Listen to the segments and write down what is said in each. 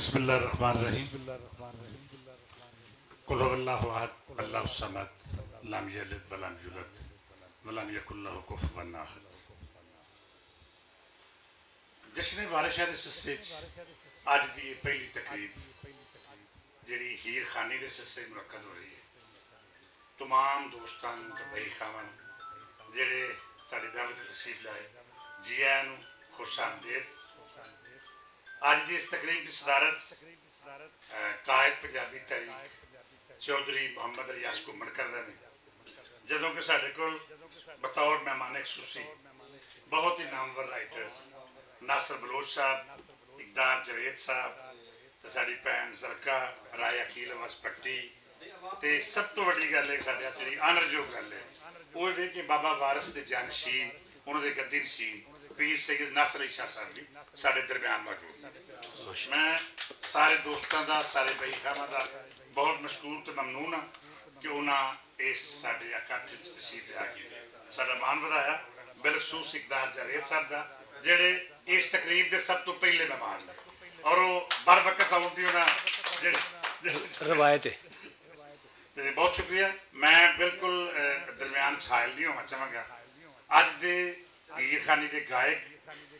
बिस्मिल्लाहिर्रहमानिर्रहीम। कुल हुवल्लाहु अहद अल्लाहु समद लम यलिद वलम यूलद वलम यकुल लहू कुफुवन अहद। जश्न वारिशा दे सिलसिले च अज दी पहली तकरीब जिहड़ी हीर खानी दे सिलसिले मुनक्कद हो रही है। तमाम दोस्तां ते भाई खावां जिहड़े साडी दावत ते तशरीफ लाए, जी आयां नूं, खुश आमदीद। अज की इस तकरीब की सदारत कायद पंजाबी तहरीक चौधरी मोहम्मद रियाज घुम्मण कर रहे हैं, जदों कि साढ़े कोल बतौर मेहमान खसूसी बहुत ही नामवर राइटर्स नासर बलोच साहब, इकदार जवेद साहब, साड़ी भैन जरका राय अकील अवस पट्टी, तो सब तो वड्डी गल है साढ़े जी आनरयोग गल है वो ये कि बाबा वारिस के जानशीन उन्होंने गद्दी नशीन पीर सैयद नासर अली शाह साहब भी साढ़े दरम्यान मौजूद। मैं सारे दोस्तों का, सारे भाई खावां का बहुत मशकूर तो ममनून हाँ कि उन्हें इस साढ़े इकट्ठ तशरीफ लिया के साड़ा मान वधाया। बिलखसूस इकदार जावेद साहब का जेडे इस तकरीब के सब तो पहले मेहमान ने और वो बर वक्त आउंदी रवायत है। बहुत शुक्रिया। मैं बिल्कुल दरम्यान छायल नहीं होना चाहवागा। अज के हीर खानी के गायक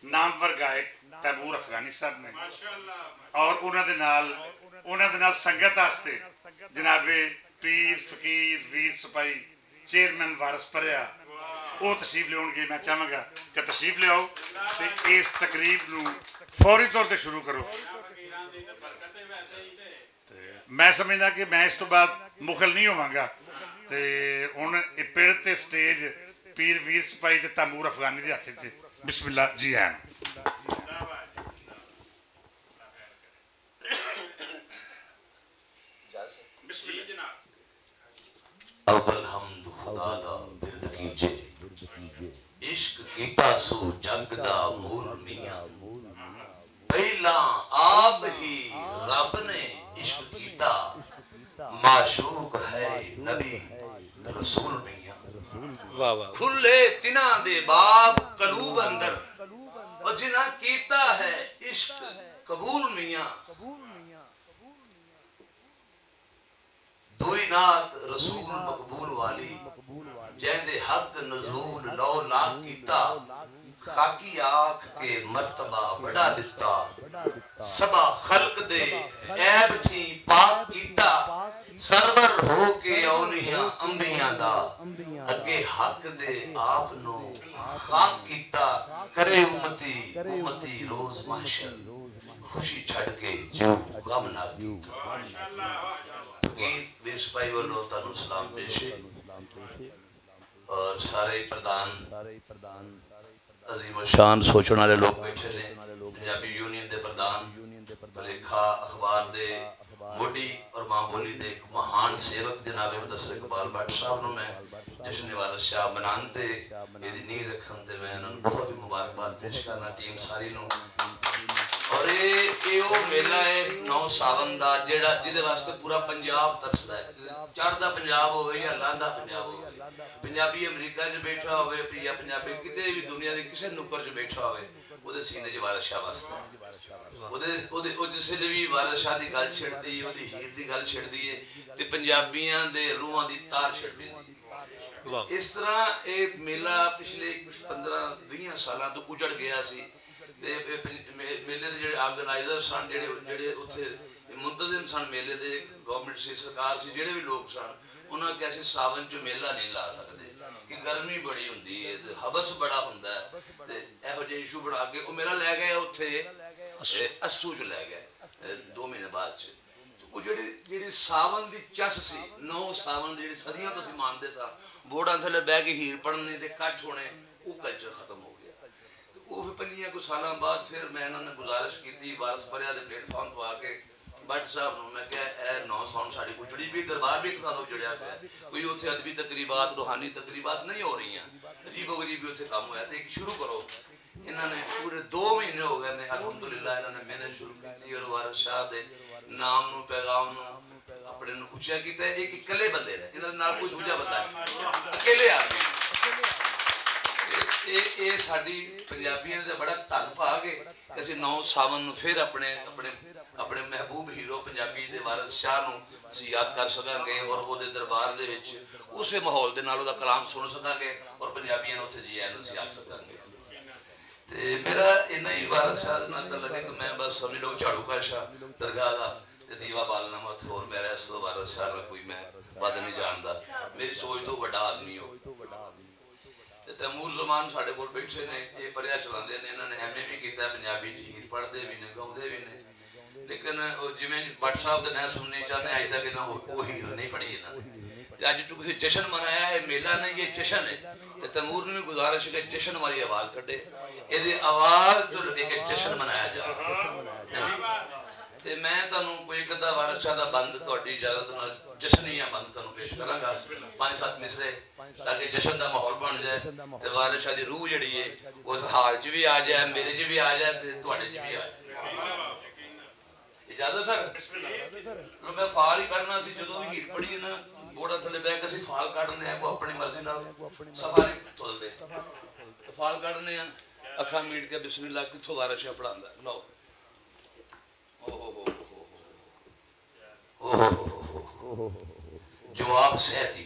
नामवर गायक तैमूर अफगानी साहब ने और उन्होंने संगत वास्ते जनाबे पीर फकीर वीर सिपाही चेयरमैन वारिस परिया वो तशरीफ लियाउणगे। मैं चाहांगा कि तशरीफ लियाओ तो इस तकरीब नूं फौरी तौर पर शुरू करो। मैं समझदा कि मैं इस तो बाद मुखल नहीं होवांगा ते हुण पिंड ते स्टेज पीर वीर सिपाही ते तैमूर अफगानी के हत्थ च। बिस्मिल्लाह जी आन। अव्वल हमद खुदा दा बिरद कीजे, इश्क कीता सो जग दा मूल मियां, पहला आप ही रब ने इश्क कीता, माशूक है नबी रसूल मियां। वाह वाह। खुले तिना दे बाब कलूब अंदर और जिना कीता है इश्क कबूल मियां, दुई नात रसूल मकबूल वाली जैंदे हक नजूल लौ लाख कीता, खाकी आख के मर्तबा बड़ा दिता, सबा खल्क दे ऐब थी पाक कीता, सरवर हो के औलिया अंबिया दा अगे हक दे आप नो खाक कीता, करे उम्मती उम्मती रोज महशर खुशी छड़ के जो गम ना कीता। वीर सिपाही वालों तानू सलाम पेश है और सारे प्रधान अजीम शान सोचने वाले लोग बैठे ने, पंजाबी यूनियन के प्रधान लेखा अखबार दे मोडी और मां बोली दे एक महान सेवक जनाब मुदस्सिर इकबाल भट्ट साहब नु मैं जश्न वारिस शाह मनाते इहदी नींह रखन ते मैं इन्हां नूं बहुत ही मुबारकबाद पेश करना टीम सारी नूं। और ये वो मेला है 9 सावन का जेड़ा जिहदे वास्ते पूरा पंजाब तरसदा है। चढ़दा पंजाब होवे या लांदा पंजाब होवे, पंजाबी अमरीका च बैठा होवे या पंजाबी किते भी दुनिया के किसी नुक्कर च बैठा होवे ओदे सीने च वारिस शाह वास्ते ओदे जिसले भी वारिस शाह की गल छिड़दी ओदी हीर की गल छिड़दी है ते पंजाबियां दे रूहां की तार छिड़ पैंदी। इस तरह ये मेला पिछले कुछ 15-20 सालों तो उजड़ गया सी। मेले के जो ऑर्गेनाइजर सन जेडे उत्थे मुंतजिम सन मेले के गवर्नमेंट सी सरकार सी जेडे भी लोग सन उन्होंने कहा सी सावन च मेला नहीं ला सकते कि गर्मी बड़ी होंदी है हबस बड़ा होंदा है ते इहो जिहे इशू बना के वो मेला लै गए उत्थे अस्सू च लै गए 2 महीने बाद च। वो जेड़ी सावन की चस सी 9 सावन जी सदियों तो मानते सा बोर्डां थले बह के हीर पढ़नी ते कट्ठ होने वो कल्चर खत्म हो गया। वो फिर 5 कुछ सालों बाद फिर मैं इन्होंने गुजारिश की वारिस परिया के प्लेटफॉर्म तो आके भट्ट साहब को मैं क्या 9 साउंड साड़ी उजड़ी भी दरबार भी एक साल उजड़िया पे कोई उत्थे अदबी तकरीबात रूहानी तकरीबात नहीं हो रही हैं, अजीबो गरीब भी उत्थे काम होया तो एक शुरू करो। इन्होंने पूरे 2 महीने हो गए ने अलहमदुलिल्लाह इन्होंने मेहनत शुरू की और वारिस शाह के नाम नू पैगाम नू अपने उच्चा किया। एक इकले बंदे ने इन्होंने नाल कोई दूजा बंदा नहीं, अकेले आदमी ये साडी पंजाबियों का बड़ा धन भाग है। असीं 9 सावन फिर अपने अपने ਆਪਣੇ ਮਹਿਬੂਬ ਹੀਰੋ ਪੰਜਾਬੀ ਦੇ ਵਾਰਿਸ ਸ਼ਾਹ ਨੂੰ ਅਸੀਂ ਯਾਦ ਕਰ ਸਕਾਂਗੇ ਔਰ ਉਹਦੇ ਦਰਬਾਰ ਦੇ ਵਿੱਚ ਉਸੇ ਮਾਹੌਲ ਦੇ ਨਾਲ ਉਹਦਾ ਕਲਾਮ ਸੁਣ ਸਕਾਂਗੇ ਔਰ ਪੰਜਾਬੀਆਂ ਨੂੰ ਉੱਥੇ ਜੀ ਆਇਆਂ ਨੂੰ ਅਸੀਂ ਆਖ ਸਕਾਂਗੇ। ਤੇ ਮੇਰਾ ਇੰਨਾ ਹੀ ਵਾਰਿਸ ਸ਼ਾਹ ਦੇ ਨਾਲ ਤਾਂ ਲੱਗੇ ਕਿ ਮੈਂ ਬਸ ਸਮਝ ਲਓ ਝਾੜੂ ਪਾਸ਼ਾ ਦਰਗਾਹ ਦਾ ਤੇ ਦੀਵਾ ਬਾਲਣਾ ਮਤ, ਹੋਰ ਮੇਰਾ ਇਸ ਤੋਂ ਵਾਰਿਸ ਸ਼ਾਹ ਨਾਲ ਕੋਈ ਮੈਂ ਵੱਧ ਨਹੀਂ ਜਾਣਦਾ। ਮੇਰੀ ਸੋਚ ਤੋਂ ਵੱਡਾ ਆਦਮੀ ਹੋ। ਤੇ ਤੈਮੂਰ ਜ਼ਮਾਨ ਸਾਡੇ ਕੋਲ ਬੈਠੇ ਨੇ, ਇਹ ਪਰਿਆ ਚਲਾਉਂਦੇ ਨੇ, ਇਹਨਾਂ ਨੇ ਐਮਏ ਵੀ ਕੀਤਾ, ਪੰਜਾਬੀ ਚ ਹੀਰ ਪੜ੍ਹਦੇ ਵੀ ਨੇ, ਗਾਉਂਦੇ ਵੀ ਨੇ, ਲੇਕਿਨ ਜਿਵੇਂ ਭੱਟ ਸਾਹਿਬ ਦੇ ਮੈਂ ਸੁਣਨੀ ਚਾਹੁੰਦੇ ਅੱਜ ਤੱਕ ਇਹਨਾਂ ਉਹ ਹੀਰ ਨਹੀਂ ਪੜ੍ਹੀ ਇਹਨਾਂ ਨੇ। ਤੇ ਅੱਜ ਤੁਸੀਂ ਜਸ਼ਨ ਮਨਾਇਆ, ਇਹ ਮੇਲਾ ਨਹੀਂ ਇਹ ਜਸ਼ਨ ਹੈ। ਤੇ ਤੈਮੂਰ ਨੂੰ ਵੀ ਗੁਜ਼ਾਰਿਸ਼ ਹੈ ਕਿ ਜਸ਼ਨ ਵਾਲੀ ਆਵਾਜ਼ ਕੱਢੇ, ਇਹਦੀ ਆਵਾਜ਼ ਤੋਂ ਲੱਗੇ ਕਿ ਜਸ਼ਨ ਮਨਾਇਆ ਜਾ। ਤੇ ਮੈਂ ਤੁਹਾਨੂੰ ਕੋਈ ਇੱਕ ਅੱਧਾ ਵਾਰਿਸ ਸ਼ਾਹ ਦਾ ਬੰਦ ਤੁਹਾਡੀ ਇਜਾਜ਼ਤ ਨਾਲ ਜਸ਼ਨੀਆ ਬੰਦ ਤੁਹਾਨੂੰ ਪੇਸ਼ ਕਰਾਂਗਾ, 5-7 ਮਿਸਰੇ, ਤਾਂ ਕਿ ਜਸ਼ਨ ਦਾ ਮਾਹੌਲ ਬਣ ਜਾਏ ਤੇ ਵਾਰਿਸ ਸ਼ਾਹ ਦੀ ਰੂਹ ਜਿਹੜੀ ਹੈ ਉਸ ਹਾਲ 'ਚ ਵੀ ਆ ਜਾਏ, ਮੇਰੇ 'ਚ ਵੀ ਆ ਜਾਏ ਤੇ ਤੁਹਾਡੇ 'ਚ ਵੀ ਆ ਜਾਏ। ਇਜਾਜ਼ਤ ਸਰ? ਮੈਂ ਫਾਲ ਹੀ ਕੱਢਣਾ ਸੀ ਜਦੋਂ ਵੀ ਹੀਰ ਪੜੀ ਨਾ, ਬੋੜਾ ਥੱਲੇ ਬਹਿ ਕੇ ਅਸੀਂ ਫਾਲ ਕੱਢਨੇ ਆ, ਉਹ ਆਪਣੀ ਮਰਜ਼ੀ ਨਾਲ ਸਫਾਰੀ ਤੁਲਦੇ ਫਾਲ ਕੱਢਨੇ ਆ, ਅੱਖਾਂ ਮੀਟ ਕੇ ਬਿਸਮਿਲ੍ਲਾ, ਕਿੱਥੋਂ ਵਾਰਿਸ ਸ਼ਾਹ ਪੜਾਉਂਦਾ। ਲਓ ਜਵਾਬ ਸਹਿਤੀ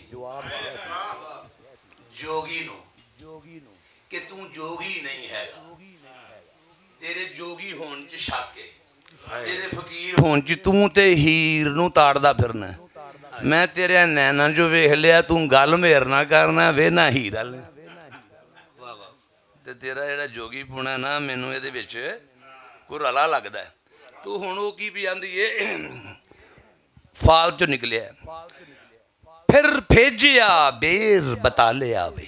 ਜੋਗੀ ਨੂੰ ਕਿ ਤੂੰ ਜੋਗੀ ਨਹੀਂ ਹੈਗਾ, ਤੇਰੇ ਜੋਗੀ ਹੋਣ 'ਚ ਸ਼ੱਕ ਹੈ, ਤੇਰੇ ਫਕੀਰ ਹੋਣ 'ਚ ਤੂੰ ਤੇ ਹੀਰ ਨੂੰ ਤਾੜਦਾ ਫਿਰਨਾ। ਮੈਂ ਤੇਰੇ ਨੈਣਾਂ 'ਚੋਂ ਵੇਖ ਲਿਆ, ਤੂੰ ਗੱਲ ਮੇਰ ਨਾ ਕਰਨਾ, ਵੇਨਾ ਹੀਰ ਵਾਲੇ। ਤੇ ਤੇਰਾ ਜਿਹੜਾ ਜੋਗੀ ਪੁਣਾ ਨਾ, ਮੈਨੂੰ ਇਹਦੇ ਵਿੱਚ ਕੋਈ ਰਲਾ ਲੱਗਦਾ। ਤੂੰ ਹੁਣ ਉਹ ਕੀ ਵੀ ਆਂਦੀ ਏ, ਫਾਲ ਚੋਂ ਨਿਕਲਿਆ, ਫਿਰ ਭੇਜਿਆ ਬੀਰ ਬਤਾਲਿਆ ਵੇ,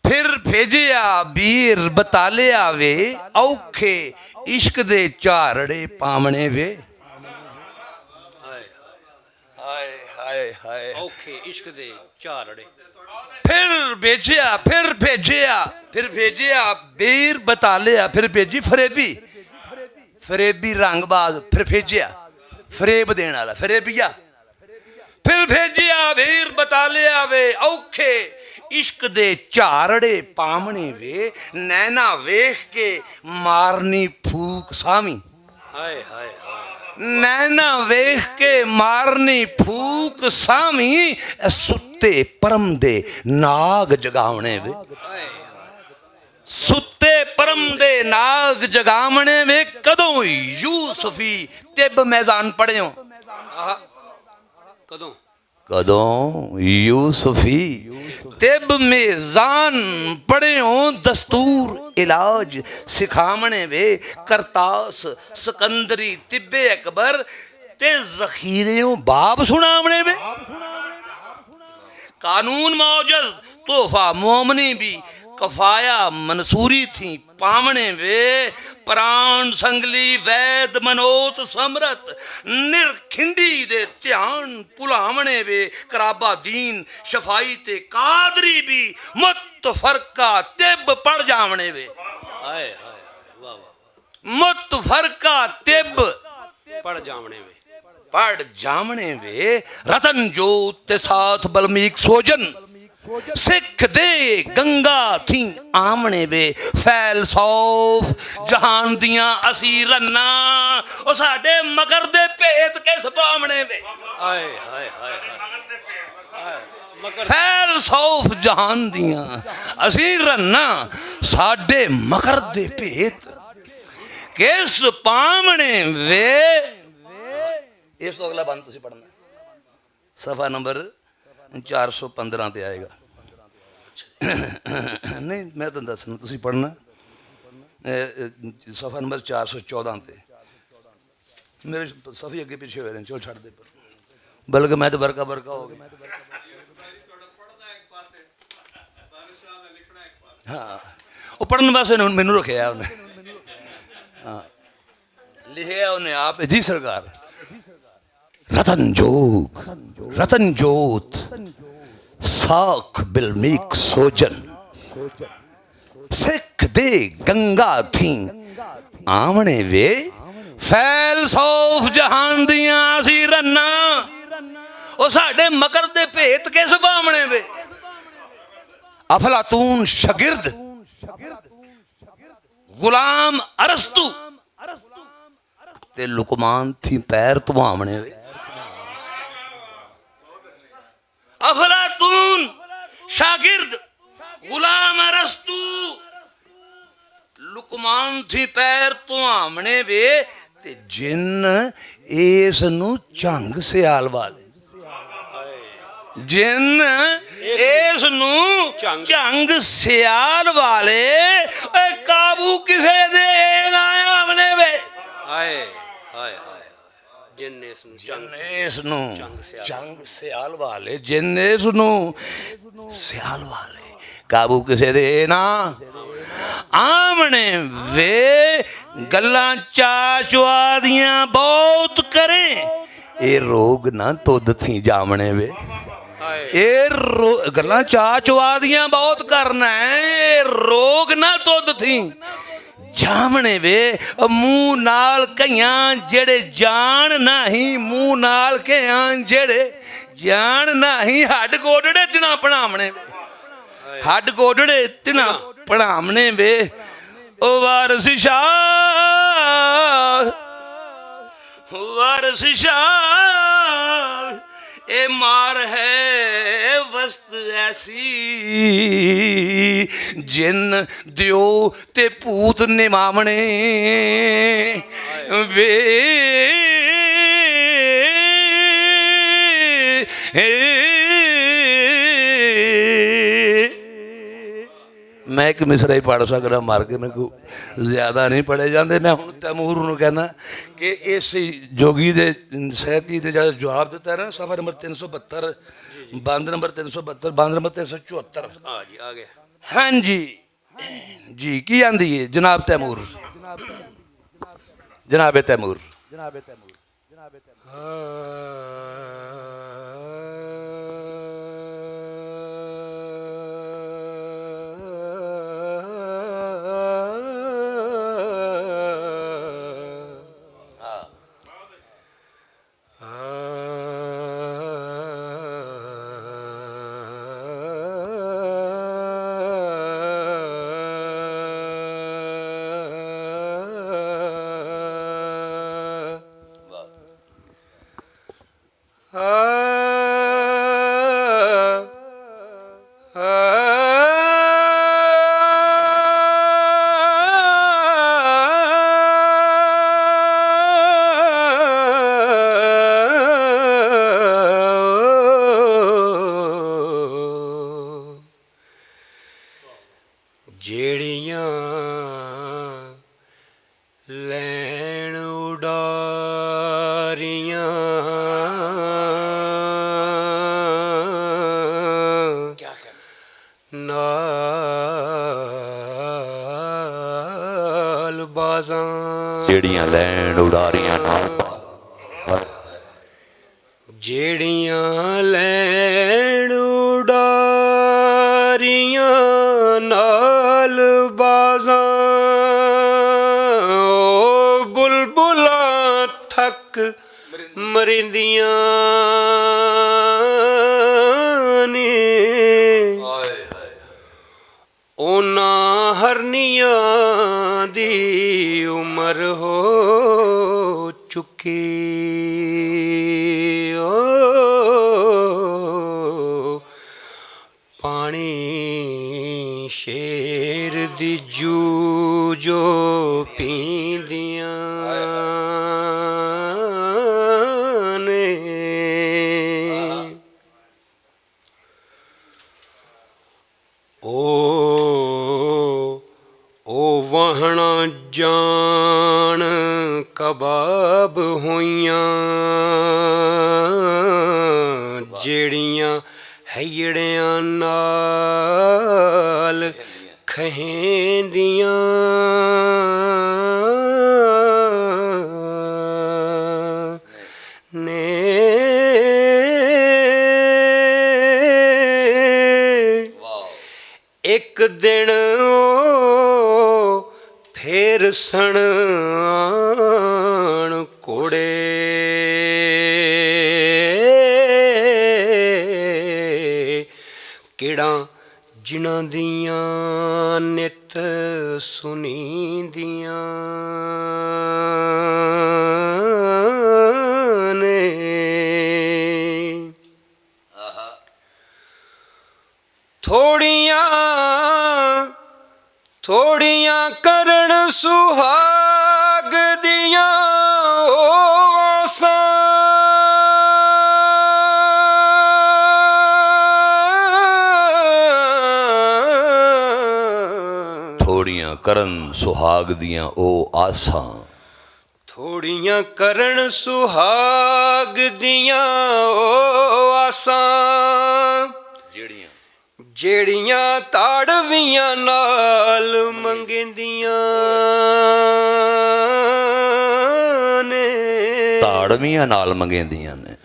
ਫਿਰ ਭੇਜਿਆ ਬੀਰ ਬਤਾਲਿਆ ਵੇ, ਔਖੇ ਇਸ਼ਕ ਦੇ ਝਾਰੜੇ ਪਾਵਣੇ ਵੇ। ਹਾਏ ਹਾਏ ਹਾਏ, ਔਖੇ ਇਸ਼ਕ ਦੇ ਝਾਰੜੇ। ਫਿਰ ਭੇਜਿਆ, ਫਿਰ ਭੇਜਿਆ, ਫਿਰ ਭੇਜਿਆ ਬੀਰ ਬਤਾਲਿਆ, ਫਿਰ ਭੇਜੀ ਫਰੇਬੀ, ਫਰੇਬੀ ਰੰਗਬਾਜ਼, ਫਿਰ ਭੇਜਿਆ ਫਰੇਬ ਦੇਣ ਵਾਲਾ ਫਰੇਬੀਆ, ਫਿਰ ਭੇਜਿਆ ਵੀਰ ਬਤਾਲਿਆ ਵੇ, ਔਖੇ ਇਸ਼ਕ ਦੇ ਝਾਰੜੇ ਪਾਵਣੇ ਵੇ, ਨੈਣਾ ਵੇਖ ਕੇ ਮਾਰਨੀ ਫੂਕ ਸਾਵੀਂ। ਹਾਏ ਹਾਏ ਨੈਣਾ ਵੇਖ ਕੇ ਮਾਰਨੀ ਫੂਕ ਸਾਵੀਂ, ਸੁੱਤੇ ਪਰਮ ਦੇ ਨਾਗ ਜਗਾਵਣੇ ਵੇ, ਸੁੱਤੇ ਪਰਮ ਦੇ ਨਾਗ ਜਗਾਵਣੇ ਵੇ। ਕਦੋਂ ਯੂਸਫੀ ਤਿਬ ਮੈਜ਼ਾਨ ਪੜਿਓ, ਕਦੋਂ ਯੂਸਫੀ ਤਿਬ ਮੇਜ਼ਾਨ ਪੜਿਓ, ਦਸਤੂਰ ਇਲਾਜ ਸਿਖਾਵਣੇ ਵੇ, ਕਰਤਾਸ ਸਿਕੰਦਰੀ ਤਿਬੇ ਅਕਬਰ ਤੇ ਜ਼ਖੀਰਿਓਂ ਬਾਬ ਸੁਣਾਵਣੇ ਵੇ। कानून मौजज तोहफा मोमनी भी कफाया मंसूरी थी पावने वे, प्राण संगली वैद मनोत समरत निरखिंडी दे ध्यान भुलावने वे, कराबा दीन शफाई ते कादरी भी मुतफरका तिब पढ़ जावने वे। हाय हाय वाह वाह, मुतफरका तिब पढ़ जावने वे, पढ़ जावने वे। रतन जोत ते साथ बल्मीक सोजन, सिख दे गंगा थी आमने वे, फैल सौफ जहान दियां असी रन्ना, ओ साडे मगर दे भेत किस पावने वे। हाय हाय हाय हाय, फैल सौफ जहान दियां असी रन्ना, साडे मगर दे भेत किस पावने वे। इस तो अगला बंद तुसी पढ़ना, सफ़ा नंबर 415 ते आएगा। नहीं मैं तुम दसना, तुसी पढ़ना सफ़ा नंबर 414 ते। मेरे सफ़ी अगे पीछे हो रहे हैं, चल छड़ दे पर, बल्कि मैं तो बरका बरका हो गया। हाँ वो पढ़ने वास्ते मैनू रखा उन्हें, हाँ लिखा उन्हें आप जी सरकार। रतन जोत साख बिलमीक सोजन, सिख दे गंगा थी आमने वे, फैल सौफ जहान दियां असी रन्ना, ओ साडे मकर दे भेत किस पावने वे। अफलातून शागिर्द गुलाम अरस्तु, ते लुकमान थी पैर धुआवने वे। अफलातून शागिर्द गुलाम अरस्तु लुकमान थी पैर धुआवने वे ते जिन इस नू झंग सियाल वाले जिन इस नू झंग सियाल वाले काबू किसे दे ना आमने वे। हाय हाय हाय जिन इस नू जंग सियाल वाले जिन इस नू सियाल वाले काबू किसे दे ना आमने वे। गल्लां चा चुआदियां बहुत करें ए रोग ना तुद थी जामने वे। गल्लां चा चुआदियां बहुत करना है रोग ना तुद थी जामने वे। मुंह नाल कईयां जेड़े जान नहीं मुंह नाल कईयां जेड़े जान नहीं हड गोडड़े तिना पढ़ावने वे हड गोडड़े तिना पढ़ावने वे। ओ वारस शाह वारस शाह ए मार है वस्त ऐसी जिन दियो ते पूत निमावने वे। मैं एक मिसरा ही पढ़ सकता मार के मैं को ज्यादा नहीं पढ़े जाते। मैं हूँ तैमूर नूं कहना कि इस जोगी दे सैती ने जो जवाब दिता है ना सफा नंबर 372 बंद नंबर 372 बंद नंबर 374 हाँ जी जी की आंदी है जनाब तैमूर जनाब तैमूर ਜਿਹੜੀਆਂ ਲੈਣ ਉਡਾਰੀਆਂ ਨਾਲ ਬਾਜ਼ਾਂ ਜਿਹੜੀਆਂ ਲੈਣ ਉਡਾਰੀਆਂ ਨਾਲ ਜਿਹੜੀਆਂ ਲੈਣ ਉਡਾਰੀਆਂ ਨਾਲ ਬਾਜ਼ਾਂ ਓ ਬੁਲਬੁਲਾਂ ਥੱਕ ਮਰਿੰਦੀਆਂ ਨੇ ਉਹਨਾਂ ਹਰਨੀਆਂ ਦੀ ਉਮਰ ਹੋ ਚੁੱਕੀ ਪਾਣੀ ਸ਼ੇਰ ਦੀ ਜੂ ਜੋ ਪੀਂਦੀਆਂ ਨੇ ਉਹ ਵਾਹਣਾ ਜਾਣ ਕਬਾਬ ਹੋਈਆਂ ਜਿਹੜੀਆਂ ਹੈੜਿਆਂ ਨਾਲ ਖਹਿੰਦੀਆਂ ਨੇ ਇੱਕ ਦਿਨ ਫੇਰ ਸਣ ਘੋੜੇ ਕਿਹੜਾ ਜਿਨ੍ਹਾਂ ਦੀਆਂ ਨਿਤ ਸੁਣੀਂਦੀਆਂ ਥੋੜੀਆਂ ਕਰਨ ਸੁਹਾਗ ਦੀਆਂ ਉਹ ਆਸਾਂ ਥੋੜੀਆਂ ਕਰਨ ਸੁਹਾਗ ਦੀਆਂ ਉਹ ਆਸਾਂ ਥੋੜੀਆਂ ਕਰਨ ਸੁਹਾਗ ਦੀਆਂ ਉਹ ਆਸਾਂ ਜਿਹੜੀਆਂ ਤਾੜਵੀਆਂ ਨਾਲ ਮੰਗਦੀਆਂ ਨੇ ਤਾੜਵੀਆਂ ਨਾਲ ਮੰਗਦੀਆਂ ਨੇ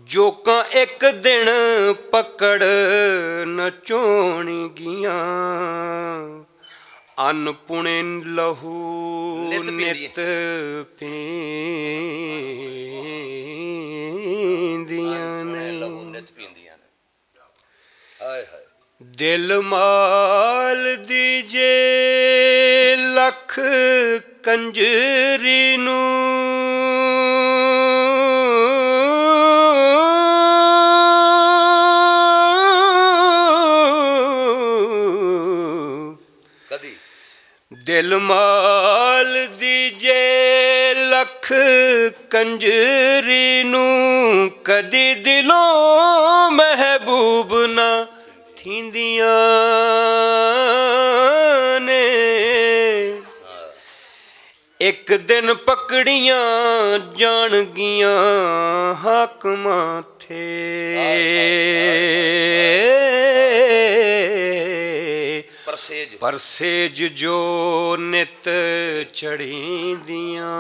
ਜੋਕਾਂ ਇੱਕ ਦਿਨ ਪਕੜ ਨਚੋਣਗੀਆਂ ਅੰਨ ਪੁਣੇ ਲਹੂ ਨਿਤ ਪੀਂਦੀਆਂ ਨੇ ਦਿਲ ਮਾਲ ਦੀ ਜੇ ਲੱਖ ਕੰਜਰੀ ਨੂੰ ਕਦੀ ਦਿਲ ਮਾਲ ਦੀ ਜੇ ਲੱਖ ਕੰਜਰੀ ਨੂੰ ਕਦੀ ਦਿਲੋਂ ਮਹਿਬੂਬ ਨਾ ਥੀਂਦੀਆਂ ਨੇ ਇੱਕ ਦਿਨ ਪਕੜੀਆਂ ਜਾਣਗੀਆਂ ਹਾਕਮਾਂ ਥੇ ਪਰਸੇਜ ਜੋ ਨਿਤ ਚੜ੍ਹੀਦੀਆਂ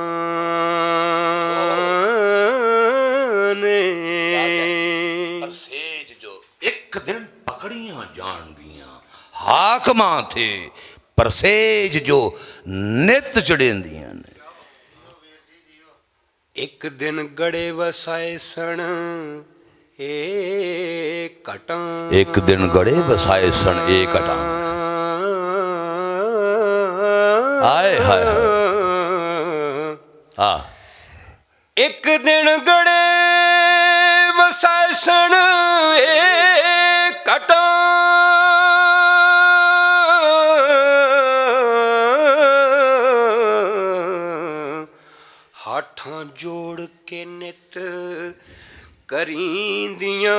ਨੇ ਪਰਸੇਜ ਜੋ ਇੱਕ ਦਿਨ ਪਕੜੀਆਂ ਜਾਣਗੀਆਂ ਹਾਕਮਾਂ ਥੇ ਪਰਸੇਜ ਜੋ ਨਿਤ ਚੜ੍ਹਦੀਆਂ ਨੇ ਇੱਕ ਦਿਨ ਗੜੇ ਵਸਾਏ ਸਣ ਇਹ ਘਟਾਂ ਇੱਕ ਦਿਨ ਗੜੇ ਵਸਾਏ ਸਣ ਇਹ ਘਟਾਂ ਆਏ ਹਾਏ ਆ ਇੱਕ ਦਿਨ ਗੜੇ ਵਸਾਏ ਸਣ ਇਹ ਘਟਾਂ ਹਾਠਾਂ ਜੋੜ ਕੇ ਨਿਤ ਕਰੀਂਦੀਆਂ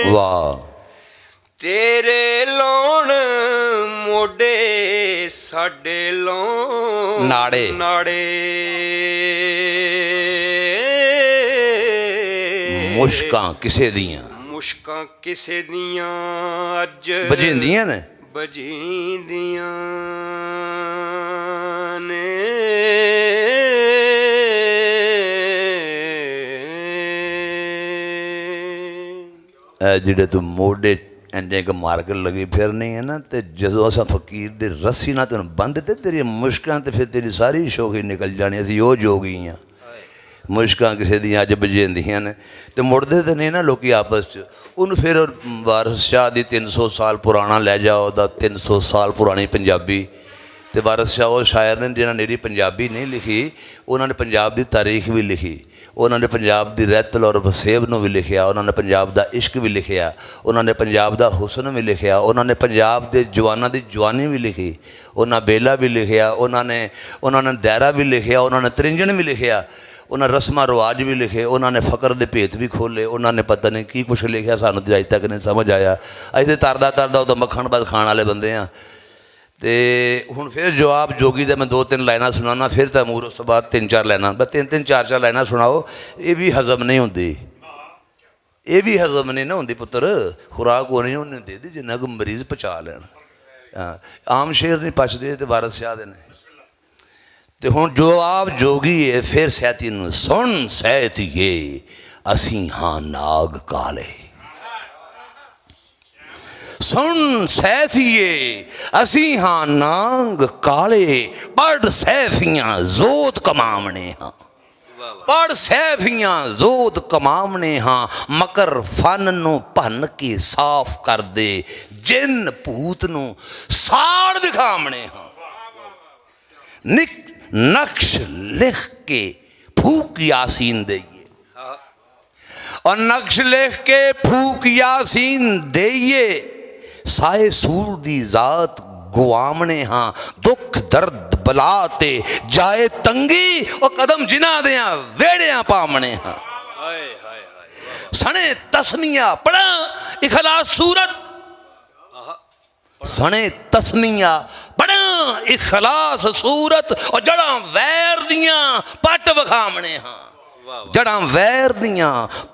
ਵਾਹ ਤੇਰੇ ਲਾਉਣ ਮੋਢੇ ਸਾਡੇ ਲਾਉਣ ਨਾੜੇ ਮੁਸ਼ਕਾਂ ਕਿਸੇ ਦੀਆਂ ਅੱਜ ਵਜੀਂਦੀਆਂ ਨੇ ਵਜੀਂਦੀਆਂ ਨੇ ਜਿਹੜੇ ਤੂੰ ਮੋਢੇ ਇੰਨੇ ਕੁ ਮਾਰ ਕੇ ਲੱਗੀ ਫਿਰਨੀ ਹੈ ਨਾ ਤੇ ਜਦੋਂ ਅਸਾਂ ਫਕੀਰ ਦੇ ਰੱਸੀ ਨਾਲ ਤੈਨੂੰ ਬੰਨ੍ਹ ਤੇ ਤੇਰੀਆਂ ਮੁਸ਼ਕਾਂ ਤੇ ਫਿਰ ਤੇਰੀ ਸਾਰੀ ਸ਼ੋਖੀ ਨਿਕਲ ਜਾਣੀ ਅਸੀਂ ਉਹ ਜੋਗੀ ਹਾਂ ਮੁਸ਼ਕਾਂ ਕਿਸੇ ਦੀਆਂ ਅੱਜ ਵਜੀਂਦੀਆਂ ਨੇ ਤੇ ਮੁੜਦੇ ਤਾਂ ਨਹੀਂ ਨਾ ਲੋਕੀ ਆਪਸ 'ਚ ਉਹਨੂੰ ਫਿਰ ਵਾਰਿਸ ਸ਼ਾਹ ਦੀ 300 ਸਾਲ ਪੁਰਾਣਾ ਲੈ ਜਾਓ ਉਹਦਾ 300 ਸਾਲ ਪੁਰਾਣੀ ਪੰਜਾਬੀ ਤੇ ਵਾਰਿਸ ਸ਼ਾਹ ਉਹ ਸ਼ਾਇਰ ਨੇ ਜਿਹਨਾਂ ਨਿਰੀ ਪੰਜਾਬੀ ਨਹੀਂ ਲਿਖੀ ਉਹਨਾਂ ਨੇ ਪੰਜਾਬ ਦੀ ਤਾਰੀਖ ਵੀ ਲਿਖੀ ਉਹਨਾਂ ਨੇ ਪੰਜਾਬ ਦੀ ਰਹਿਤਲ ਔਰ ਵਸੇਬ ਨੂੰ ਵੀ ਲਿਖਿਆ ਉਹਨਾਂ ਨੇ ਪੰਜਾਬ ਦਾ ਇਸ਼ਕ ਵੀ ਲਿਖਿਆ ਉਹਨਾਂ ਨੇ ਪੰਜਾਬ ਦਾ ਹੁਸਨ ਵੀ ਲਿਖਿਆ ਉਹਨਾਂ ਨੇ ਪੰਜਾਬ ਦੇ ਜਵਾਨਾਂ ਦੀ ਜਵਾਨੀ ਵੀ ਲਿਖੀ ਉਹਨਾਂ ਬੇਲਾ ਵੀ ਲਿਖਿਆ ਉਹਨਾਂ ਨੇ ਦਾਇਰਾ ਵੀ ਲਿਖਿਆ ਉਹਨਾਂ ਨੇ ਤ੍ਰਿੰਜਣ ਵੀ ਲਿਖਿਆ ਉਹਨਾਂ ਰਸਮਾਂ ਰਿਵਾਜ ਵੀ ਲਿਖੇ ਉਹਨਾਂ ਨੇ ਫਕਰ ਦੇ ਭੇਤ ਵੀ ਖੋਲ੍ਹੇ ਉਹਨਾਂ ਨੇ ਪਤਾ ਨਹੀਂ ਕੀ ਕੁਛ ਲਿਖਿਆ ਸਾਨੂੰ ਤਾਂ ਅਜੇ ਤੱਕ ਨਹੀਂ ਸਮਝ ਆਇਆ ਅਸੀਂ ਤਾਂ ਤਰਦਾ ਉਹਦਾ ਮੱਖਣ ਬਸ ਖਾਣ ਵਾਲੇ ਬੰਦੇ ਹਾਂ ਅਤੇ ਹੁਣ ਫਿਰ ਜਵਾਬ ਜੋਗੀ ਦਾ ਮੈਂ 2-3 ਲਾਈਨਾਂ ਸੁਣਾਉਣਾ ਫਿਰ ਤੈਮੂਰ ਉਸ ਤੋਂ ਬਾਅਦ 3-4 ਲਾਈਨਾਂ ਬਸ 3-3 4-4 ਲਾਈਨਾਂ ਸੁਣਾਓ ਇਹ ਵੀ ਹਜ਼ਮ ਨਹੀਂ ਹੁੰਦੀ ਇਹ ਵੀ ਹਜ਼ਮ ਨਹੀਂ ਨਾ ਹੁੰਦੀ ਪੁੱਤਰ ਖੁਰਾਕ ਉਹ ਨਹੀਂ ਉਹਨੇ ਦੇ ਦੀ ਜਿੰਨਾ ਕੁ ਮਰੀਜ਼ ਪਚਾ ਲੈਣ ਆਮ ਸ਼ੇਰ ਨਹੀਂ ਪਚਦੇ ਤੇ ਵਾਰਿਸ ਸ਼ਾਹ ਦੇ ਨੇ ਤੇ ਹੁਣ ਜਵਾਬ ਜੋਗੀ ਹੈ ਫਿਰ ਸੈਤੀ ਨੂੰ ਸੁਣ ਸੈਤੀਏ ਅਸੀਂ ਹਾਂ ਨਾਗ ਕਾਲੇ ਸੁਣ ਸੈਥੀਏ ਅਸੀਂ ਹਾਂ ਨਾਗ ਕਾਲੇ ਪੜ ਸੈਫੀਆਂ ਜ਼ੋਤ ਕਮਾਵਣੇ ਹਾਂ ਪੜ ਸੈਫੀਆਂ ਜ਼ੋਤ ਕਮਾਵਣੇ ਹਾਂ ਮਕਰ ਫਨ ਨੂੰ ਭੰਨ ਕੇ ਸਾਫ਼ ਕਰਦੇ ਜਿੰਨ ਭੂਤ ਨੂੰ ਸਾੜ ਦਿਖਾਵਣੇ ਹਾਂ ਨਕਸ਼ ਲਿਖ ਕੇ ਫੂਕ ਯਾਸੀਨ ਦੇਈਏ और नक्श लिख के फूक यासीन देइए साए सूर दी जात गुआमने हाँ दुख दर्द बला ते जाए तंगी और कदम जिना देया वेड़िया पामने हाँ सने तस्मिया पढ़ा इखलास सूरत सने तस्मिया पढ़ा इखलास सूरत और जड़ा वैर दिया पट वखामने हाँ जड़ा वैर दियां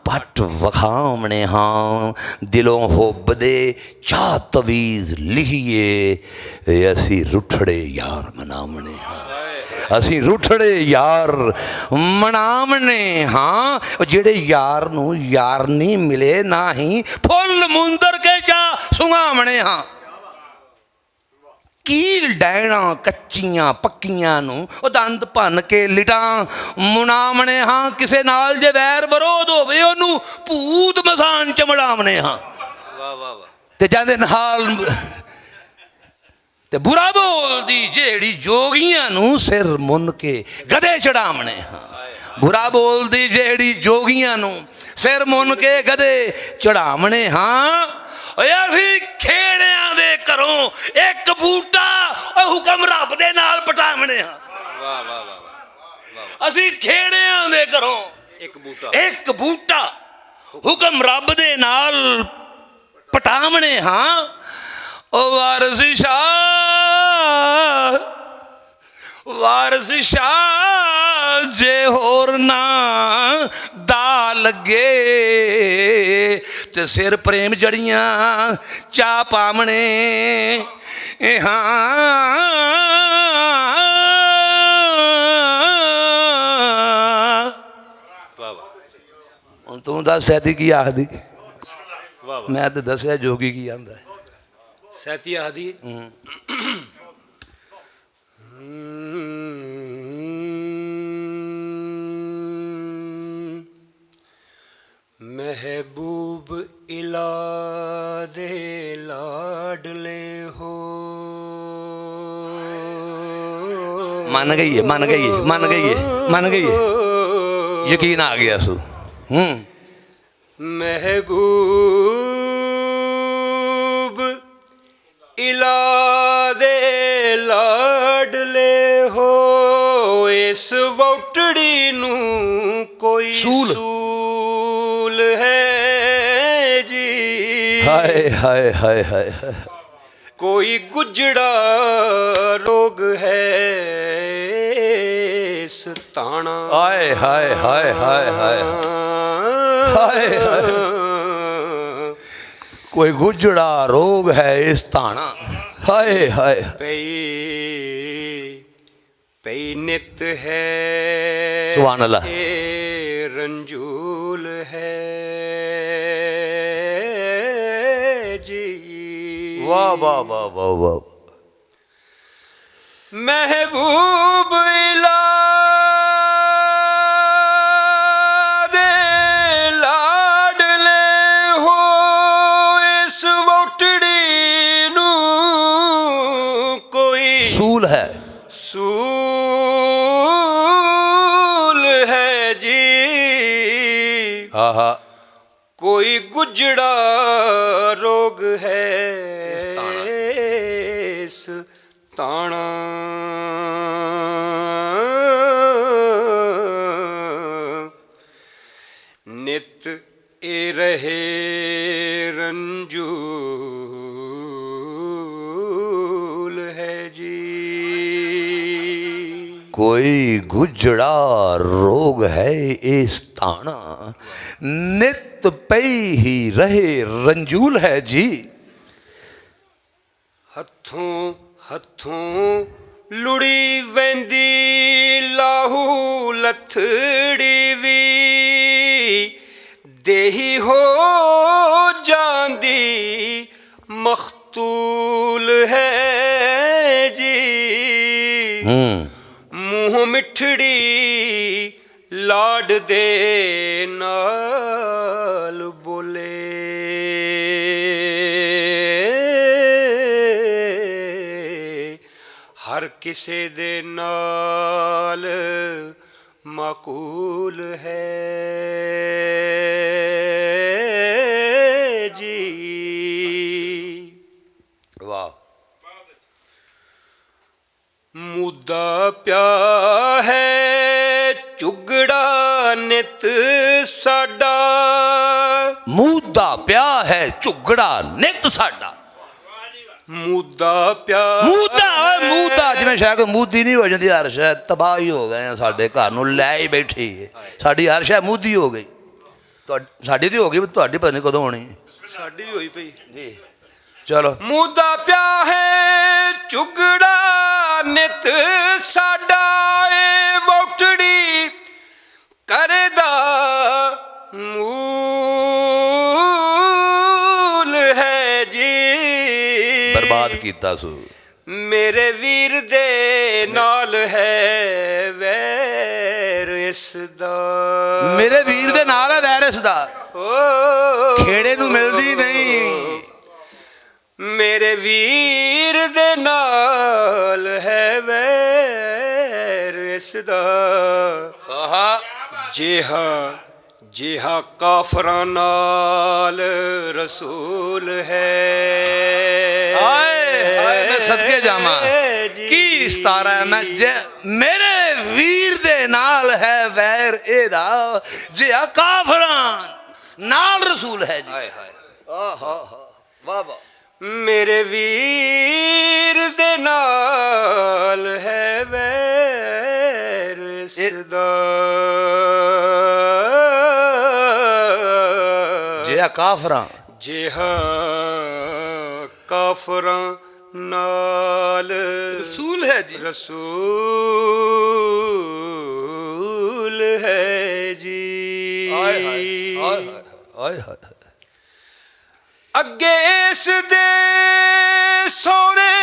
पट वखामने हाँ दिलों हुब दे चाह तवीज़ लिखिए असी रुठड़े यार मनामने हाँ असी रुठड़े यार मनामने हाँ जेड़े यार नू यार नहीं मिले ना ही फुल मुंदर के चाह सुंगामने हाँ कील डैना कच्चियां पक्कियां नू दंद भन के लिटा मुनामने हाँ किसे नाल जे वैर विरोध होवे ओनू भूत मसान चमड़ावने हाँ ते जांदे नाल ते बुरा बोलदी जेड़ी जोगियां नू सिर मुन के गधे चढ़ावने हाँ बुरा बोलदी जेड़ी जोगियां नू सिर मुन के गधे चढ़ावने हाँ असी खेड़ियां दे घरों एक बूटा हुक्म रब दे नाल पटावने हाँ असी खेड़ियां दे घरों एक बूटा हुक्म रब दे नाल पटावने हाँ ओ वारिस शाह जे होर ना दा लगे ते सिर प्रेम जड़ियां चा पामने हाँ तू दस सैती की आखदी मैं तो दसिया जोगी की आंदा सैती आखदी महबूब इला दे लाडले हो मन गई है मन गई है मन गई है मन गई है यकीन आ गया सू महबूब इला दे लाडले हो इस वोटड़ी नू कोई सूल है जी हाय हाय हाय हाय कोई गुजड़ा रोग है इस ताना हाय हाय हाय हाय हाय हाय हाय कोई गुजड़ा रोग है इस ताना हाय हाय पई नित है सुभान अल्लाह रंजूल है जी वाह वाह वाह वाह वाह महबूब इला दे लाडले हो इस वोटड़ी नू कोई सूल है जी हाँ हाँ कोई गुजड़ा रोग है इस ताना नित ए रहे रंजूल है जी कोई गुजड़ा रोग है इस ताना नित पई ही रहे रंजूल है जी हथों हथों लुड़ी वेंदी लाहू लथड़ी वी देही हो जांदी मखतूल है जी मुँह मिठड़ी लाड दे नाल बोले हर किसे दे नाल माकूल है ਮੁੱਦਾ ਪਿਆ ਹੈ ਝੁਗੜਾ ਨਿਤ ਸਾਡਾ। ਮੁੱਦਾ ਪਿਆ ਹੈ ਝੁਗੜਾ ਨਿਤ ਸਾਡਾ। ਮੁੱਦਾ ਪਿਆ ਮੂਦਾ ਜਿਵੇਂ ਸ਼ਾਇਦ ਮੂਦੀ ਨਹੀਂ ਹੋ ਜਾਂਦੀ, ਹਰ ਸ਼ਾਇਦ ਤਬਾਹ ਹੀ ਹੋ ਗਏ ਆ, ਸਾਡੇ ਘਰ ਨੂੰ ਲੈ ਹੀ ਬੈਠੀ ਹੈ ਸਾਡੀ ਹਰ ਸ਼ਾਇਦ ਮੂਦੀ ਹੋ ਗਈ। ਸਾਡੀ ਤੇ ਹੋ ਗਈ, ਤੁਹਾਡੀ ਪਤਾ ਨਹੀਂ ਕਦੋਂ ਹੋਣੀ। ਸਾਡੀ ਵੀ ਹੋਈ ਪਈ ਜੀ ਚਲੋ। ਮੁੱਦਾ ਪਿਆ ਹੈ ਝੁਗੜਾ ਨਿਤ ਸਾਡਾ, ਏ ਵੋਟੜੀ ਕਰਦਾ ਮੂਲ ਹੈ ਜੀ। ਬਰਬਾਦ ਕੀਤਾ ਸੋ ਮੇਰੇ ਵੀਰ ਦੇ ਨਾਲ ਹੈ ਵੈਰ ਇਸ ਦਾ। ਮੇਰੇ ਵੀਰ ਦੇ ਨਾਲ ਹੈ ਵੈਰ ਇਸ ਦਾ, ਓ ਖੇੜੇ ਨੂੰ ਮਿਲਦੀ ਨਹੀਂ। ਮੇਰੇ ਵੀਰ ਦੇ ਨਾਲ ਹੈ ਵੈਰ ਇਸ ਦਾ। ਜਿਹਾ ਕਾਫਰਾਂ ਨਾਲ ਰਸੂਲ ਹੈ। ਹਾਏ ਹਾਏ ਮੈਂ ਸਦਕੇ ਜਾਵਾਂ, ਕੀ ਸਤਾਰਾ ਹੈ ਮੈਂ। ਮੇਰੇ ਵੀਰ ਦੇ ਨਾਲ ਹੈ ਵੈਰ ਇਹਦਾ, ਜਿਹਾ ਕਾਫਰਾਂ ਨਾਲ ਰਸੂਲ ਹੈ ਜੀ। ਹਾਏ ਹਾਏ ਵਾਹ ਵਾਹ। ਮੇਰੇ ਵੀਰ ਦੇ ਨਾਲ ਹੈ ਵੈਰ ਇਸ ਦਾ। ਜਿਹਾ ਕਾਫਰਾਂ ਕਾਫਰਾਂ ਨਾਲ ਰਸੂਲ ਹੈ ਜੀ। ਰਸੂਲ ਹੈ ਜੀ। ਹਾਏ ਹਾਏ ਹਾਏ ਹਾਏ। ਅੱਗੇ ਇਸ ਦੇ ਸੋਹਣੇ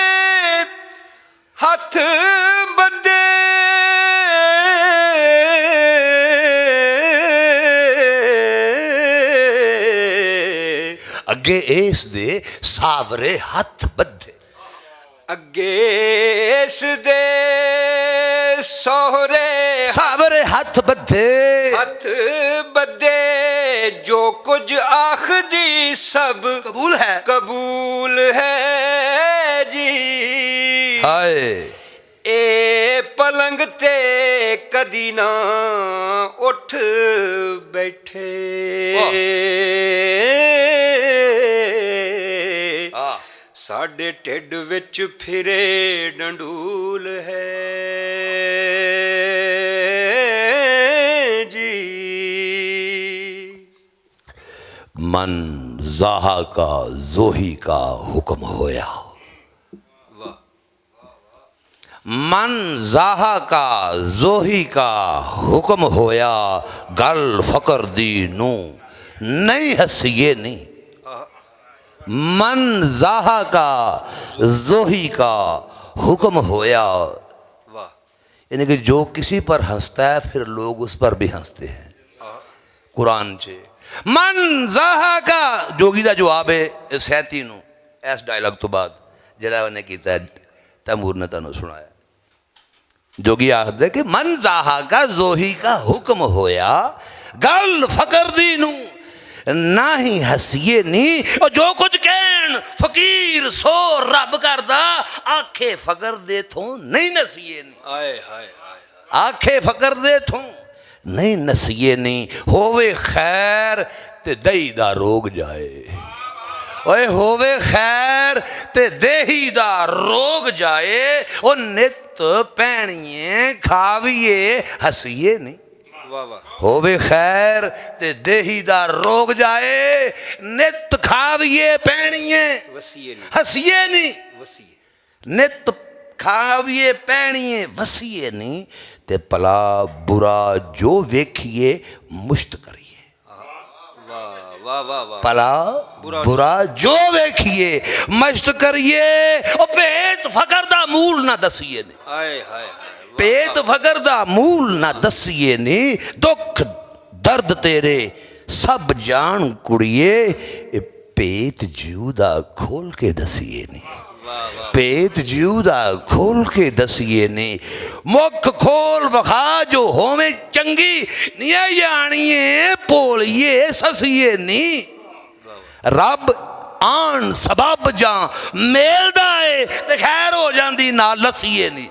ਹੱਥ ਬੱਧੇ, ਅੱਗੇ ਇਸ ਦੇ ਸਾਵਰੇ ਹੱਥ ਬੱਧੇ। ਅੱਗੇ ਇਸ ਦੇ ਸੋਹਰੇ ਸਾਵਰੇ ਹੱਥ ਬੱਧੇ, ਹੱਥ ਬੱਧੇ, ਜੋ ਕੁਝ ਆਖਦੀ ਸਭ ਕਬੂਲ ਹੈ ਕਬੂਲ ਹੈ ਜੀ। ਹਾਏ ਇਹ ਪਲੰਗ ਤੇ ਕਦੀ ਨਾ ਉੱਠ ਬੈਠੇ, ਸਾਡੇ ਢਿੱਡ ਵਿੱਚ ਫਿਰੇ ਡੰਡੂਲ ਹੈ ਜੀ। मन ज़ाहा का जोही का हुक्म होया। मन ज़ाहा का जोही का हुक्म होया, गल फकर दी नू नहीं हसीए नहीं। मन ज़ाहा का जोही का हुक्म होया, यानी कि जो किसी पर हंसता है फिर लोग उस पर भी हंसते हैं। कुरान च मन ज़ाहा का जोगी का जवाब है सैती नू इस डायलॉग तो बाद जिहड़ा उन्हें किया तैमूर ने तुहानूं सुनाया। जोगी आखदे कि मन ज़ाहा का जोही का हुक्म होया, गल फकर दी नू ना ही हसीए नी। और जो कुछ कहन फकीर सो रब करदा, आखे फकर दे थों नहीं नसीए नी। आए हाय आखे फकर दे थों नहीं नसीए नहीं। होवे खैर ते दही दा रोग जाए, ओए होवे खैर ते देही दा रोग जाए। ओ नित पैणिए खाविए हसीए नहीं। वाह वाह। होवे खैर ते देही दा रोग जाए, नित खाविए पैणिए वसीए नहीं हसीए नहीं। वसीए नित खाविए पैणिए वसीए नहीं, ते भला बुरा जो वेखिए मुश्त करिए। वाह वाह वाह वाह। भला बुरा जो वेखिए मश्त करिए। ओ पेट फकर दा मूल ना दसीए ने। आए हाय पेट फकर दा मूल ना दसीए ने। दुख दर्द तेरे सब जान कुड़िए, पेट जीव दा खोल के दसीए ने। पेट जीव दा खोल के दसीए ने। मुख खोल वखा जो होवे चंगी, निया जानिए भोलिए ससीए नी। रब आन सबब जा मेलदा है ते खैर हो जांदी ना लसीए नी।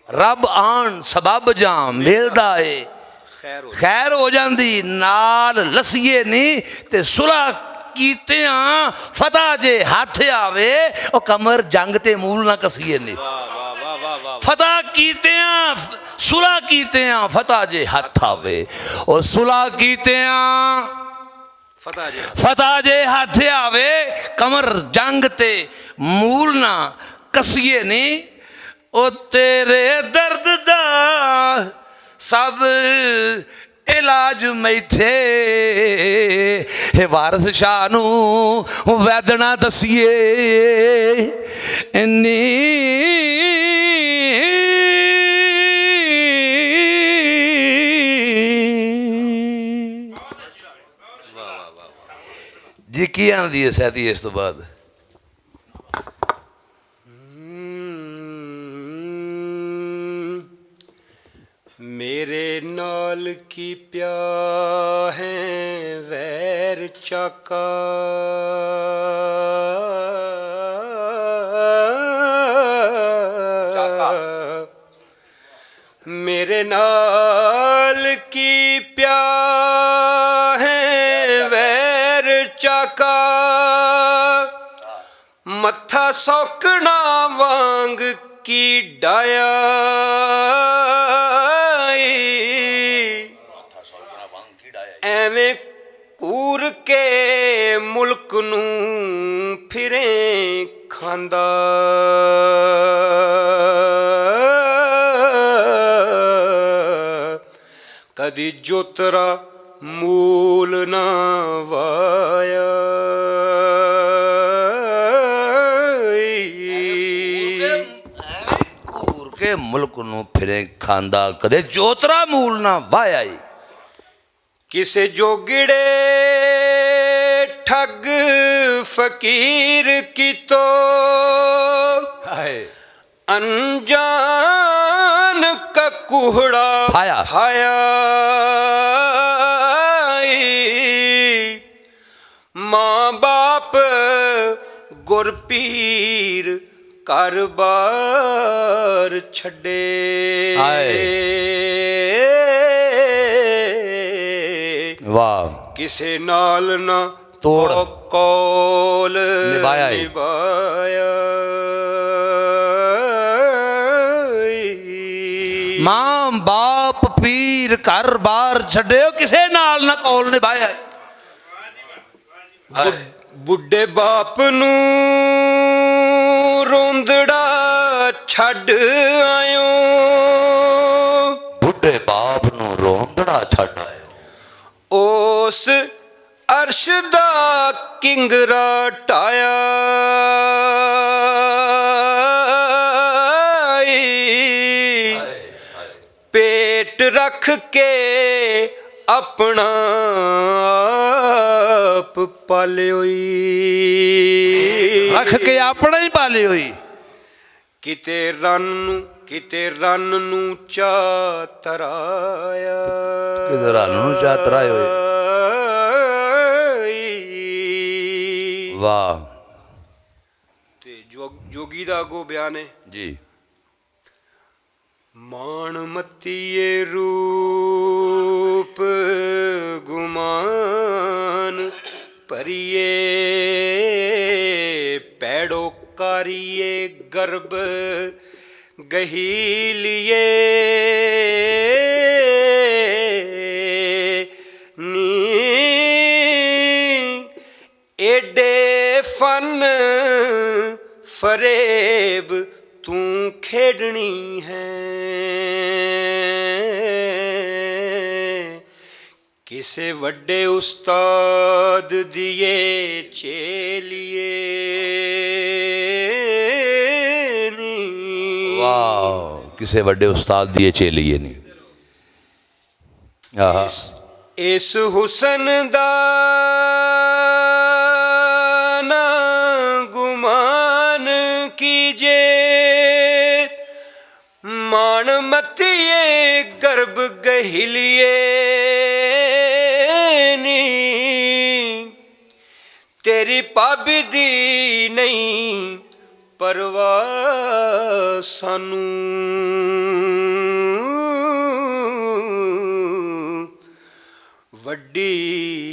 रब आन सबब जां मिलदा है खैर हो खैर हो जाती नाल लसीए नहीं ते सुलह कीतियां फतह जे हथ आवे ओ कमर जंग ते मूल ना कसीए नहीं वाह वाह वाह वाह वाह फतह कीतियां सुलह कीतियां फतह जे हथ आवे ओ सुलह कीतियां फतह जी फतह जे हथ आवे कमर जंग ते मूल ना कसीए नहीं ओ तेरे दर्द दा सब इलाज मैथे हे वारस शाह नू वैदना दसीए इन्नी जी की आंदी है सैती इस तो बाद मेरे नाल की प्या है वैर चाका मेरे नाल की प्या है वैर चाका मत्था सौकना वांग की डाया ਐਵੇਂ ਕੂਰ ਕੇ ਮੁਲਕ ਨੂੰ ਫਿਰੇ ਖਾਂਦਾ ਕਦੀ ਜੋਤਰਾ ਮੂਲ ਨਾ ਵਾਇਆ घूर के मुल्क नू फिरे खांदा कदे जोतरा मूल ना वाया ਕਿਸੇ ਜੋਗੜੇ ਠੱਗ ਫਕੀਰ ਕੀਤੋ ਅਨਜਾਨ ਕਾ ਕੁਹੜਾ ਹਾਇਆ। ਹਾਇਆ ਮਾਂ ਬਾਪ ਗੁਰਪੀਰ ਘਰ-ਬਾਰ ਛੱਡੇ वाह ਕਿਸੇ ਨਾਲ ਨਾ ਤੋੜ ਕੌਲ ਨਿਭਾਇਆ ਮਾਂ ਬਾਪ ਪੀਰ ਘਰ ਬਾਰ ਛੱਡਿਓ ਕਿਸੇ ਨਾਲ ਨਾ ਕੌਲ ਨਿਭਾਇਆ ਬੁੱਢੇ ਬਾਪ ਨੂੰ ਰੋਂਦੜਾ ਛੱਡ ਆਇਓ ਬੁੱਢੇ ਬਾਪ ਨੂੰ ਰੋਂਦੜਾ ਛੱਡ ਆਇਓ ਉਸ ਅਰਸ਼ ਦਾ ਕਿੰਗਰਾ ਢਾਇਆ ਪੇਟ ਰੱਖ ਕੇ ਆਪਣਾ ਆਪ ਪਾਲਿਓਈ ਰੱਖ ਕੇ ਆਪਣਾ ਹੀ ਪਾਲੀ ਹੋਈ ਕਿਤੇ ਰੰਨ ਨੂੰ ਚਾ ਤਰਾਇਆ ਕਿਤੇ ਰੰਨ ਨੂੰ ਚਾ ਤਰਾਏ ਹੋਏ ਵਾਹ ਤੇ ਜੋਗੀ ਦਾ ਅੱਗੋਂ ਬਿਆਨ ਹੈ ਜੀ ਮਾਣ ਮੱਤੀਏ ਰੂਪ ਗੁਮਾਨ ਭਰੀਏ ਪੈੜੋ ਕਾਰੀਏ ਗਰਬ ਗਹੀਲੀਏ ਨੀ ਏਡੇ ਫਨ ਫਰੇਬ ਤੂੰ ਖੇਡਣੀ ਹੈ ਕਿਸੇ ਵੱਡੇ ਉਸਤਾਦ ਦੀਏ ਚੇਲੀਏ ਨੀ ਵਾਹ ਕਿਸੇ ਵੱਡੇ ਉਸਤਾਦ ਦੀ ਚੇਲੀਏ ਨਹੀਂ ਆਹਾ ਇਸ ਹੁਸਨ ਦਾ ਨਾ ਗੁਮਾਨ ਕੀਜੇ ਮਾਣ ਮੱਤੀਏ ਗਰਬ ਗਹਿਲੀਏ ਨੀ ਤੇਰੀ ਭਾਬੀ ਦੀ ਨਹੀਂ ਪਰਵਾਹ ਸਾਨੂੰ ਵੱਡੀ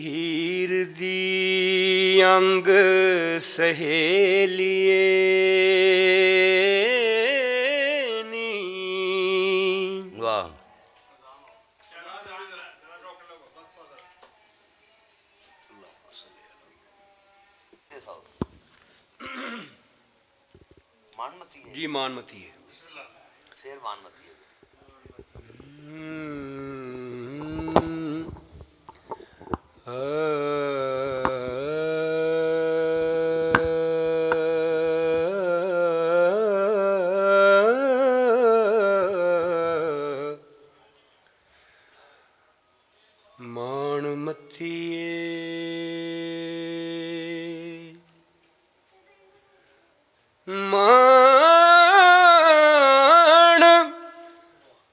ਹੀਰ ਦੀ ਅੰਗ ਸਹੇਲੀਏ ਨੀ। ਵਾਹ मानमती है जी मानमती है। शेर मानमती है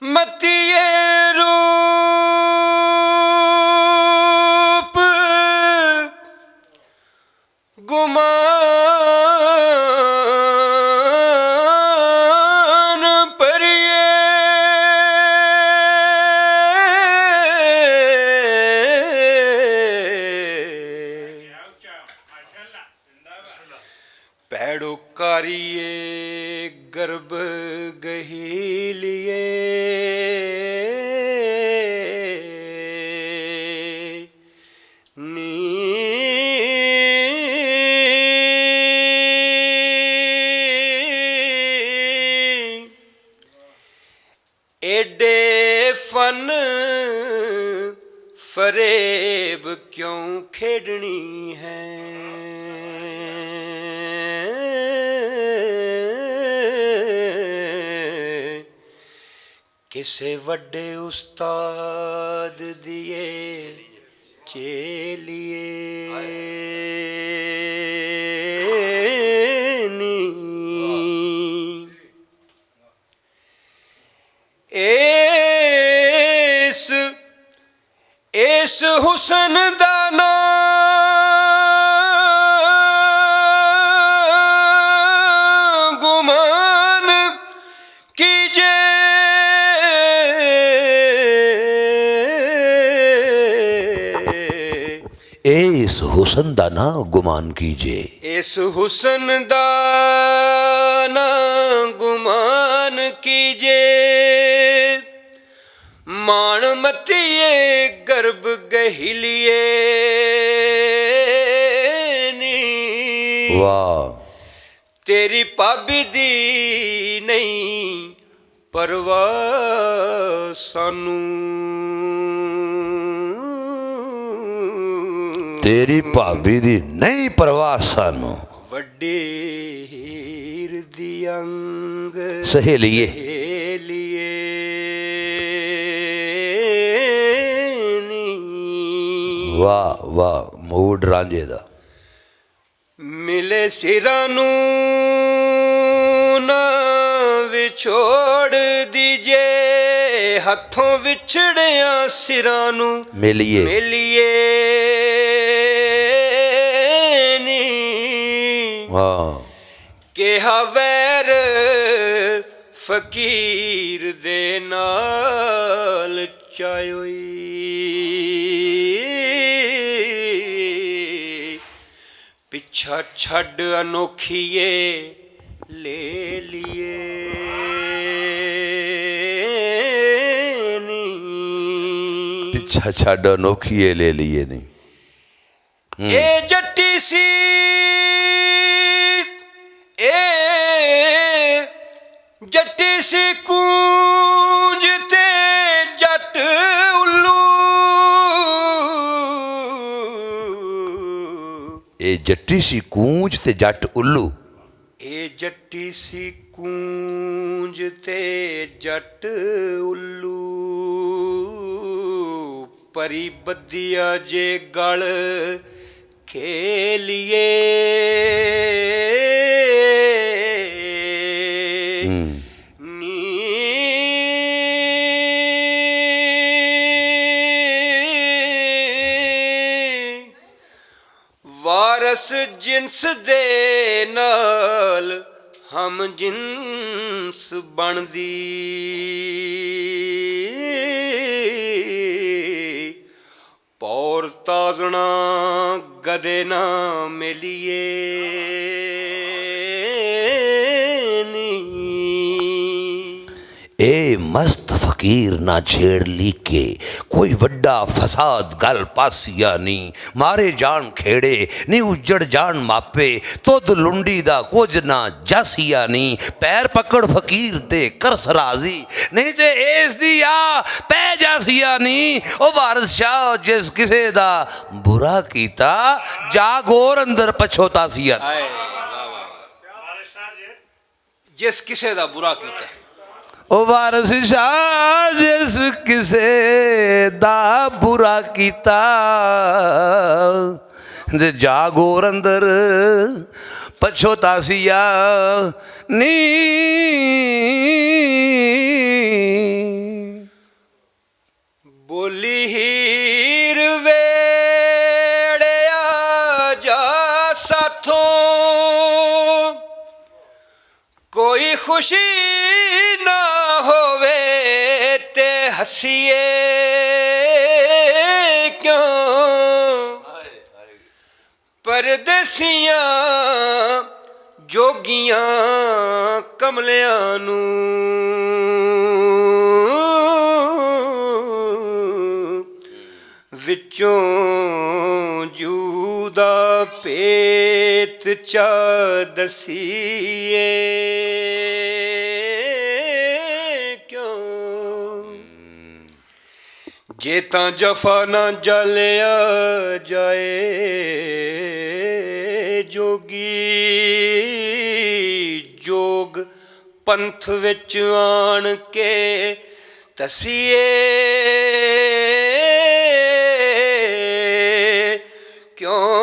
ਮਤੀਏ ਰੂਪ ਗੁਮਾਨ ਪਰਿਏ ਭੈੜੋ ਕਾਰੀਏ ਗਰਭ ਗਹੀਲੀਏ ਨੀ। ਏਡੇ ਫਨ ਫਰੇਬ ਕਿਉਂ ਖੇਡਣੀ ਹੈ ਕਿਸੇ ਵੱਡੇ ਉਸਤਾਦ ਦੀਏ ਚੇਲੀਏ ਨੀ। ਇਸ ਹੁਸਨ ਦਾ ਨਾਂ ਗੁਮਾਨ ਕੀਜੇ इस हुसन दा ना गुमान कीजिए इस हुसन दा ना गुमान कीजे मानमतीए गर्भ गहिलिए नी। वाह तेरी भाभी दी नहीं परवाह सानू तेरी भाभी दी नहीं परवाह सानू ਵੱਡੇ ਹੀਰ ਦੀ ਅੰਗ सहेलिए ਸਹੇਲੀਏ ਨੀ। वाह वाह मूड रांझे दा ਮਿਲੇ ਸਿਰਾਂ ਨੂੰ ਨਾ ਵਿਛੋੜ ਦੀਜੇ ਹੱਥੋਂ ਵਿਛੜਿਆਂ ਸਿਰਾਂ ਨੂੰ मिलिए ਮਿਲੀਏ ਨੀ। वाह ਕਿਹਾ ਵੈਰ ਫਕੀਰ ਦੇ ਨਾਲ ਚਾਇਓਈ ਪਿੱਛਾ ਛੱਡ ਅਨੋਖੀਏ ਲੈ ਲਈਏ ਨੀ। पिछा छाड़ अनोखिए ले लिए नहीं ਇਹ ਜੱਟੀ ਸੀ ਇਹ ਜੱਟੀ ਸੀ ਕੂੰਜ ਤੇ ਜੱਟ ਉੱਲੂ ये जट्टी सी कूंज ते जट उल्लू ਇਹ ਜੱਟੀ ਸੀ ਕੂੰਜ ਤੇ ਜੱਟ ਉੱਲੂ ਪਰੀ ਬੱਦੀਆ ਜੇ ਗਲ ਖੇਲੀਏ ਨੀ। ਵਾਰਸ ਜਿਨਸ ਦੇ ਨਾਲ ਹਮ ਜਿਨਸ ਬਣਦੀ ਪੌਰ ਤਾਜ਼ਣਾ ਗਦੇ ਨਾ ਮਿਲੀਏ ਨੀ। ए मस्त फकीर ना छेड़ लीक के कोई वड्डा फसाद गल पासिया नी मारे जान खेड़े नी उजड़ जान मापे तुद लुंडी दा कुछ ना जासिया नी पैर पकड़ फकीर ते कर सराजी नहीं ते एस दी आ पै जासिया नी ओ वारिस शाह जिस किसे दा बुरा कीता जागोर अंदर पछोतासिया। ਹਾਏ ਵਾਹ ਵਾਹ ਜਿਸ ਕਿਸੇ ਦਾ ਬੁਰਾ ਕੀਤਾ ओ वारिस शाह जिस किसे दा बुरा कीता ते जागोर अंदर पछोतासिया नी। ਬੋਲੀ ਹੀਰ ਵੇੜਿਆ ਜਾ ਸਾਥੋਂ ਕੋਈ ਖੁਸ਼ੀ ਨਾ ਹੋਵੇ ਤੇ ਹੱਸੀਏ ਕਿਉਂ ਪਰਦੇਸੀਆਂ ਜੋਗੀਆਂ ਕਮਲਿਆਂ ਨੂੰ ਵਿੱਚੋਂ ਜੂਦਾ ਭੇਤ ਚਾ ਦਸੀਏ ਕਿਉਂ ਜੇ ਤਾਂ ਜਫਾ ਨਾ ਜਲਿਆ ਜਾਏ ਜੋਗੀ ਜੋਗ ਪੰਥ ਵਿੱਚ ਆਣ ਕੇ ਤਸੀਏ ਕਿਉਂ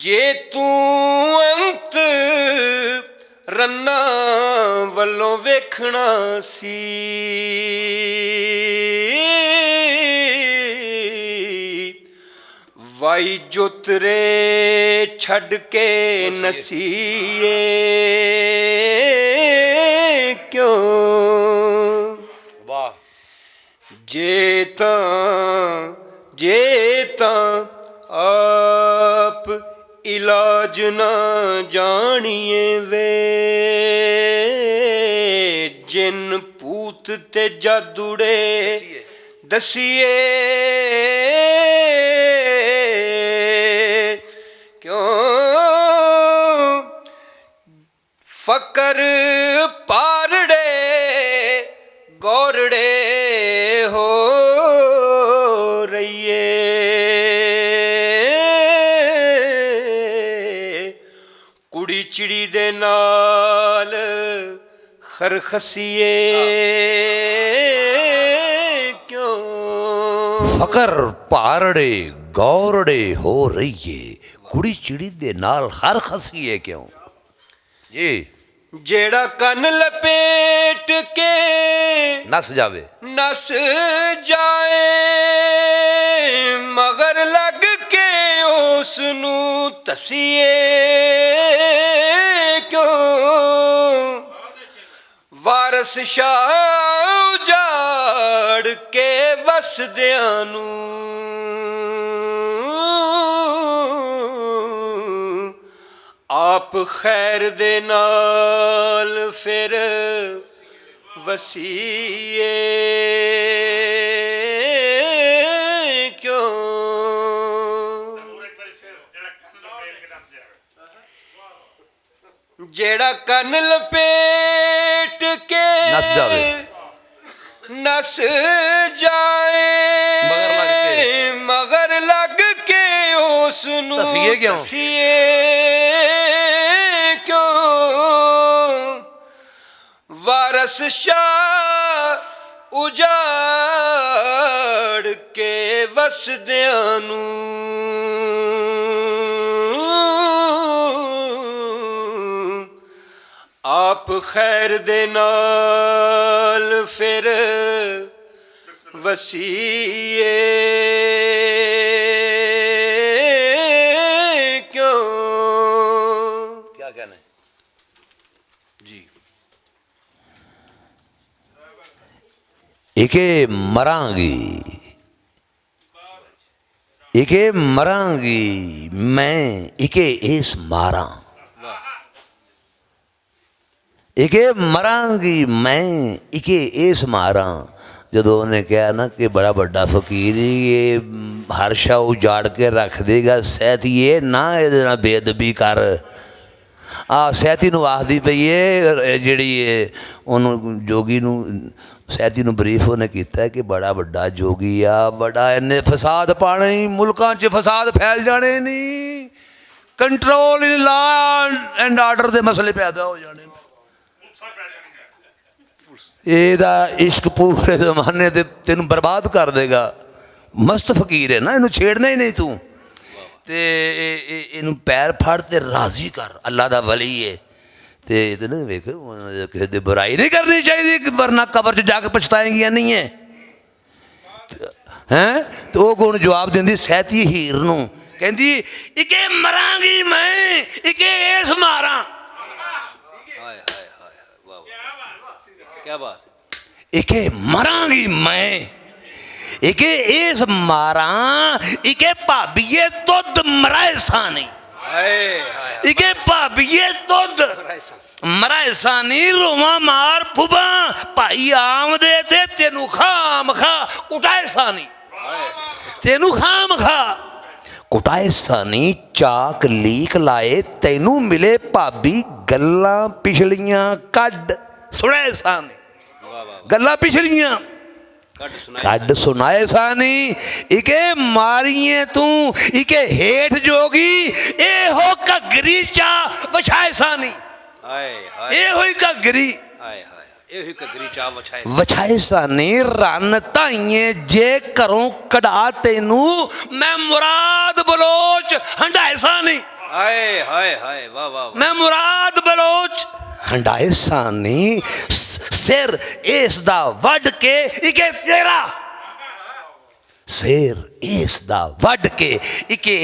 ਜੇ ਤੂੰ ਅੰਤ ਰੰਨਾ ਵੱਲੋਂ ਵੇਖਣਾ ਸੀ ਵਾਈ ਜੋਤਰੇ ਛੱਡ ਕੇ ਨਸੀਏ ਕਿਉਂ वाह ਜੇ ਤਾਂ ਆਪ ਇਲਾਜ ਨਾ ਜਾਣੀਏ ਵੇ ਜਿਨ ਭੂਤ ਤੇ ਜਾਦੂੜੇ ਦਸੀਏ ਕਿਉਂ ਫਕਰ ਪਾਰੜੇ ਗੌਰੜੇ ਹੋ ਰਹੀਏ ਕੁੜੀ ਚਿੜੀ ਦੇ ਨਾਲ ਖਰਖਸੀਏ ਕਿਉਂ फकर पारड़े गौरड़े हो रही है कुड़ी चिड़ी दे नाल हर खसीए क्यों जी ਜਿਹੜਾ ਕੰਨ ਲਪੇਟ ਕੇ नस जावे ਨਸ ਜਾਏ ਮਗਰ ਲੱਗ ਕੇ ਉਸ ਨੂੰ ਤਸੀਏ ਕਿਉਂ ਵਾਰਸ ਸ਼ਾਹ ਉਜਾੜ ਕੇ ਵਸਦਿਆਂ ਨੂੰ ਆਪ ਖੈਰ ਦੇ ਨਾਲ ਫਿਰ ਵਸੀਏ ਕਿਉਂ ਜਿਹੜਾ ਕੰਨ ਲਪੇਟ ਕੇ ਨੱਸ ਜਾਵੇ ਨਸ ਜਾਏ ਮਗਰ ਲੱਗ ਕੇ ਉਸ ਨੂੰ ਤਸੀਏ ਕਿਉਂ ਕਿਉਂ ਵਾਰਸ ਸ਼ਾਹ ਉਜਾੜ ਕੇ ਵਸਦਿਆਂ ਨੂੰ ਆਪ ਖੈਰ ਦੇ ਨਾਲ ਫਿਰ वसीए क्यों। क्या कहना है जी। इके मरांगी, इके मरांगी मैं इके इस मारा, इके मरांगी मैं इके इस मारा। ਜਦੋਂ ਉਹਨੇ ਕਿਹਾ ਨਾ ਕਿ ਬੜਾ ਵੱਡਾ ਫਕੀਰ ਇਹ ਹਰ ਸ਼ਾ ਉਜਾੜ ਕੇ ਰੱਖ ਦੇਗਾ, ਸਹਿਤੀਏ ਨਾ ਇਹਦੇ ਨਾਲ ਬੇਅਦਬੀ ਕਰ। ਸਹਿਤੀ ਨੂੰ ਆਖਦੀ ਪਈ ਏ ਜਿਹੜੀ ਉਹਨੂੰ ਜੋਗੀ ਨੂੰ, ਸਹਿਤੀ ਨੂੰ ਬਰੀਫ ਉਹਨੇ ਕੀਤਾ ਕਿ ਬੜਾ ਵੱਡਾ ਜੋਗੀ ਆ, ਬੜਾ ਇਹਨੇ ਫਸਾਦ ਪਾਣੇ, ਮੁਲਕਾਂ 'ਚ ਫਸਾਦ ਫੈਲ ਜਾਣੇ ਨਹੀਂ, control in law and order ਦੇ ਮਸਲੇ ਪੈਦਾ ਹੋ ਜਾਣੇ। ਇਹਦਾ ਇਸ਼ਕ ਪੂਰੇ ਜ਼ਮਾਨੇ ਤੇ ਤੈਨੂੰ ਬਰਬਾਦ ਕਰ ਦੇਗਾ। ਮਸਤ ਫਕੀਰ ਹੈ ਨਾ, ਇਹਨੂੰ ਛੇੜਨਾ ਹੀ ਨਹੀਂ ਤੂੰ। ਤੇ ਇਹਨੂੰ ਪੈਰ ਫੜ ਤੇ ਰਾਜ਼ੀ ਕਰ, ਅੱਲਾ ਦਾ ਵਲੀ ਹੈ। ਤੇ ਨਾ ਵੇਖ ਕਿਸੇ ਦੀ ਬੁਰਾਈ ਨਹੀਂ ਕਰਨੀ ਚਾਹੀਦੀ, ਵਰਨਾ ਕਬਰ 'ਚ ਜਾ ਕੇ ਪਛਤਾਏਂਗੀਆਂ ਨਹੀਂ ਹੈ। ਹੈਂ ਤੇ ਉਹ ਕੋਣ ਜਵਾਬ ਦਿੰਦੀ ਸਹਿਤੀ ਹੀਰ ਨੂੰ, ਕਹਿੰਦੀ ਇਕੇ ਮਰਾਂਗੀ ਮੈਂ ਇਕੇ ਇਸ ਮਾਰਾਂ। क्या बात। इके मरांगी मैं इके इस मारा, इके भाभीए तुद मराए सानी, इके भाभीए तुद मराए सानी। रोवा मार फुबा भाई आमदे ते तेनू खाम खा कुटाए सानी, तेनू खाम खा कुटाए सानी। चाक लीक लाए तेनू मिले भाभी गल्लां पिछलियां कड सुनाए सानी, गल्लां पिछलियां कड सुनाए सानी। इके मारिए तू इके हेठ जोगी ए हो घगरी चा वछाए सानी, ए होई घगरी वछाए सानी। रन धाइए जे घरों कढ़ा तेनू मैं मुराद बलोच हंडाए सानी, मैं मुराद बलोच हंडाए सानी। सिर इस दा वड के इके तेरा, सिर इस दा वड के इके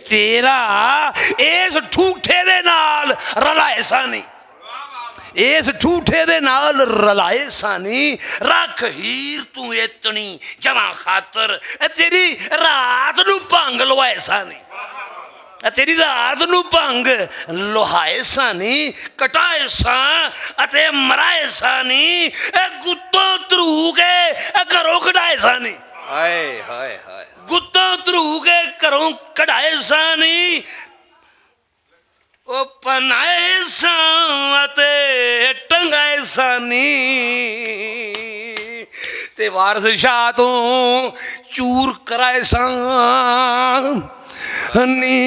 तेरा इस ठूठे दे नाल रलाए सानी, इस ठूठे दे नाल रलाए सानी। रख हीर तू इतनी जमा खातर तेरी रात नू भंग लवाए सानी, तेरी रात नू भंग लोहाए सानी। कटाए सा अते मराए सानी, गुत्तों धरू के घरों कढ़ाए सानी, गुत्तों धरू के घरों कढ़ाए सानी। ओ पनाए सा अते टंगाए सानी, ते वारस शाह तो चूर कराए सा नी।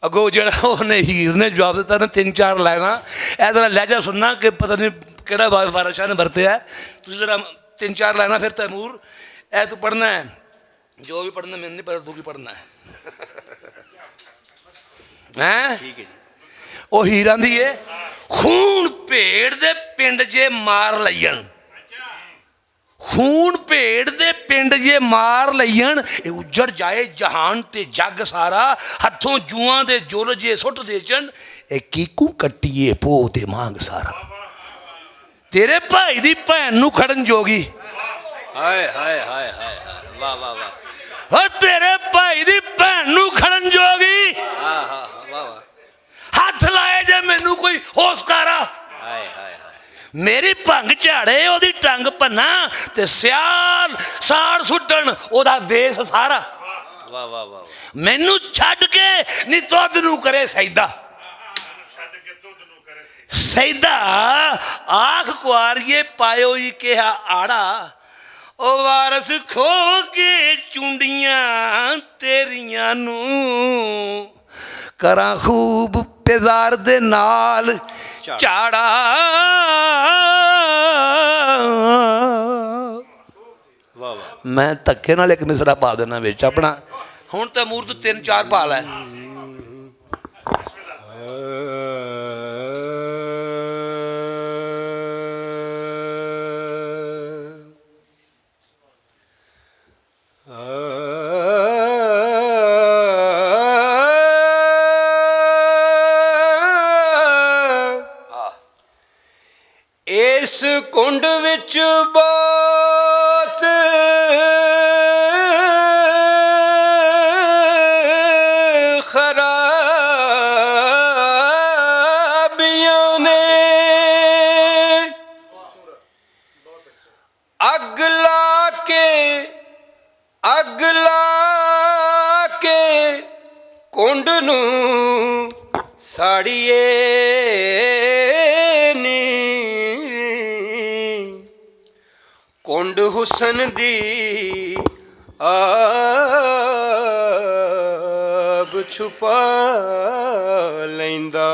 अगो जरा उन्हें हीर ने जवाब दिता ना 3-4 लाइना, ऐ जरा लहजा सुनना कि पता नहीं केड़ा बादशाह ने बरतिया है। तुम जरा 3-4 लाइना फिर तैमूर ऐ तू पढ़ना है, जो भी पढ़ना मैंने नहीं पता, तू की पढ़ना है। ठीक है जी। वो हीर आंदी है खून भेड़ दे पिंड जे मार लईन, खून भेड़ दे पिंड जे मार लईन, उजड़ जाए जहान ते जग सारा। हथों जुआं दे जुल जे सुट देचन, कीकू कट्टिए पो ते मांग सारा। तेरे भाई दी भैन नू खड़न जोगी, हाय हाय हाय हाय वाह वाह वाह। तेरे भाई दी भैन नू खड़न जोगी, हाथ लाए जे मैनू कोई होशकारा। मेरी भंग झाड़े ओदी टंग भन्ना ते सियाल साड़ सुटन ओदा देश सारा। वाह वाह वाह। मैनू छड्ड के नी तुद नू करे सैदा, सैदा आख कुआरिए पायो ही कहा आड़ा। ओ वारस खो के चुंडियां तेरियां नू करा खूब पेजार दे नाल झाड़ा। मैं धक्के नाल एक मिसरा पा देना विच अपना। हुण तो मूर्त 3-4 पा लै। ਇਸ ਕੁੰਡ ਵਿੱਚ ਬਹੁਤ ਖਰਾਬੀਆਂ ਨੇ। ਅੱਗ ਲਾ ਕੇ ਕੁੰਡ ਨੂੰ ਸਾੜੀਏ ਨੀ। ਕੁੰਡ ਹੁਸਨ ਦੀ ਆਬ ਛੁਪਾ ਲੈਂਦਾ।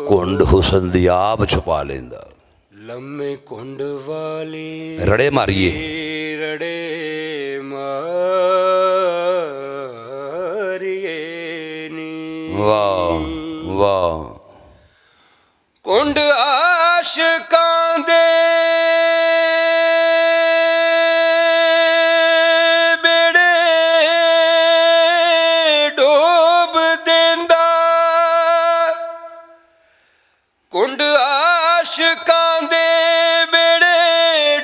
ਕੁੰਡ ਹੁਸਨ ਦੀ ਆਬ ਛੁਪਾ ਲੈਂਦਾ। ਲੰਮੇ ਕੁੰਡ ਵਾਲੀ ਰੜੇ ਮਾਰੀਏ, ਰੜੇ ਮਾਰੀਏ ਨੀ। ਵਾਹ ਵਾਹ। ਕੁੰਡ ਆਸ਼ਿਕਾਂ ਦੇ ਬੇੜੇ ਡੋਬ ਦਿੰਦਾ। ਕੁੰਡ ਆਸ਼ਿਕਾਂ ਦੇ ਬੇੜੇ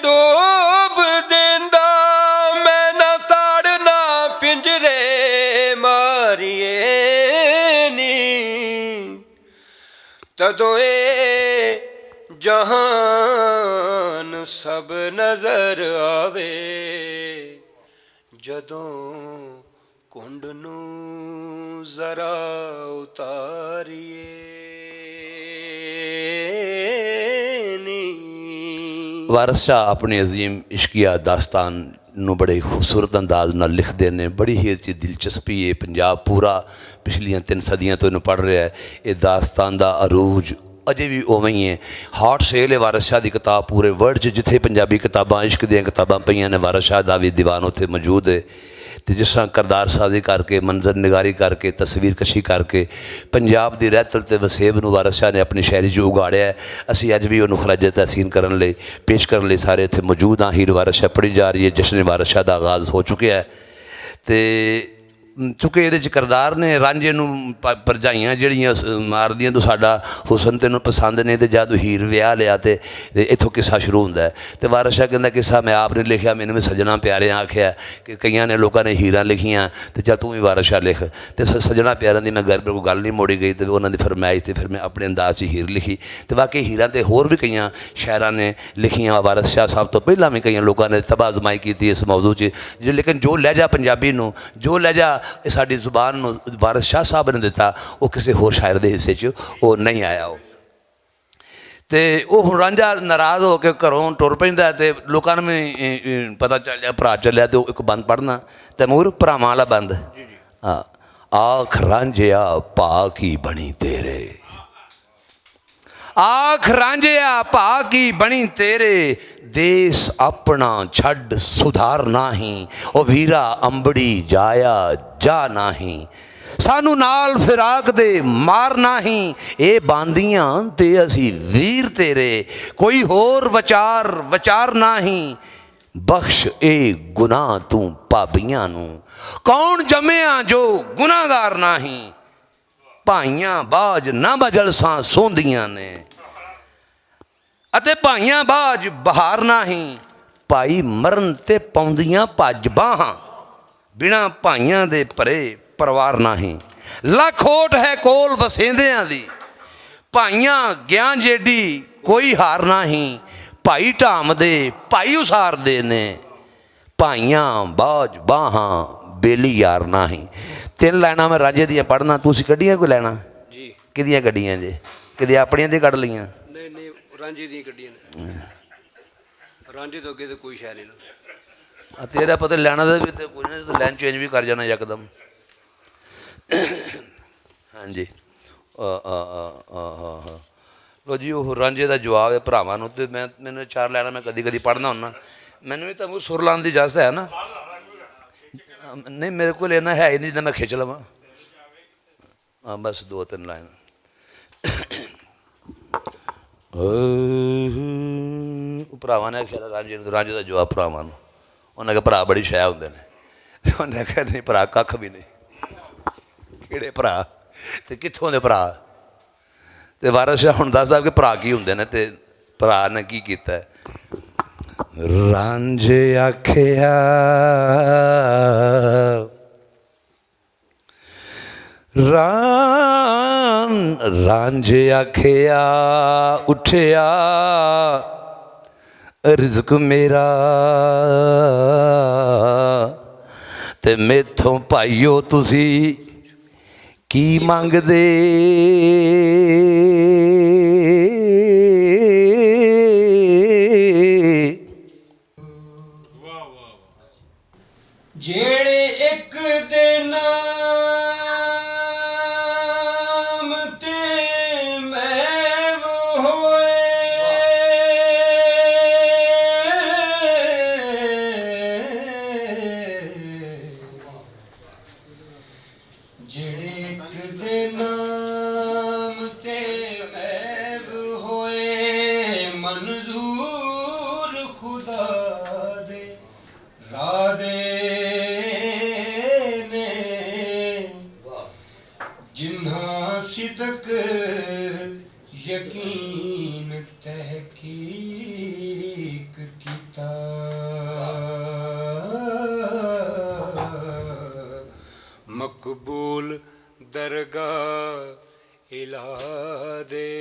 ਡੋਬ ਦਿੰਦਾ। ਮੈਂ ਨਾ ਤਾੜਨਾ ਪਿੰਜਰੇ ਮਾਰੀਏ ਨੀ। ਤਦੋਂ ਇਹ ਜਹਾਨ ਸਭ ਨਜ਼ਰ ਆਵੇ ਜਦੋਂ ਕੁੰਡ ਨੂੰ ਜ਼ਰਾ ਉਤਾਰੀਏ ਨੀ। ਵਾਰਿਸ ਸ਼ਾਹ ਆਪਣੀ ਅਜ਼ੀਮ ਇਸ਼ਕੀਆ ਦਾਸਤਾਨ ਨੂੰ ਬੜੇ ਖੂਬਸੂਰਤ ਅੰਦਾਜ਼ ਨਾਲ ਲਿਖਦੇ ਨੇ। ਬੜੀ ਹੀ ਇਹਦੇ 'ਚ ਦਿਲਚਸਪੀ ਹੈ। ਪੰਜਾਬ ਪੂਰਾ ਪਿਛਲੀਆਂ 3 ਸਦੀਆਂ ਤੋਂ ਇਹਨੂੰ ਪੜ੍ਹ ਰਿਹਾ ਹੈ। ਇਹ ਦਾਸਤਾਨ ਦਾ ਅਰੂਜ ਅਜੇ ਵੀ ਉਵੇਂ ਹੀ ਹੈ। ਹਾਟ ਸੇਲ ਹੈ ਵਾਰਿਸ ਸ਼ਾਹ ਦੀ ਕਿਤਾਬ ਪੂਰੇ ਵਰਲਡ 'ਚ। ਜਿੱਥੇ ਪੰਜਾਬੀ ਕਿਤਾਬਾਂ ਇਸ਼ਕ ਦੀਆਂ ਕਿਤਾਬਾਂ ਪਈਆਂ ਨੇ, ਵਾਰਿਸ ਸ਼ਾਹ ਦਾ ਵੀ ਦੀਵਾਨ ਉੱਥੇ ਮੌਜੂਦ ਹੈ। ਅਤੇ ਜਿਸ ਤਰ੍ਹਾਂ ਕਰਦਾਰ ਸਾਜ਼ੀ ਕਰਕੇ, ਮੰਜ਼ਰ ਨਿਗਾਰੀ ਕਰਕੇ, ਤਸਵੀਰ ਕਸ਼ੀ ਕਰਕੇ ਪੰਜਾਬ ਦੀ ਰਹਿਤਲ ਅਤੇ ਵਸੇਬ ਨੂੰ ਵਾਰਿਸ ਸ਼ਾਹ ਨੇ ਆਪਣੀ ਸ਼ਾਇਰੀ 'ਚ ਉਗਾੜਿਆ। ਅਸੀਂ ਅੱਜ ਵੀ ਉਹਨੂੰ ਖਰਾਜ ਤਹਿਸੀਨ ਕਰਨ ਲਈ, ਪੇਸ਼ ਕਰਨ ਲਈ ਸਾਰੇ ਇੱਥੇ ਮੌਜੂਦ ਹਾਂ। ਹੀਰ ਵਾਰਿਸ ਸ਼ਾਹ ਪੜ੍ਹੀ ਜਾ ਰਹੀ ਹੈ। ਜਸ਼ਨ ਵਾਰਿਸ ਸ਼ਾਹ ਦਾ ਆਗਾਜ਼ ਹੋ ਚੁੱਕਿਆ ਹੈ। ਅਤੇ ਚੂੰਕਿ ਇਹਦੇ 'ਚ ਕਰਦਾਰ ਨੇ ਰਾਂਝੇ ਨੂੰ ਭਰਜਾਈਆਂ ਜਿਹੜੀਆਂ ਮਾਰਦੀਆਂ, ਤੂੰ ਸਾਡਾ ਹੁਸਨ ਤੈਨੂੰ ਪਸੰਦ ਨੇ, ਅਤੇ ਜਦ ਹੀਰ ਵਿਆਹ ਲਿਆ ਅਤੇ ਇੱਥੋਂ ਕਿੱਸਾ ਸ਼ੁਰੂ ਹੁੰਦਾ ਹੈ। ਅਤੇ ਵਾਰਿਸ ਸ਼ਾਹ ਕਹਿੰਦਾ ਕਿੱਸਾ ਮੈਂ ਆਪ ਨੇ ਲਿਖਿਆ, ਮੈਨੂੰ ਵੀ ਸੱਜਣਾ ਪਿਆਰਿਆਂ ਆਖਿਆ ਕਿ ਕਈਆਂ ਨੇ ਲੋਕਾਂ ਨੇ ਹੀਰਾਂ ਲਿਖੀਆਂ ਅਤੇ ਚੱਲ ਤੂੰ ਵੀ ਵਾਰਿਸ ਸ਼ਾਹ ਲਿਖ। ਅਤੇ ਸੱਜਣਾ ਪਿਆਰਿਆਂ ਦੀ ਮੈਂ ਕੋਈ ਗੱਲ ਨਹੀਂ ਮੋੜੀ ਗਈ ਅਤੇ ਉਹਨਾਂ ਦੀ ਫਰਮਾਇਸ਼ 'ਤੇ ਫਿਰ ਮੈਂ ਆਪਣੇ ਅੰਦਾਜ਼ 'ਚ ਹੀਰ ਲਿਖੀ। ਅਤੇ ਵਾਕਈ ਹੀਰਾਂ 'ਤੇ ਹੋਰ ਵੀ ਕਈਆਂ ਸ਼ਾਇਰਾਂ ਨੇ ਲਿਖੀਆਂ। ਵਾਰਿਸ ਸ਼ਾਹ ਸਾਹਿਬ ਤੋਂ ਪਹਿਲਾਂ ਵੀ ਕਈਆਂ ਲੋਕਾਂ ਨੇ ਤਬਾਹ ਅਜ਼ਮਾਈ ਕੀਤੀ ਇਸ ਮੌਜੂ 'ਚ। ਲੇਕਿਨ ਜੋ ਲਹਿਜਾ ਪੰਜਾਬੀ ਨੂੰ, ਜੋ ਲਹਿਜਾ ਇਹ ਸਾਡੀ ਜ਼ੁਬਾਨ ਨੂੰ ਵਾਰਿਸ ਸ਼ਾਹ ਸਾਹਿਬ ਨੇ ਦਿੱਤਾ, ਉਹ ਕਿਸੇ ਹੋਰ ਸ਼ਾਇਰ ਦੇ ਹਿੱਸੇ 'ਚ ਉਹ ਨਹੀਂ ਆਇਆ। ਉਹ ਅਤੇ ਉਹ ਹੁਣ ਰਾਂਝਾ ਨਾਰਾਜ਼ ਹੋ ਕੇ ਘਰੋਂ ਟੁਰ ਪੈਂਦਾ ਅਤੇ ਲੋਕਾਂ ਨੂੰ ਵੀ ਪਤਾ ਚੱਲ ਗਿਆ ਭਰਾ ਚੱਲਿਆ। ਅਤੇ ਉਹ ਇੱਕ ਬੰਦ ਪੜ੍ਹਨਾ ਤੈਮੂਰ, ਭਰਾਵਾਂ ਵਾਲਾ ਬੰਦ। ਹਾਂ, ਆਖ ਰਾਂਝਿਆ ਭਾ ਕੀ ਬਣੀ ਤੇਰੇ, ਆਖ ਰਾਂਝਿਆ ਭਾ ਕੀ ਬਣੀ ਤੇਰੇ, ਦੇਸ ਆਪਣਾ ਛੱਡ ਸੁਧਾਰ ਨਾਹੀਂ, ਉਹ ਵੀਰਾ ਅੰਬੜੀ ਜਾਇਆ ਜਾ ਨਾਹੀਂ, ਸਾਨੂੰ ਨਾਲ ਫਿਰਾਕ ਦੇ ਮਾਰ ਨਾਹੀਂ, ਇਹ ਬਾਂਦੀਆਂ ਤੇ ਅਸੀਂ ਵੀਰ ਤੇਰੇ, ਕੋਈ ਹੋਰ ਵਿਚਾਰ ਨਾਹੀਂ, ਬਖਸ਼ ਇਹ ਗੁਨਾਹ ਤੂੰ ਭਾਬੀਆਂ ਨੂੰ, ਕੌਣ ਜੰਮਿਆ ਜੋ ਗੁਨਾਹਗਾਰ ਨਾਹੀਂ, ਭਾਈਆਂ ਬਾਜ ਨਾ ਬਜਲਸਾਂ ਸੋਂਦੀਆਂ ਨੇ, ਅਤੇ ਭਾਈਆਂ ਬਾਜ ਬਹਾਰ ਨਾਹੀਂ, ਭਾਈ ਮਰਨ ਤੇ ਪਾਉਂਦੀਆਂ ਭੱਜ ਬਾਹਾਂ, ਬਿਨਾਂ ਭਾਈਆਂ ਦੇ ਭਰੇ ਪਰਿਵਾਰ ਨਾਹੀਂ, ਲੱਖ ਓਟ ਹੈ ਕੋਲ ਵਸੇਂਦਿਆਂ ਦੀ, ਭਾਈਆਂ ਗਿਆਂ ਜੇਡੀ ਕੋਈ ਹਾਰ ਨਾਹੀਂ, ਭਾਈ ਢਾਮਦੇ ਭਾਈ ਉਸਾਰਦੇ ਨੇ, ਭਾਈਆਂ ਬਾਜ ਬਾਹਾਂ ਬੇਲੀ ਯਾਰ ਨਾਹੀਂ। 3 ਲਾਈਨਾਂ ਮੈਂ ਰਾਂਝੇ ਦੀਆਂ ਪੜ੍ਹਨਾ, ਤੁਸੀਂ ਕੱਢੀਆਂ ਕੋਈ ਲੈਣਾ ਜੀ? ਕਿਹਦੀਆਂ ਕੱਢੀਆਂ ਜੇ? ਕਿਤੇ ਆਪਣੀਆਂ ਦੀ ਕੱਢ ਲਈਆਂ? ਨਹੀਂ ਨਹੀਂ, ਰਾਂਝੇ ਦੀਆਂ ਕੱਢੀਆਂ ਨੇ। ਰਾਂਝੇ ਤੋਂ ਅੱਗੇ ਤਾਂ ਕੋਈ ਸ਼ਾਇਰ ਨਹੀਂ ਨਾ। ਤੇਰਾ ਪਤਾ ਲੈਣਾ ਦਾ ਵੀ ਤੇ ਕੋਈ ਨਾ, ਤੂੰ ਲਾਈਨ ਚੇਂਜ ਵੀ ਕਰ ਜਾਣਾ ਯਕਦਮ। ਹਾਂਜੀ, ਲੋ ਜੀ, ਉਹ ਰਾਂਝੇ ਦਾ ਜਵਾਬ ਹੈ ਭਰਾਵਾਂ ਨੂੰ। ਅਤੇ ਮੈਨੂੰ 4 ਲਾਈਨਾਂ ਮੈਂ ਕਦੀ ਕਦੀ ਪੜ੍ਹਨਾ ਹੁੰਦਾ। ਮੈਨੂੰ ਵੀ ਤਾਂ ਸੁਰ ਲਾਉਣ ਦੀ ਇਜਾਜ਼ਤ ਹੈ ਨਾ? ਨਹੀਂ, ਮੇਰੇ ਕੋਲ ਇੰਨਾ ਹੈ ਹੀ ਨਹੀਂ ਜਿੰਨਾ ਮੈਂ ਖਿੱਚ ਲਵਾਂ। ਹਾਂ, ਬਸ 2-3 ਲਾਈਨ। ਉਹ ਭਰਾਵਾਂ ਨੇ ਆਖਿਆ ਰਾਂਝੇ ਨੂੰ, ਰਾਂਝੇ ਦਾ ਜਵਾਬ ਭਰਾਵਾਂ ਨੂੰ। ਉਹਨਾਂ ਕਿਹਾ ਭਰਾ ਬੜੀ ਸ਼ੈ ਹੁੰਦੇ ਨੇ। ਅਤੇ ਉਹਨੇ ਆਖਿਆ ਨਹੀਂ ਭਰਾ ਕੱਖ ਵੀ ਨਹੀਂ। ਕਿਹੜੇ ਭਰਾ ਅਤੇ ਕਿੱਥੋਂ ਦੇ ਭਰਾ? ਤੇ ਵਾਰਿਸ ਸ਼ਾਹ ਹੁਣ ਦੱਸਦਾ ਕਿ ਭਰਾ ਕੀ ਹੁੰਦੇ ਨੇ ਤੇ ਭਰਾ ਨੇ ਕੀ ਕੀਤਾ ਹੈ। ਰਾਂਝੇ ਆਖਿਆ ਰਾਂਝੇ ਆਖਿਆ ਉੱਠਿਆ ਰਿਜ਼ਕ ਮੇਰਾ ਤੇ ਮੈਥੋਂ ਭਾਈਓ ਤੁਸੀਂ ਕੀ ਮੰਗਦੇ। ਜਿਹੜੇ ਇੱਕ ਦੇ ਨਾਮ ਤੇ ਮਹਿਬ ਹੋਏ, ਜਿਹੜੇ ਇੱਕ ਦੇ ਨਾਮ ਤੇ ਮਹਿਬ ਹੋਏ, ਮਨਜ਼ੂਰ ਖੁਦਾ ਦੇ ਰਾਦੇ ਨੇ, ਜਿਨ੍ਹਾਂ ਸਿਦਕ ਯਕੀਨ ਤਹਿਕੀਕ ਕੀਤਾ, ਮਕਬੂਲ ਦਰਗਾਹ ਇਲਾ ਦੇ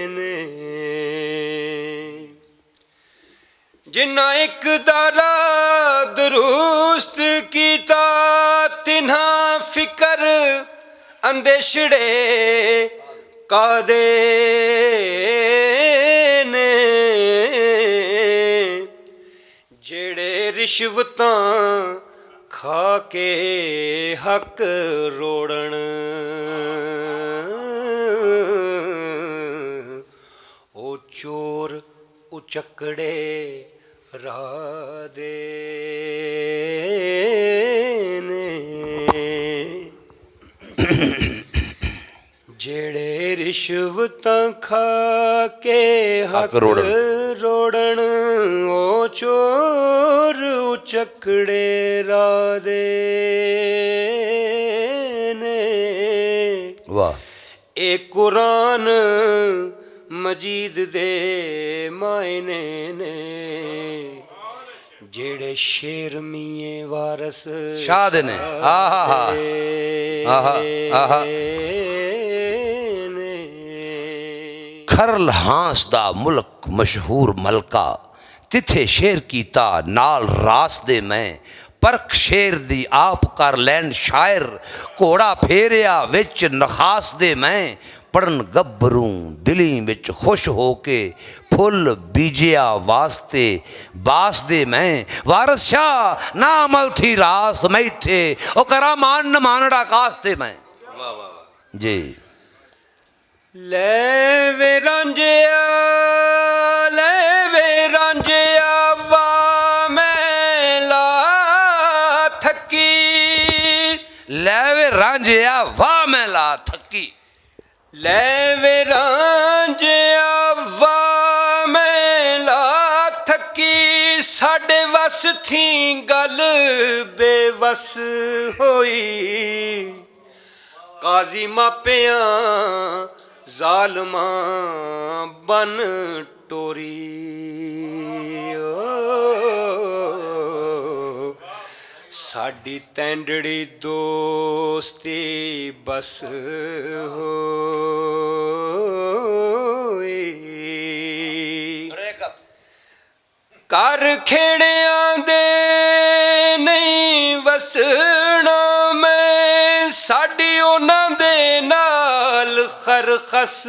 ਨੇ। ਜਿਨ੍ਹਾਂ ਇੱਕ ਦਾਰਾ ਦਰੁਸਤ ਕੀਤਾ, ਤਿਨ੍ਹਾਂ ਫਿਕਰ ਅੰਦੇਸ਼ੜੇ ਕਾਦੇ ਨੇ। ਜਿਹੜੇ ਰਿਸ਼ਵਤਾਂ ਖਾ ਕੇ ਹੱਕ ਰੋੜਨ, ਉਹ ਚੋਰ ਉਚਕੜੇ ਰਾਹ ਦੇ ਨੇ। ਜਿਹੜੇ ਰਿਸ਼ਵਤਾਂ ਖਾ ਕੇ ਹੱਕ ਰੋੜਨ, ਉਹ ਚੋਰ ਉਚਕੜੇ ਰਾਹ ਦੇ ਨੇ। ਵਾਹ। ਇਹ ਕੁਰਾਨ ਮਜੀਦ ਦੇ ਮਾਇਨੇ ਨੇ, ਜਿਹੜੇ ਸ਼ੇਰ ਮੀਏ ਵਾਰਸ ਸ਼ਾਹ ਦੇ ਨੇ। ਆਹਾ ਆਹਾ ਆਹਾ। ਖਰਲ ਹਾਂਸ ਦਾ ਮੁਲਕ ਮਸ਼ਹੂਰ ਮਲਕਾ, ਤਿੱਥੇ ਸ਼ੇਰ ਕੀਤਾ ਨਾਲ ਰਾਸ ਦੇ ਮੈਂ, ਪਰਖ ਸ਼ੇਰ ਦੀ ਆਪ ਕਰ ਲੈਣ ਸ਼ਾਇਰ, ਘੋੜਾ ਫੇਰਿਆ ਵਿੱਚ ਨਖਾਸ ਦੇ ਮੈਂ, ਪੜਨ ਗੱਭਰੂ ਦਿਲੀ ਵਿੱਚ ਖੁਸ਼ ਹੋ ਕੇ, ਫੁੱਲ ਬੀਜਿਆ ਵਾਸਤੇ ਬਾਸ ਦੇ ਮੈਂ, ਵਾਰਿਸ ਸ਼ਾਹ ਨਾ ਅਮਲ ਥੀ ਰਾਸ ਮੈਥੇ, ਉਹ ਕਰਾ ਮਾਨ ਨ ਮਾਨੜਾ ਕਾਸ ਤੇ ਮੈਂ। ਵਾਹ ਵਾਹ ਵਾਹ ਜੀ। ਲੈ ਵੇ ਰਾਂਝਿਆ, ਲੈ ਵੇ ਰਾਂਝਿਆ, ਵਾ ਮੈਂ ਲਾ ਥੱਕੀ। ਲੈ ਵੇ ਰਾਂਝਿਆ, ਵਾਹ ਮੈਂ ਲਾ ਥੱਕੀ। ਲੈ ਵੇ ਰਾਂਝਿਆ, ਵਾ ਮੈਂ ਲਾ ਥੱਕੀ। ਸਾਡੇ ਵਸ ਥੀ ਗੱਲ ਬੇਵਸ ਹੋਈ, ਕਾਜ਼ੀ ਮਾਪਿਆਂ ਜ਼ਾਲਮਾਂ ਬਨ ਟੋਰੀ। ਸਾਡੀ ਤੈਂਡੜੀ ਦੋਸਤੀ ਬਸ ਹੋਈ। ਘਰ ਖੇੜਿਆਂ ਦੇ ਨਹੀਂ ਵਸਣਾ ਮੈਂ, ਸਾਡੀ ਉਹਨਾਂ ਦੇ ਨਾਲ ਖਰਖਸ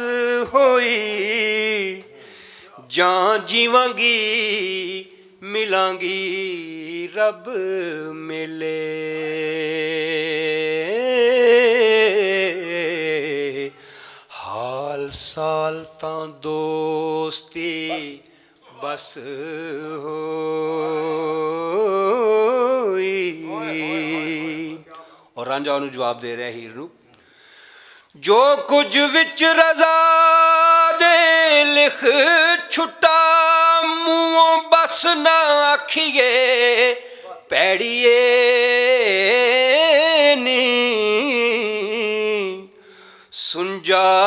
ਹੋਈ। ਜਾਂ ਜੀਵਾਂਗੀ ਮਿਲਾਂਗੀ ਰੱਬ ਮਿਲੇ, ਹਾਲ ਸਾਲ ਤਾਂ ਦੋਸਤੀ ਬਸ ਹੋਈ। ਔਰ ਰਾਂਝਾ ਉਹਨੂੰ ਜਵਾਬ ਦੇ ਰਿਹਾ ਹੀਰ ਨੂੰ, ਜੋ ਕੁਝ ਵਿੱਚ ਰਜ਼ਾ ਦੇ ਲਿਖ ਛੁੱਟਾ, ਮੂੰਹੋਂ ਬਸ ਨਾ ਆਖੀਏ ਪੈੜੀਏ ਨੀ।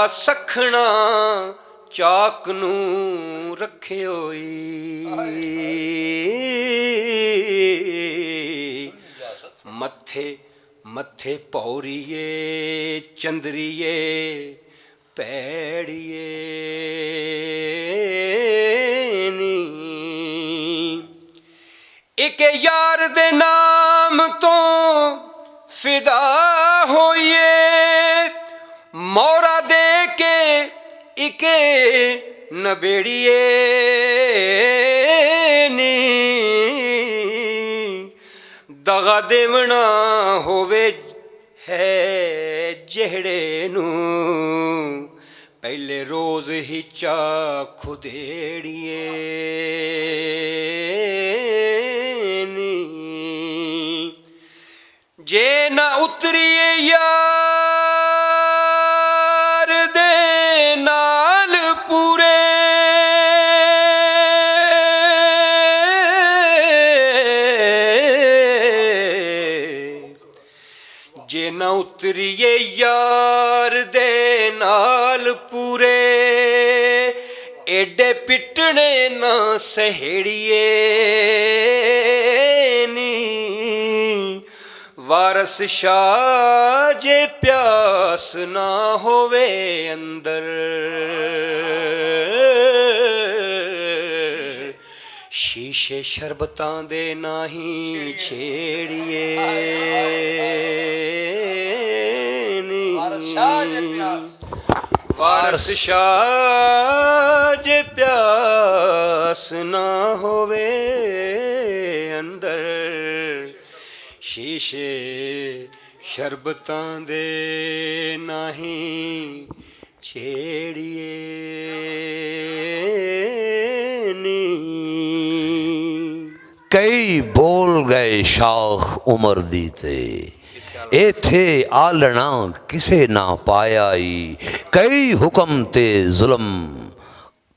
ਸਖਣਾ ਚਾਕ ਨੂੰ ਰੱਖਿਓਈ ਮੱਥੇ ਮੱਥੇ ਪੌਰੀਏ ਚੰਦਰੀਏ ਪੈੜੀਏ ਨੀ ਇੱਕ ਯਾਰ ਦੇ ਨਾਮ ਤੋਂ ਫਿਦਾ ਹੋਈਏ ਮੋਹਰਾ ਦੇ ਕੇ ਇਕੇ ਨਬੇੜੀਏ ਨੀ ਦਗਾ ਦੇਵਣਾ ਹੋਵੇ ਹੈ ਜਿਹੜੇ ਨੂੰ ਪਹਿਲੇ ਰੋਜ਼ ਹੀ ਚਾਖੂ ਦੇੜੀਏ ਨੀ ਜੇ ਨਾ ਉਤਰੀਏ ਯਾਰ ਦੇ ਨਾਲ ਪੂਰੇ ਜੇ ਨਾ ਉਤਰੀਏ ਯਾਰ ਦੇ ਨਾਲ ਪੂਰੇ ਏਡੇ ਪਿੱਟਣੇ ਨਾ ਸਹੇੜੀਏ ਨੀ ਵਾਰਸ ਸ਼ਾਹ ਜੇ ਪਿਆਸ ਨਾ ਹੋਵੇ ਅੰਦਰ ਸ਼ੀਸ਼ੇ ਸ਼ਰਬਤਾਂ ਦੇ ਨਾਹੀਂ ਛੇੜੀਏ ਨੀ ਵਾਰਸ ਸ਼ਾਹ ਜੇ ਪਿਆਸ ਨਾ ਹੋਵੇ ਅੰਦਰ ਸ਼ੀਸ਼ੇ ਸ਼ਰਬਤਾਂ ਦੇ ਨਾਹੀਂ ਛੇੜੀਏ ਨੀ ਕਈ ਬੋਲ ਗਏ ਸ਼ਾਖ ਉਮਰ ਦੀ ਤੇ ਇੱਥੇ ਆਲਣਾ ਕਿਸੇ ਨਾ ਪਾਇਆ ਈ ਕਈ ਹੁਕਮ ਤੇ ਜ਼ੁਲਮ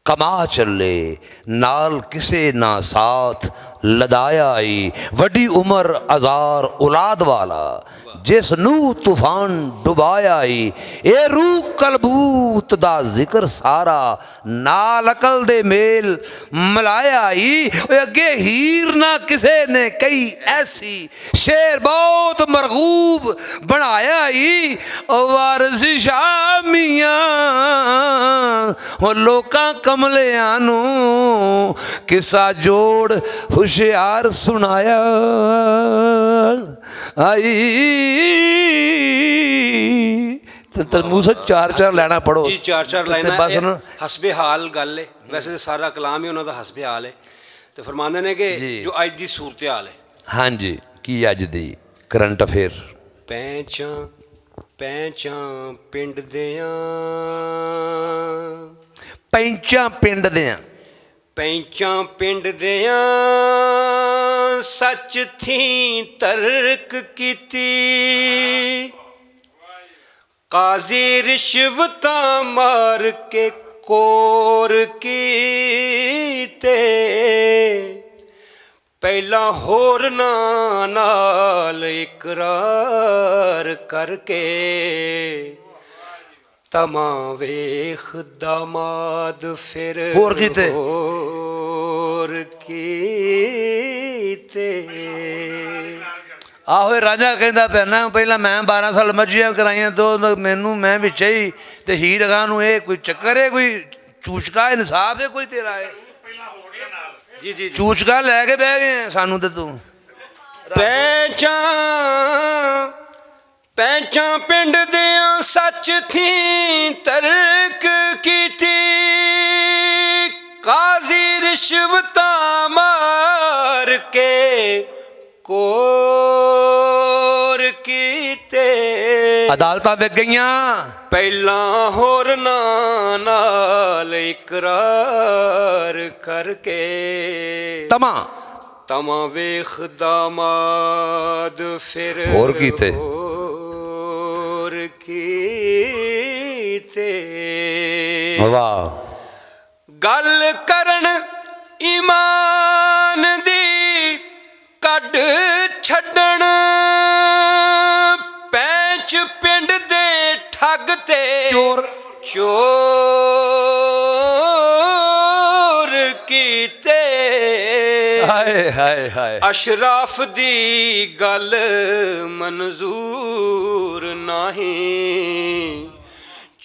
ਕਮਾ ਚੱਲੇ ਨਾਲ ਕਿਸੇ ਨਾ ਸਾਥ ਲਦਾਇਆ ਈ ਵੱਡੀ ਉਮਰ ਅਜ਼ਾਰ ਔਲਾਦ ਵਾਲਾ ਜਿਸ ਨੂੰ ਤੂਫਾਨ ਡੁਬਾਇਆ ਈ ਇਹ ਰੂਹ ਕਲਬੂਤ ਦਾ ਜ਼ਿਕਰ ਸਾਰਾ ਨਾਲ ਅਕਲ ਦੇ ਮੇਲ ਮਿਲਾਇਆ ਈ ਅੱਗੇ ਹੀਰ ਨਾ ਕਿਸੇ ਨੇ ਕਈ ਐਸੀ ਸ਼ੇਰ ਬਹੁਤ ਮਰਗੂਬ ਬਣਾਇਆ ਈ ਵਾਰਿਸ ਸ਼ਾਹ ਮੀਆਂ ਉਹ ਲੋਕਾਂ ਕਮਲਿਆਂ ਨੂੰ ਕਿੱਸਾ ਜੋੜ ਹੁਸ਼ਿਆਰ ਸੁਣਾਇਆ ਆਈ ਤੇ ਮੂਸਾ ਚਾਰ ਚਾਰ ਲੈਣਾ ਪੜੋ ਜੀ ਚਾਰ ਚਾਰ ਬਸ ਲਾਈਨਾਂ ਹਸਬੇ ਹਾਲ ਗੱਲ ਹੈ ਵੈਸੇ ਤਾਂ ਸਾਰਾ ਕਲਾਮ ਹੀ ਉਹਨਾਂ ਦਾ ਹਸਬੇ ਹਾਲ ਹੈ ਤੇ ਫਰਮਾਉਂਦੇ ਨੇ ਕਿ ਜੋ ਅੱਜ ਦੀ ਸੂਰਤ ਹਾਲ ਹੈ ਹਾਂਜੀ ਕੀ ਅੱਜ ਦੀ ਕਰੰਟ ਅਫੇਅਰ ਪੈਂਚਾਂ ਪੈਂਚਾਂ ਪਿੰਡ ਦਿਆਂ ਪੈਂਚਾਂ ਪਿੰਡ ਦਿਆਂ ਪੈਂਚਾਂ ਪਿੰਡ ਦਿਆਂ ਸੱਚ ਥੀ ਤਰਕ ਕੀਤੀ ਕਾਜ਼ੀ ਰਿਸ਼ਵਤਾਂ ਮਾਰ ਕੇ ਕੋਰ ਕੀਤੇ ਪਹਿਲਾਂ ਹੋਰਨਾਂ ਨਾਲ ਇਕਰਾਰ ਕਰਕੇ ਤਮਾ ਵੇਖ ਦਾਮਾਦ ਫਿਰ ਹੋਰ ਕੀਤੇ ਹੋਰ ਕੀਤੇ ਆਹੋ ਰਾਜਾ ਕਹਿੰਦਾ ਪੈਣਾ ਪਹਿਲਾਂ ਮੈਂ 12 ਸਾਲ ਮੱਝੀਆਂ ਕਰਾਈਆਂ ਤੋਂ ਮੈਨੂੰ ਮੈਂ ਵਿੱਚ ਹੀ ਤੇ ਹੀਰ ਅਗਾ ਨੂੰ ਇਹ ਕੋਈ ਚੱਕਰ ਹੈ ਕੋਈ ਚੂਚਕਾ ਇਨਸਾਫ ਹੈ ਕੋਈ ਤੇਰਾ ਹੈ ਜੀ ਜੀ ਚੂਚਕਾ ਲੈ ਕੇ ਬਹਿ ਗਏ ਸਾਨੂੰ ਤੇ ਤੂੰ ਪੈਂਚਾਂ ਪੈਂਚਾਂ ਪਿੰਡ ਦਿਆਂ ਸੱਚ ਥੀ ਤਰਕ ਕੀਤੀ ਕਾਜ਼ੀ ਰਿਸ਼ਵਤਾਂ ਮਾਰ ਕੇ ਕੋਰ ਕੀਤੇ ਅਦਾਲਤਾਂ ਵਿਕ ਗਈਆਂ ਪਹਿਲਾਂ ਹੋਰਨਾਂ ਨਾਲ ਇਕਰਾਰ ਕਰਕੇ ਤਮਾ ਵੇਖ ਦਾਮਾਦ ਫਿਰ ਹੋਰ ਕੀਤੇ ਹੋਰ ਕੀਤੇ ਵਾਹ ਗੱਲ ਕਰਨ ਈਮਾਨ ਦੀ ਕੱਢ ਛੱਡਣ ਪੈਂਚ ਪਿੰਡ ਦੇ ਠੱਗ ਤੇ ਚੋਰ चोर कीते हाय हाय हाय अशराफ दी गल मंजूर नहीं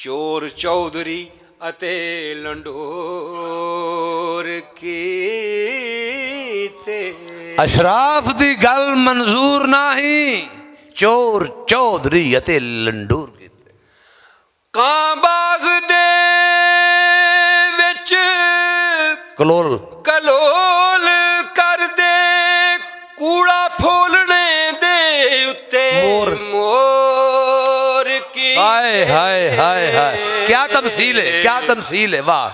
चोर चौधरी अते लंडोर कीते अशराफ दी गल मंजूर नहीं चोर चौधरी अते लंडूर कीते कां बाग दे विच कलोल कलोल कर दे कूड़ा फोलने दे उत्ते मोर। मोर की हाय हाय हाय हाय क्या तमसील है क्या तमसील है वाह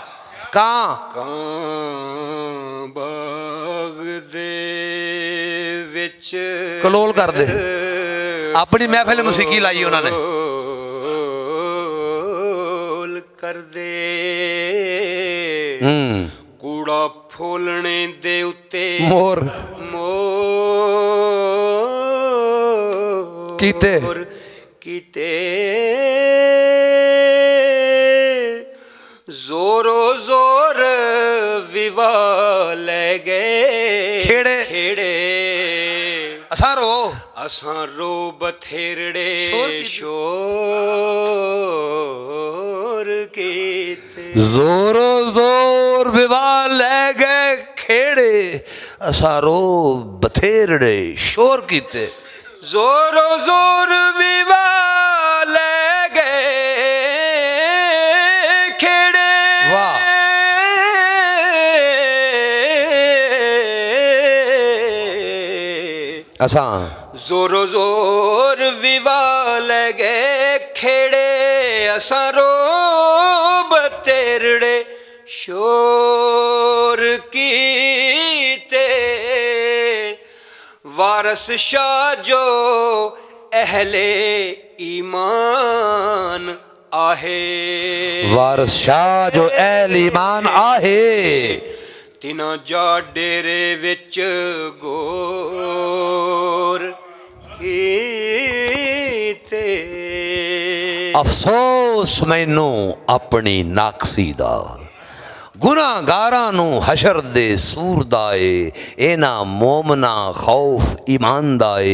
कहाँ कां बाग दे विच कलोल कर दे अपनी महफिल मुसीकी लाई उन्होंने कलोल कर दे कूड़ा फोलने दे उत्ते मोर मोर कीते कीते जोरो जोर विवाह ले गए खेड़े। खेड़े असारो असां रो बथेरड़े शोर कीते। शोर कीते जोरो जोर विवाह ले गए खेड़े असारो बथेरड़े शोर कीते जोरो जोर विवाह ले गए खेड़े वाह। असा जोरो जोर विवाह ले गए खेड़े असां रो बतेरड़े शोर कीते वारस शाह जो अहले ईमान आहे वारस शाह जो एल ईमान आहे तिना जा डेरे विच गोर कीते अफसोस मैनू अपनी नाकसी दा गुनाहगारां नू हशर दे सूर दा ए इन्हां मोमना खौफ ईमान दा ए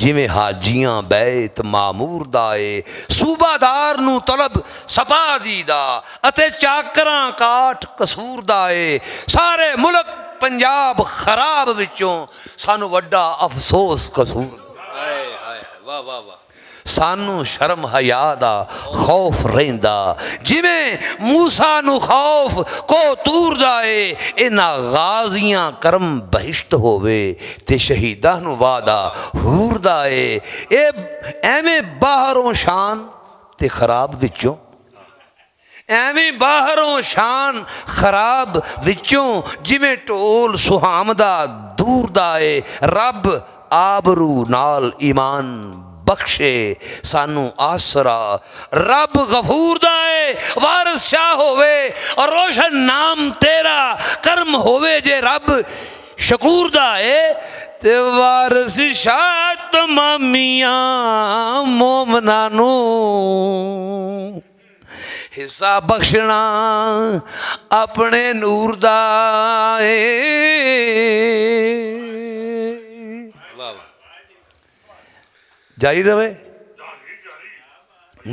जिवें हाजियां बैत मामूर दा ए सूबादार नू तलब सपा दी दा अते चाकरां काठ कसूर दा ए सारे मुल्क पंजाब खराब विचों सानू वड्डा अफसोस कसूर हाय हाय वाह वाह वाह सानू शर्म हया दा खौफ रहिंदा जिवें मूसा नू खौफ को तूर दा ए इन्हां गाजियां करम बहिश्त होवे ते शहीदां नू वादा हूर दा ए एवें बाहरों शान ते खराब विचों एवें बाहरों शान खराब विचों जिवें ढोल सुहामदा दूर दा ए रब आबरू नाल ईमान बख्शे सानू आसरा रब गफूर दा ए वारिस शाह होवे और रोशन नाम तेरा कर्म होवे जे रब शकूर दा ए ते वारिस शाह तमामियां मोमना नू हिस्सा बख्शना अपने नूर दा वाह वाह जारी रहे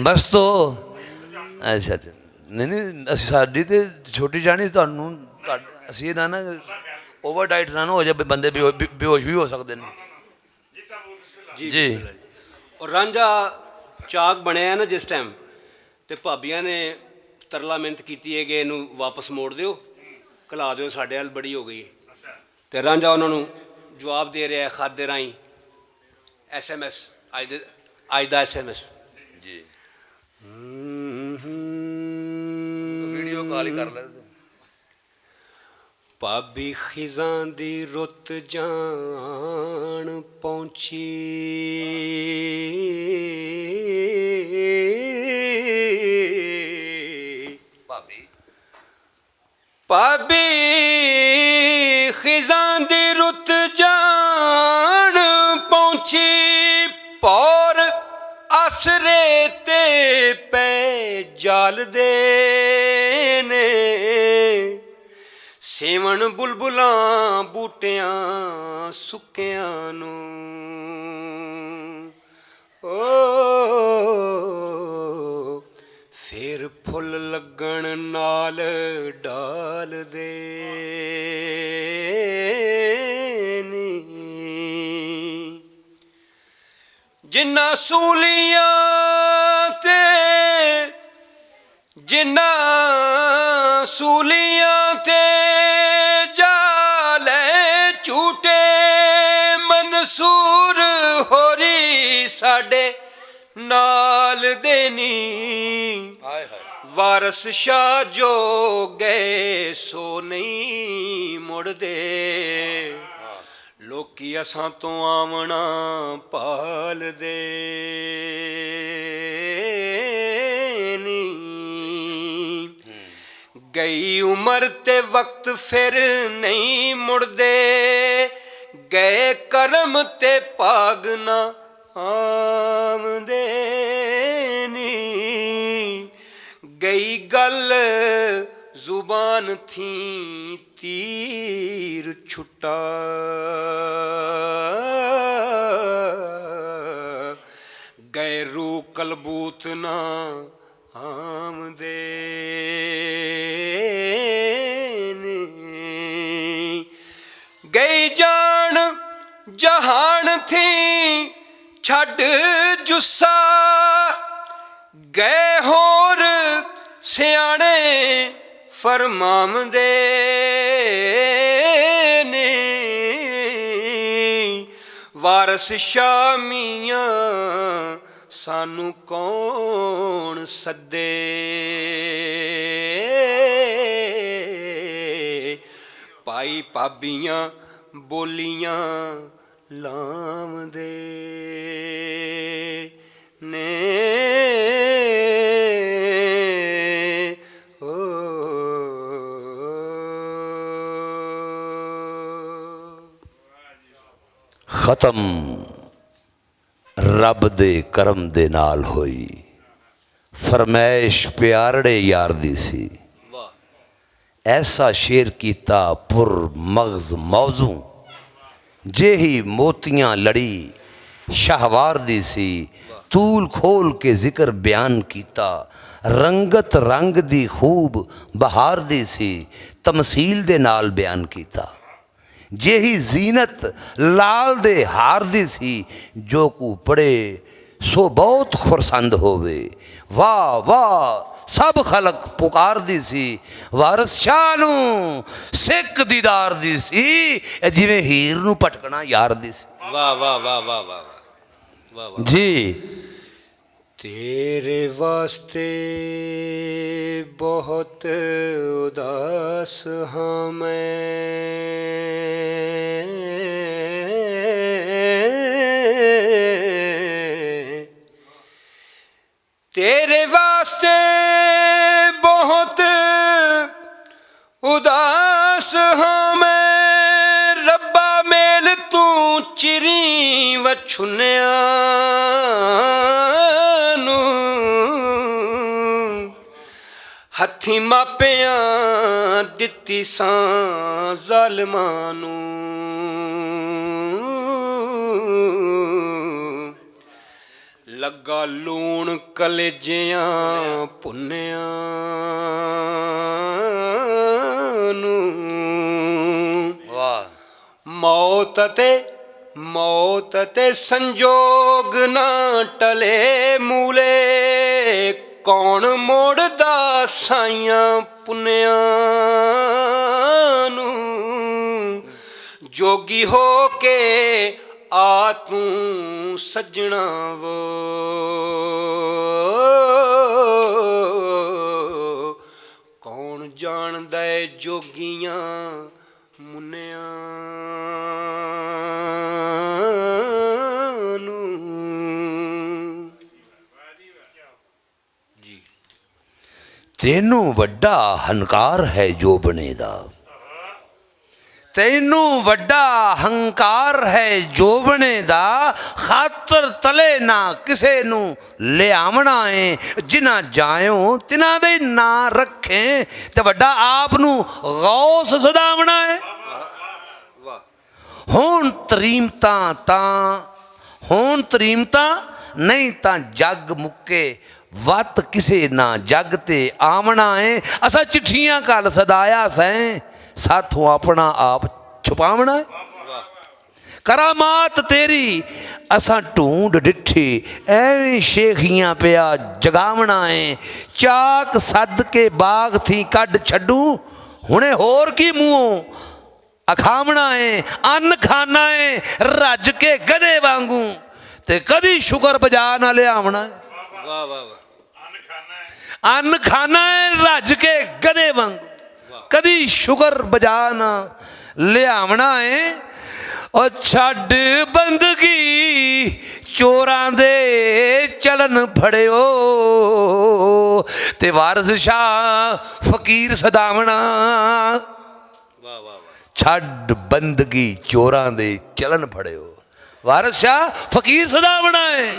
बस तो अच्छा अच्छा नहीं नहीं ਅਸੀਂ ਸਾਡੀ ਤੇ ਛੋਟੀ ਜਾਣੀ ਤੁਹਾਨੂੰ ਅਸੀਂ ਨਾ ਨਾ ਓਵਰ ਡਾਈਟ ਨਾ ਹੋ ਜਾਵੇ ਬੰਦੇ ਬੇਹੋਸ਼ ਵੀ ਹੋ ਸਕਦੇ ਨੇ ਜੀ ਜੀ। ਬਿਸਮਿਲ੍ਲਾ ਜੀ ਔਰ ਰਾਂਝਾ ਚਾਕ ਬਣਿਆ ਨਾ ਜਿਸ ਟਾਈਮ ਤੇ ਭਾਬੀਆਂ ਨੇ ਤਰਲਾ ਮਿਹਨਤ ਕੀਤੀ ਹੈ ਕਿ ਇਹਨੂੰ ਵਾਪਸ ਮੋੜ ਦਿਓ ਘਲਾ ਦਿਓ ਸਾਡੇ ਵੱਲ ਬੜੀ ਹੋ ਗਈ ਹੈ ਤੇ ਰਾਂਝਾ ਉਹਨਾਂ ਨੂੰ ਜਵਾਬ ਦੇ ਰਿਹਾ ਹੈ ਖਤ ਦੇ ਰਾਹੀਂ SMS ਅੱਜ ਦਾ SMS ਜੀ ਵੀਡੀਓ ਕਾਲ ਹੀ ਕਰ ਲੈ ਭਾਬੀ ਖਿਜ਼ਾਂ ਦੀ ਰੁੱਤ ਜਾਣ ਪਹੁੰਚੀ ਭਾਬੀ ਖਿਜ਼ਾਂ ਦੀ ਰੁੱਤ ਜਾਣ ਪਹੁੰਚੀ ਪੌਰ ਆਸਰੇ ਤੇ ਪੈ ਜਾਲਦੇ ਨੇ ਸੇਵਣ ਬੁਲਬੁਲਾਂ ਬੂਟਿਆਂ ਸੁੱਕਿਆਂ ਨੂੰ ਓ ਫੇਰ ਫੁੱਲ ਲੱਗਣ ਨਾਲ ਡਾਲਦੇ ਨੀ ਜਿਨ੍ਹਾਂ ਸੂਲੀਆਂ ਤੇ ਜਿਨ੍ਹਾਂ ਸੂਲੀਆਂ ਤੇ ਜਾਲੇ ਝੂਟੇ ਮਨਸੂਰ ਹੋਰੀ ਸਾਡੇ ਨਾਲ ਦੇ ਨੀ ਵਾਰਸ ਸ਼ਾਹ ਜੋ ਗਏ ਸੋ ਨਹੀਂ ਮੁੜਦੇ ਲੋਕੀ ਅਸਾਂ ਤੋਂ ਆਵਣਾ ਪਾਲਦੇ ਨੀ ਗਈ ਉਮਰ ਤੇ ਵਕਤ ਫਿਰ ਨਹੀਂ ਮੁੜਦੇ ਗਏ ਕਰਮ ਤੇ ਭਾਗ ਨਾ ਆਮਦੇ ਨੀ ਗਈ ਗੱਲ ਜ਼ੁਬਾਨ ਥੀ ਤੀਰ ਛੁੱਟਾ ਗਏ ਰੂ ਕਲਬੂਤ ਨਾ ਆਮਦੇ ਨੀ ਗਈ ਜਾਨ ਜਹਾਨ ਥੀ ਛੱਡ ਜੁੱਸਾ ਗਏ ਹੋਰ ਸਿਆਣੇ ਫਰਮਾਉਂਦੇ ਨੇ ਵਾਰਸ ਸ਼ਾਹ ਮੀਆਂ ਸਾਨੂੰ ਕੌਣ ਸੱਦੇ ਭਾਈ ਭਾਬੀਆਂ ਬੋਲੀਆਂ ਲਾਉਂਦੇ ਨੇ ਖਤਮ ਰੱਬ ਦੇ ਕਰਮ ਦੇ ਨਾਲ ਹੋਈ ਫਰਮਾਇਸ਼ ਪਿਆਰੜੇ ਯਾਰ ਦੀ ਸੀ ਐਸਾ ਸ਼ੇਰ ਕੀਤਾ ਪੁਰ ਮਗਜ਼ ਮੌਜ਼ੂ ਜਿਹੀ ਮੋਤੀਆਂ ਲੜੀ ਸ਼ਾਹਵਾਰ ਦੀ ਸੀ ਤੂਲ ਖੋਲ ਕੇ ਜ਼ਿਕਰ ਬਿਆਨ ਕੀਤਾ ਰੰਗਤ ਰੰਗ ਦੀ ਖੂਬ ਬਹਾਰ ਦੀ ਸੀ ਤਮਸੀਲ ਦੇ ਨਾਲ ਬਿਆਨ ਕੀਤਾ ਜਿਹੀ ਜ਼ੀਨਤ ਲਾਲ ਦੇ ਹਾਰ ਦੀ ਸੀ ਜੋ ਕੋ ਪੜੇ ਸੋ ਬਹੁਤ ਖੁਰਸੰਦ ਹੋਵੇ ਵਾਹ ਵਾਹ ਸਭ ਖਲਕ ਪੁਕਾਰਦੀ ਸੀ ਵਾਰਸ ਸ਼ਾਹ ਨੂੰ ਸਿੱਖ ਦੀਦਾਰ ਦੀ ਸੀ ਜਿਵੇਂ ਹੀਰ ਨੂੰ ਭਟਕਣਾ ਯਾਰ ਦੀ ਸੀ ਵਾਹ ਵਾਹ ਵਾਹ ਵਾਹ ਵਾਹ ਵਾਹ ਵਾਹ ਜੀ तेरे वास्ते बहुत उदास हाँ मैं तेरे वास्ते बहुत उदास हाँ मैं रब्बा मेल तू चिरी वछुनिया ਹੱਥੀਂ ਮਾਪਿਆਂ ਦਿੱਤੀ ਸਾਂ ਜ਼ਾਲਮਾਂ ਨੂੰ ਲੱਗਾ ਲੂਣ ਕਲੇਜਿਆਂ ਭੁੰਨਿਆਂ ਨੂੰ ਵਾਹ ਮੌਤ ਤੇ ਸੰਜੋਗ ਨਾ ਟਲੇ ਮੂਲੇ ਕੌਣ ਮੋੜਦਾ ਸਾਈਆਂ ਪੁੰਨਿਆਂ ਨੂੰ ਜੋਗੀ ਹੋ ਕੇ ਆ ਤੂੰ ਸੱਜਣਾ ਵੋ ਕੌਣ ਜਾਣਦਾ ਏ ਜੋਗੀਆਂ ਮੁੰਨਿਆਂ ਤੈਨੂੰ ਵੱਡਾ ਹੰਕਾਰ ਹੈ ਜੋ ਬਣੇ ਦਾ ਤੈਨੂੰ ਵੱਡਾ ਹੰਕਾਰ ਹੈ ਜੋਬਣੇ ਦਾ, ਖਾਤਰ ਤਲੇ ਨਾ ਕਿਸੇ ਨੂੰ ਲਿਆਵਣਾ ਏ, ਜਿਨ੍ਹਾਂ ਜਾਇਓ ਤਿਨਾਂ ਦੇ ਨਾਂ ਰੱਖੇ, ਤੇ ਵੱਡਾ ਆਪ ਨੂੰ ਗੌਸ ਸਦਾਵਣਾ ਏ। ਹੁਣ ਤਰੀਮਤਾਂ ਤਾਂ ਹੋਣ ਤਰੀਮਤਾਂ, ਨਹੀਂ ਤਾਂ ਜੱਗ ਮੁੱਕੇ, ਵੱਤ ਕਿਸੇ ਨਾ ਜੱਗ ਤੇ ਆਵਣਾ ਏ। ਅਸਾਂ ਚਿੱਠੀਆਂ ਕੱਲ ਸਦਾਇਆ ਸੈਂ, ਸਾਥੋਂ ਆਪਣਾ ਆਪ ਛੁਪਾਵਣਾ ਏ। ਕਰਾਮਾਤ ਤੇਰੀ ਅਸਾਂ ਢੂੰਡ ਡਿੱਠੀ, ਐਵੇਂ ਸ਼ੇਖੀਆਂ ਪਿਆ ਜਗਾਵਣਾ ਏ। ਚਾਕ ਸੱਦ ਕੇ ਬਾਗ ਥੀ ਕੱਢ ਛੱਡੂ, ਹੁਣੇ ਹੋਰ ਕੀ ਮੂੰਹੋਂ ਅਖਾਵਣਾ ਏ। ਅੰਨ ਖਾਣਾ ਏ ਰੱਜ ਕੇ ਗਧੇ ਵਾਂਗੂ, ਤੇ ਕਦੀ ਸ਼ੁਕਰ ਬਜਾ ਨਾ ਲਿਆਵਣਾ ਏ। ਵਾਹ ਵਾਹ ਵਾਹ। ਅੰਨ ਖਾਣਾ ਏ ਰੱਜ ਕੇ ਗਧੇ ਵਾਂਗੂ, ਕਦੀ ਸ਼ੁਕਰ ਬਜਾ ਨਾ ਲਿਆਵਣਾ ਏ। ਉਹ ਛੱਡ ਬੰਦਗੀ ਚੋਰਾਂ ਦੇ ਚਲਨ ਫੜਿਓ, ਤੇ ਵਾਰਸ ਸ਼ਾਹ ਫਕੀਰ ਸਦਾਵਣਾ। ਵਾਹ ਵਾਹ ਵਾਹ। ਛੱਡ ਬੰਦਗੀ ਚੋਰਾਂ ਦੇ ਚਲਨ ਫੜਿਓ, ਵਾਰਸ ਸ਼ਾਹ ਫਕੀਰ ਸਦਾਵਣਾ ਏ।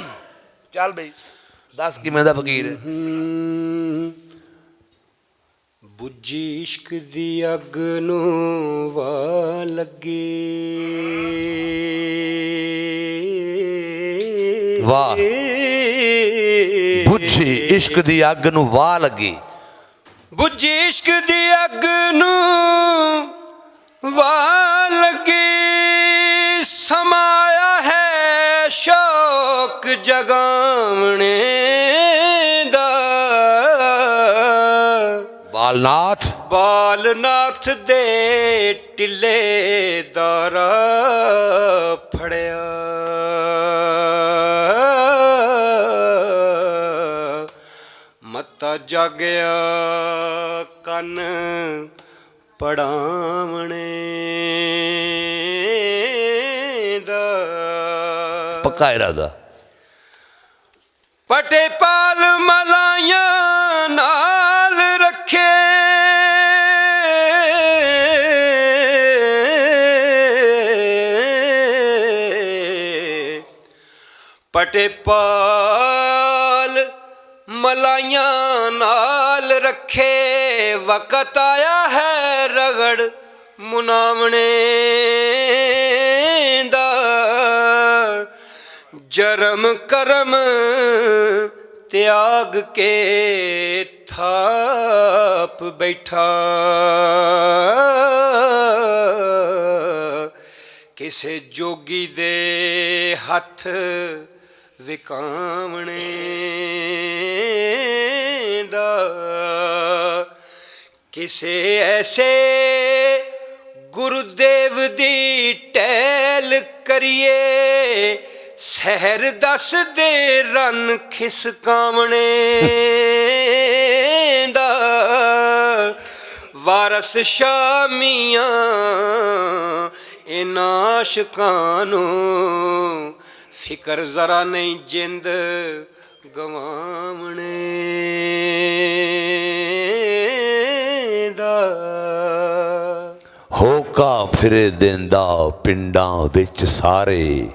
ਚੱਲ ਬਈ ਦੱਸ ਕਿਵੇਂ ਦਾ ਫਕੀਰ ਹੈ। ਬੁੱਝੀ ਇਸ਼ਕ ਦੀ ਅੱਗ ਨੂੰ ਵਾ ਲੱਗੀ, ਵਾਹ। ਬੁੱਝੀ ਇਸ਼ਕ ਦੀ ਅੱਗ ਨੂੰ ਵਾਹ ਲੱਗੀ, ਬੁੱਝੀ ਇਸ਼ਕ ਦੀ ਅੱਗ ਨੂੰ ਵਾਹ ਲੱਗੀ, ਸਮਾਇਆ ਹੈ ਸ਼ੌਕ ਜਗਾਵਣੇ ਦਾ। ਬਾਲਨਾਥ ਬਾਲਨਾਥ ਦੇ ਟਿੱਲੇ ਦਾਰਾ ਫੜਿਆ, ਮੱਤਾ ਜਾਗਿਆ ਕੰਨ ਪੜਾਵਣੇ ਦਾ। ਪੱਕਾ ਇਰਾਦਾ। ਪਟੇ ਪਾਲ ਮਲਾਈਆਂ ਨਾਲ ਰੱਖੇ, ਪਟੇ ਪਾਲ ਮਲਾਈਆਂ ਨਾਲ ਰੱਖੇ, ਵਕਤ ਆਇਆ ਹੈ ਰਗੜ ਮੁਨਾਵਣੇ ਦਾ। ਜਰਮ ਕਰਮ ਤਿਆਗ ਕੇ ਥਾਪ ਬੈਠਾ, ਕਿਸੇ ਜੋਗੀ ਦੇ ਹੱਥ ਵਿਕਾਵਣੇ ਦਾ। ਕਿਸੇ ਐਸੇ ਗੁਰੂਦੇਵ ਦੀ ਟਹਿਲ ਕਰੀਏ, ਸਹਿਰ ਦੱਸ ਦੇ ਰਨ ਖਿਸਕਾਵਣੇ ਦਾ। ਵਾਰਸ ਸ਼ਾਮੀਆਂ ਇਹਨਾਂ ਆਸ਼ਿਕਾਂ ਨੂੰ, ਫਿਕਰ ਜ਼ਰਾ ਨਹੀਂ ਜਿੰਦ ਗਵਾਵਣੇ ਦਾ। ਹੋਕਾ ਫਿਰੇ ਦਿੰਦਾ ਪਿੰਡਾਂ ਵਿੱਚ ਸਾਰੇ,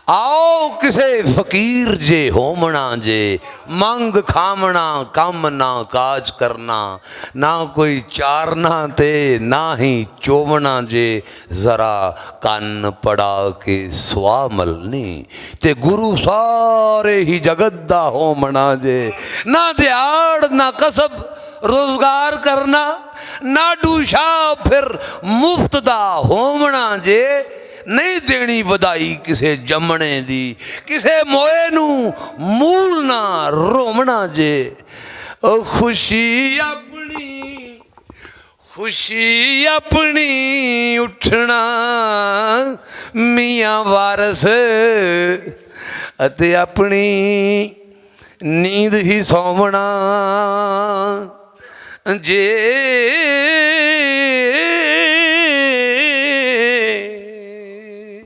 ਆਓ ਕਿਸੇ ਫਕੀਰ ਜੇ ਹੋਮਣਾ ਜੇ, ਮੰਗ ਖਾਵਣਾ ਕੰਮ ਨਾ ਕਾਜ ਕਰਨਾ, ਨਾ ਕੋਈ ਚਾਰਨਾ ਤੇ ਨਾ ਹੀ ਚੋਵਣਾ ਜੇ, ਜ਼ਰਾ ਕੰਨ ਪੜਾ ਕੇ ਸਵਾ ਮਲਨੀ, ਤੇ ਗੁਰੂ ਸਾਰੇ ਹੀ ਜਗਤ ਦਾ ਹੋਮਣਾ ਜੇ, ਨਾ ਦਿਹਾੜ ਨਾ ਕਸਬ ਰੋਜ਼ਗਾਰ ਕਰਨਾ, ਨਾ ਡੂਸ਼ਾ ਫਿਰ ਮੁਫਤ ਦਾ ਹੋਵਣਾ ਜੇ, ਨਹੀਂ ਦੇਣੀ ਵਧਾਈ ਕਿਸੇ ਜੰਮਣੇ ਦੀ, ਕਿਸੇ ਮੋਏ ਨੂੰ ਮੂਲ ਨਾ ਰੋਵਣਾ ਜੇ। ਉਹ ਖੁਸ਼ੀ ਆਪਣੀ ਉੱਠਣਾ ਮੀਆਂ ਵਾਰਸ, ਅਤੇ ਆਪਣੀ ਨੀਂਦ ਹੀ ਸੌਵਣਾ ਜੇ।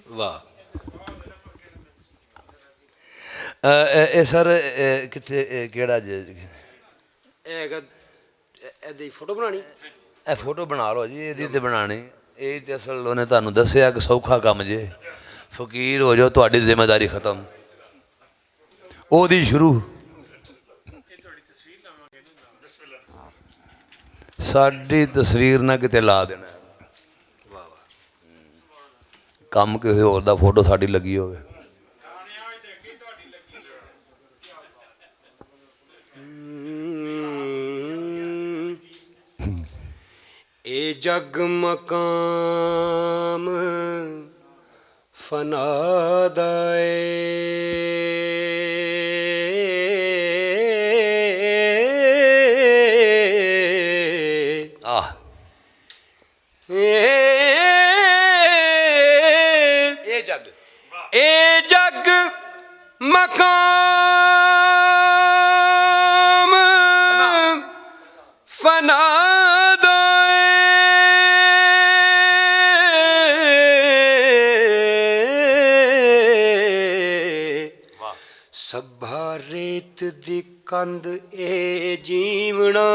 ਵਾਹ। ਇਹ ਸਰ ਕਿੱਥੇ ਕਿਹੜਾ ਜੇ? ਇਹ ਹੈਗਾ, ਇਹਦੀ ਫੋਟੋ ਬਣਾਉਣੀ। ਇਹ ਫੋਟੋ ਬਣਾ ਲਓ ਜੀ, ਇਹਦੀ ਤੇ ਬਣਾਣੀ। ਇਹ ਤੇ ਅਸਲ ਉਹਨੇ ਤੁਹਾਨੂੰ ਦੱਸਿਆ ਕਿ ਸੌਖਾ ਕੰਮ ਜੇ, ਫਕੀਰ ਹੋ ਜਾਓ ਤੁਹਾਡੀ ਜ਼ਿੰਮੇਵਾਰੀ ਖਤਮ, ਉਹਦੀ ਸ਼ੁਰੂ। ਸਾਡੀ ਤਸਵੀਰ ਨਾ ਕਿਤੇ ਲਾ ਦੇਣਾ, ਕੰਮ ਕਿਸੇ ਹੋਰ ਦਾ ਫੋਟੋ ਸਾਡੀ ਲੱਗੀ ਹੋਵੇ। ਇਹ ਜਗ ਮਕਾਮ ਫਨਾ ਦਾ ਆਹ ਇਹ ਜਗ ਮਕਾਮ ਫਨਾ ਦਾ ਸਭਾ ਰੇਤ ਦੀ ਕੰਧ ਇਹ ਜੀਵਣਾ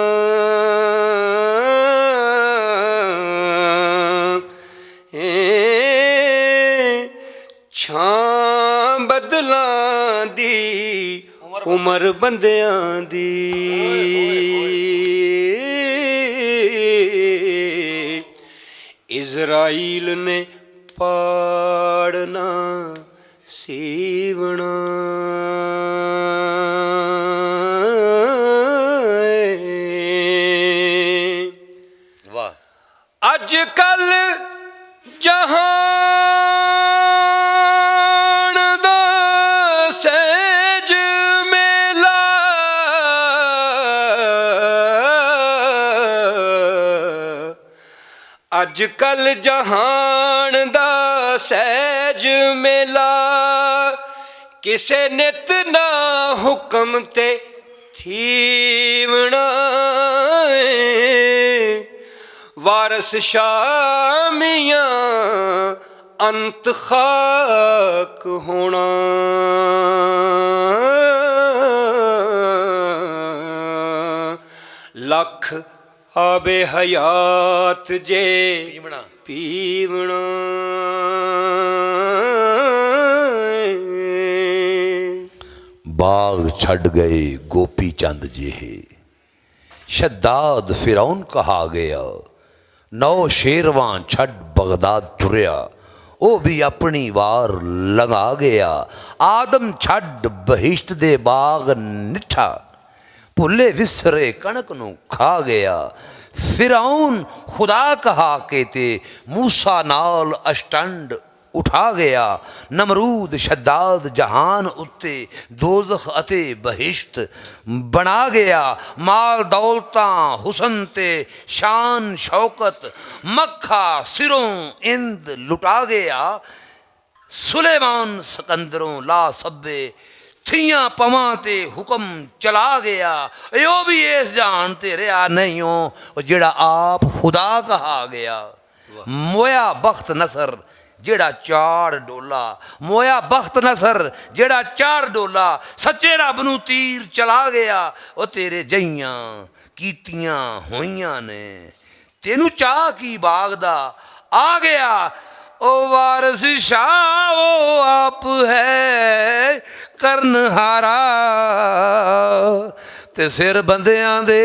ਛਾਂ ਬਦਲਾਂ ਦੀ ਉਮਰ ਬੰਦਿਆਂ ਦੀ ਇਜ਼ਰਾਈਲ ਨੇ ਪਾੜਨਾ ਸੀਵਣਾ ਵਾਹ। ਅੱਜ ਕੱਲ ਜਹਾਨ ਦਾ ਸਹਿਜ ਮੇਲਾ ਅੱਜ ਕੱਲ ਜਹਾਨ ਦਾ ਸਹਿਜ ਮੇਲਾ ਕਿਸੇ ਨਿਤ ਨਾ ਹੁਕਮ ਤੇ ਥੀਵਣਾ ਵਾਰਸ ਸ਼ਾਮੀਆਂ ਅੰਤ ਖਾਕ ਹੋਣਾ ਲੱਖ ਆਬੇ ਹਯਾਤ ਜੇ ਪੀਵਣਾ बाग छड़ गए गोपी चंद जेहे शद्दाद फिरौन कहा गया नौ शेरवां छड़ बगदाद तुरया ओ भी अपनी वार लगा गया आदम छड़ बहिश्त दे बाग निठा भुले विसरे कणक नू खा गया फिरौन खुदा कहा के ते मूसा नाल अष्टंड उठा गया नमरूद शद्दाद जहान उत्ते दोज़ख अते बहिश्त बना गया माल दौलतां हुसन ते शान शौकत मक्खा सिरों इंद लुटा गया सुलेमान सिकंदरों ला सब्बे थियां पवां ते हुक्म चला गया यो भी इस जान ते रहा नहीं हो जेड़ा आप खुदा कहा गया मोया बख्त नसर जेड़ा चार डोला मोया बख्त नसर जेड़ा चार डोला सच्चे रब नू तीर चला गया ओ तेरे जइयां कीतियां होइयां ने तेनू चाह की बाग दा आ गया ओ वारस शाह ओ आप है करनहारा ते सिर बंदियां दे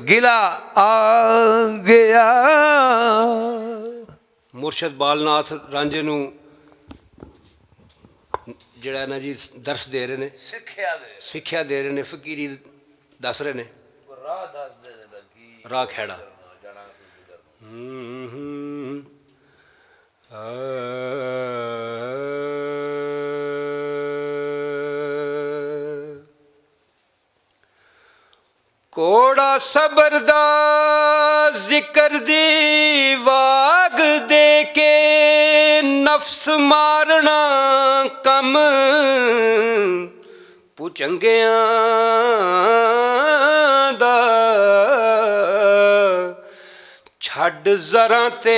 गिला आ गया। ਮੁਰਸ਼ਦ ਬਾਲਨਾਥ ਰਾਂਝੇ ਨੂੰ ਜਿਹੜਾ ਨਾ ਜੀ ਦਰਸ ਦੇ ਰਹੇ ਨੇ, ਸਿੱਖਿਆ ਦੇ ਰਹੇ ਨੇ, ਫਕੀਰੀ ਦੱਸ ਰਹੇ ਨੇ, ਰਾਹ ਦੱਸਦੇ ਨੇ ਬਲਕਿ ਰਾਹ ਖੈੜਾ। ਕੋੜਾ ਸਬਰ ਦਾ ਜ਼ਿਕਰ ਦੀ ਵਾਗ ਦੇ ਕੇ ਨਫਸ ਮਾਰਨਾ ਕੰਮ ਪੁਚੰਗਿਆਂ ਦਾ ਛੱਡ ਜ਼ਰਾਂ ਤੇ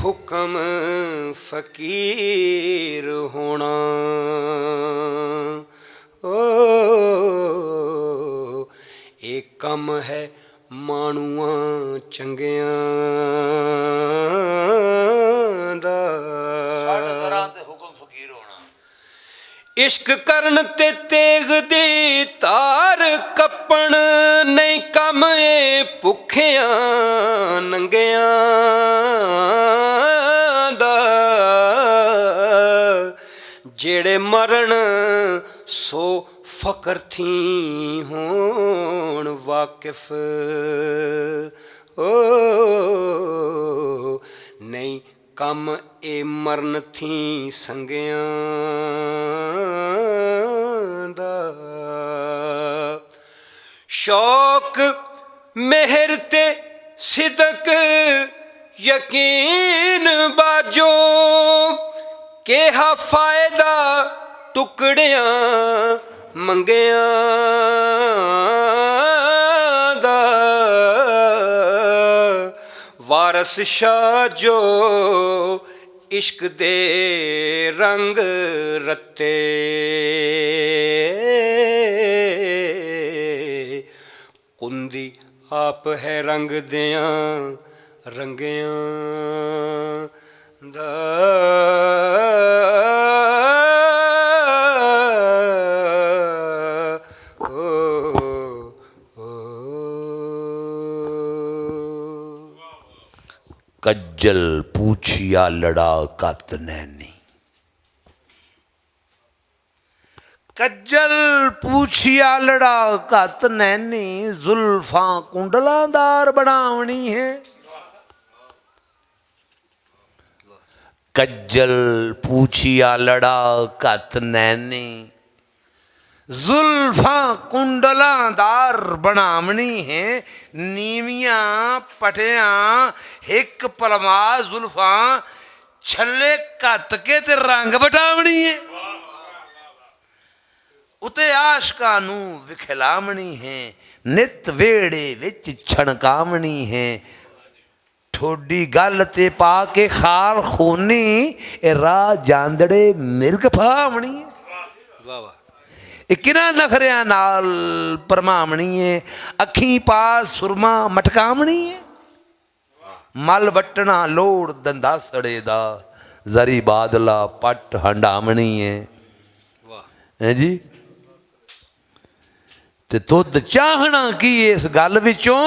ਹੁਕਮ ਫਕੀਰ ਹੋਣਾ। ਓ एक कम है ਮਾਣੂਆਂ ਚੰਗਿਆਂ ਦਾ। ਤੇ ਹੁਕਮ ਫਕੀਰ ਹੋਣਾ। ਇਸ਼ਕ ਕਰਨ ਤੇ ਤੇਗ ਦੀ ਤਾਰ ਕੱਪਣ ਨਹੀਂ ਕੰਮ ਏ ਭੁੱਖਿਆਂ ਨੰਗਿਆਂ ਦਾ। ਜਿਹੜੇ ਮਰਨ ਸੋ ਫਕਰ ਥੀ ਹੋਣ ਵਾਕਿਫ ਓ ਨਹੀਂ ਕੰਮ ਇਹ ਮਰਨ ਥੀ ਸੰਗਿਆਂ ਦਾ। ਸ਼ੌਕ ਮਿਹਰ ਤੇ ਸਿਦਕ ਯਕੀਨ ਬਾਜੋ ਕਿਹਾ ਫਾਇਦਾ ਟੁਕੜਿਆਂ ਮੰਗਿਆਂ ਦਾ। ਵਾਰਸ ਸ਼ਾਹ ਜੋ ਇਸ਼ਕ ਦੇ ਰੰਗ ਰੱਤੇ ਕੁੰਦੀ ਆਪ ਹੈ ਰੰਗ ਦਿਆਂ ਰੰਗਿਆਂ ਦਾ। ਕੱਜਲ ਪੂਛਿਆ ਲੜਾ ਕਤ ਨੈਣੀ। ਕੱਜਲ ਪੂਛਿਆ ਲੜਾ ਕਤ ਨੈਣੀ ਜ਼ੁਲਫਾਂ ਕੁੰਡਲਾਂਦਾਰ ਬਣਾਵਣੀ ਹੈ। ਕੱਜਲ ਪੂਛਿਆ ਲੜਾ ਕਤ ਨੈਣੀ ਜ਼ੁਲਫਾਂ ਕੁੰਡਲਾਂਦਾਰ ਬਣਾਵਣੀ ਹੈ। ਨੀਵੀਆਂ ਪਟਿਆਂ ਇੱਕ ਪਲਮਾ ਜ਼ੁਲਫਾਂ ਛੱਲੇ ਘੱਤ ਕੇ ਤੇ ਰੰਗ ਵਟਾਵਣੀ ਹੈ। ਉਤੇ ਆਸ਼ਕਾਂ ਨੂੰ ਵਿਖਲਾਵਣੀ ਹੈ। ਨਿਤ ਵੇੜੇ ਵਿੱਚ ਛਣਕਾਵਣੀ ਹੈ। ਠੋਡੀ ਗੱਲ ਤੇ ਪਾ ਕੇ ਖਾਲ ਖੂਨੀ ਇਹ ਰਾਹ ਜਾਂਦੜੇ ਮਿਰਗ ਫਾਵਣੀ ਹੈ। ਵਾਹ ਵਾਹ। ਇਹ ਕਿਹਨਾਂ ਨਖਰਿਆਂ ਨਾਲ ਭਰਮਾਵਣੀ ਹੈ। ਅੱਖੀਂ ਪਾਸ ਸੁਰਮਾ ਮਟਕਾਵਣੀ ਹੈ। ਮਲ ਵੱਟਣਾ ਲੋੜ ਦੰਦਾਸੜੇ ਦਾ ਜ਼ਰੀ ਬਾਦਲਾ ਪੱਟ ਹੰਡਾਵਣੀ ਹੈ। ਵਾਹ ਹੈ ਜੀ। ਤੇ ਤੁਧ ਚਾਹਣਾ ਕੀ ਇਸ ਗੱਲ ਵਿੱਚੋਂ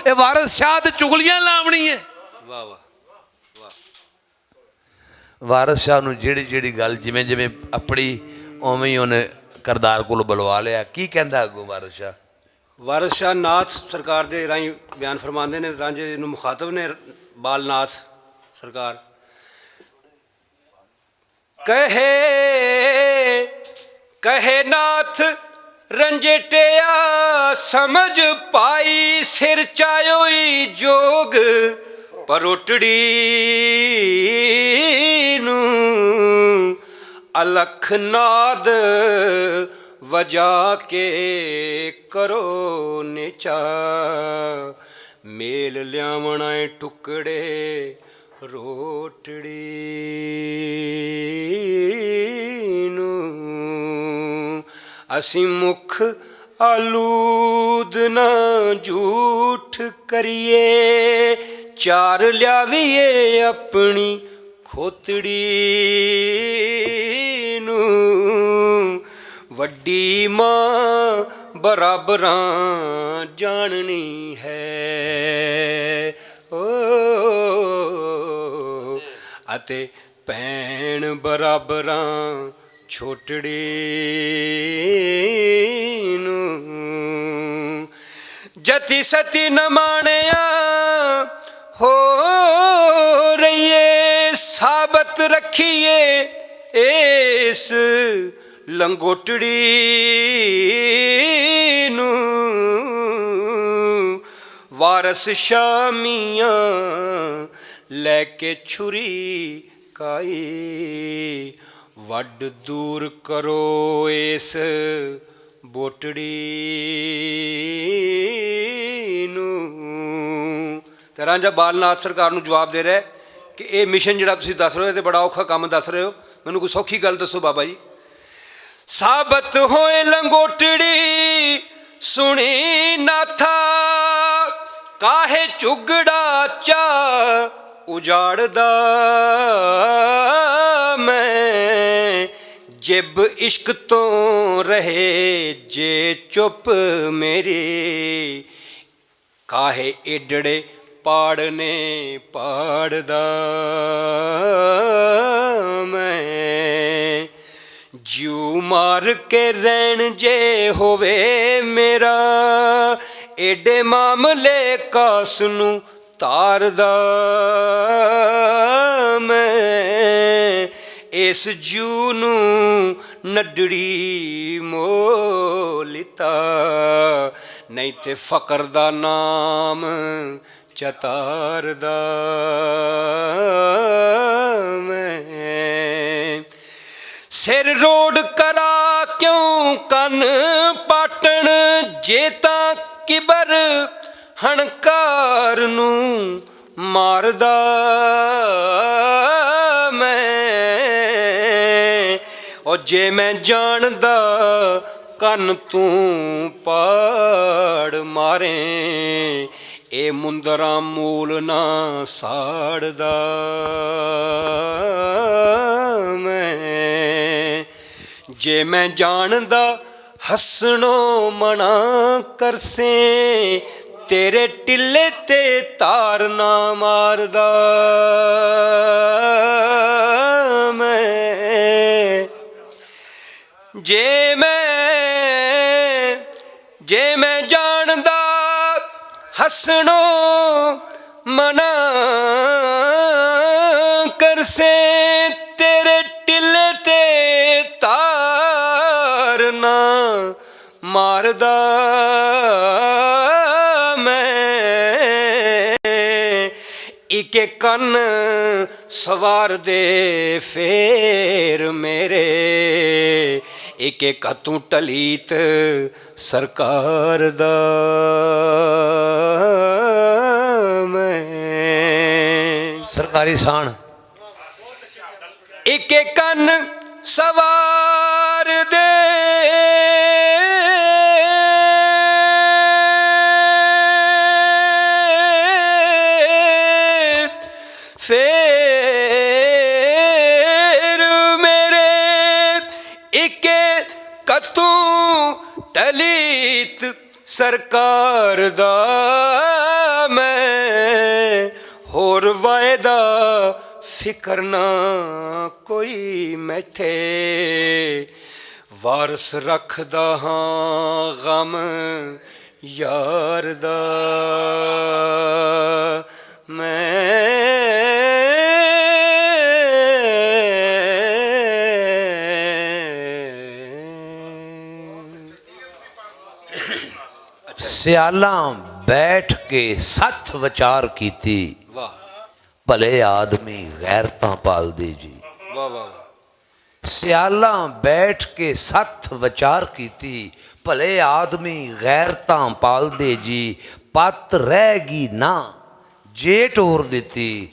ਇਹ ਵਾਰਿਸ ਸ਼ਾਹ ਤੇ ਚੁਗਲੀਆਂ ਲਾਵਣੀ ਹੈ। ਵਾਹ ਵਾਹ ਵਾਹ। ਵਾਰਿਸ ਸ਼ਾਹ ਨੂੰ ਜਿਹੜੀ ਜਿਹੜੀ ਗੱਲ ਜਿਵੇਂ ਜਿਵੇਂ ਆਪਣੀ ਉਵੇਂ ਹੀ ਉਹਨੇ ਕਰਦਾਰ ਕੋਲ ਬੁਲਵਾ ਲਿਆ। ਕੀ ਕਹਿੰਦਾ ਅੱਗੋਂ ਵਾਰਿਸ ਸ਼ਾਹ? ਵਾਰਿਸ ਸ਼ਾਹ ਨਾਥ ਸਰਕਾਰ ਦੇ ਰਾਹੀਂ ਬਿਆਨ ਫਰਮਾਉਂਦੇ ਨੇ। ਰਾਂਝੇ ਨੂੰ ਮੁਖਾਤਬ ਨੇ ਬਾਲ ਨਾਥ ਸਰਕਾਰ। ਕਹੇ ਨਾਥ ਰੰਜੇਟਿਆ ਸਮਝ ਪਾਈ ਸਿਰ ਚਾਇਓਈ ਜੋਗ ਪਰੋਟੜੀ ਨੂੰ ਅਲਖ ਨਾਦ ਵਜਾ ਕੇ ਕਰੋ ਨਿਚਾ ਮੇਲ ਲਿਆਵਣਾ ਟੁਕੜੇ ਰੋਟੜੀ ਨੂੰ। ਅਸੀਂ ਮੁਖ ਆਲੂਦ ਨਾ ਝੂਠ ਕਰੀਏ ਚਾਰ ਲਿਆਵੀਏ ਆਪਣੀ ਖੋਤੜੀ ਨੂੰ। ਵੱਡੀ ਮਾਂ ਬਰਾਬਰਾਂ ਜਾਣਨੀ ਹੈ ਓ ਅਤੇ ਭੈਣ ਬਰਾਬਰਾਂ ਛੋਟੜੀ ਨੂੰ। ਜਤੀ ਸਤੀ ਨ ਮਾਣਿਆ ਹੋ ਰਹੀਏ ਸਾਬਤ ਰੱਖੀਏ ਇਸ ਲੰਗੋਟੜੀ ਨੂੰ। ਵਾਰਸ ਸ਼ਾਮੀਆਂ ਲੈ ਕੇ ਛੁਰੀ ਕਾਈ ਵੱਡ ਦੂਰ ਕਰੋ ਇਸ ਬੋਟੜੀ ਨੂੰ। ਤੇ ਰਾਂਝਾ ਬਾਲਨਾਥ ਸਰਕਾਰ ਨੂੰ ਜਵਾਬ ਦੇ ਰਿਹਾ ਕਿ ਇਹ ਮਿਸ਼ਨ ਜਿਹੜਾ ਤੁਸੀਂ ਦੱਸ ਰਹੇ ਹੋ ਤੇ ਬੜਾ ਔਖਾ ਕੰਮ ਦੱਸ ਰਹੇ ਹੋ, ਮੈਨੂੰ ਕੋਈ ਸੌਖੀ ਗੱਲ ਦੱਸੋ ਬਾਬਾ ਜੀ। ਸਾਬਤ ਹੋਏ ਲੰਗੋਟੜੀ ਸੁਣੀ ਨਾਥਾ ਝੁਗੜਾ ਚਾ ਉਜਾੜਦਾ ਮੈਂ ਜਿਬ ਇਸ਼ਕ ਤੋਂ ਰਹੇ ਜੇ ਚੁੱਪ ਮੇਰੀ ਕਾਹੇ ਏਡੜੇ ਪਾੜਨੇ ਪਾੜਦਾ ਮੈਂ ਜਿਉ ਮਾਰ ਕੇ ਰਹਿਣ ਜੇ ਹੋਵੇ ਮੇਰਾ ਏਡੇ ਮਾਮਲੇ ਕਾਸ ਨੂੰ ਤਾਰਦਾ ਮੈਂ ਇਸ ਜੂ ਨੂੰ ਨੱਡੜੀ ਮੋਲਿਤਾ ਨਹੀਂ ਤੇ ਫਕਰ ਦਾ ਨਾਮ ਚਤਾਰਦਾ ਮੈਂ ਸਿਰ ਰੋੜ ਕਰਾ ਕਿਉਂ ਕੰਨ ਪਾਟਣ ਜੇ ਤਾਂ ਕਿਬਰ ਹਣਕਾਰ ਨੂੰ ਮਾਰਦਾ ਮੈਂ ਉਹ ਜੇ ਮੈਂ ਜਾਣਦਾ ਕੰਨ ਤੂੰ ਪਾੜ ਮਾਰੇ ਇਹ ਮੁੰਦਰਾਂ ਮੂਲ ਨਾ ਸਾੜਦਾ ਮੈਂ ਜੇ ਮੈਂ ਜਾਣਦਾ ਹੱਸਣੋਂ ਮਨਾ ਕਰਸੇ ਤੇਰੇ ਟਿੱਲੇ ਤੇ ਤਾਰ ਨਾ ਮਾਰਦਾ ਮੈਂ ਜੇ ਮੈਂ ਜਾਣਦਾ ਹੱਸਣੋਂ ਮਨਾ ਕਰਸੇ ਤੇਰੇ ਟਿੱਲੇ ਤੇ ਤਾਰ ਨਾ ਮਾਰਦਾ ਮੈਂ ਇੱਕ ਕੰਨ ਸਵਾਰ ਦੇ ਫੇਰ ਮੇਰੇ ਇੱਕ ਇੱਕ ਤੂੰ ਟਲੀਤ ਸਰਕਾਰ ਦਾ ਮੈਂ ਸਰਕਾਰੀ ਸਾਣ ਇੱਕ ਇੱਕ ਕੰਨ ਸਵਾਰ ਦੇ ਫੇਰ ਮੇਰੇ ਇੱਕ ਕਤੂ ਟਲੀਤ ਸਰਕਾਰ ਦਾ ਮੈਂ ਹੋਰ ਵਾਇਦਾ ਫਿਕਰ ਨਾ ਕੋਈ ਮੈਥੇ ਵਾਰਸ ਰੱਖਦਾ ਹਾਂ ਗਮ ਯਾਰ ਦਾ ਸਿਆਲਾਂ ਬੈਠ ਕੇ ਸੱਥ ਵਿਚਾਰ ਕੀਤੀ ਵਾਹ ਭਲੇ ਆਦਮੀ ਗੈਰਤਾਂ ਪਾਲਦੇ ਜੀ ਵਾਹ ਵਾਹ ਸਿਆਲਾਂ ਬੈਠ ਕੇ ਸੱਥ ਵਿਚਾਰ ਕੀਤੀ ਭਲੇ ਆਦਮੀ ਗੈਰਤਾਂ ਪਾਲਦੇ ਜੀ ਪੱਤ ਰਹਿ ਗਈ ਨਾ ਜੇ ਟੋਰ ਦਿੱਤੀ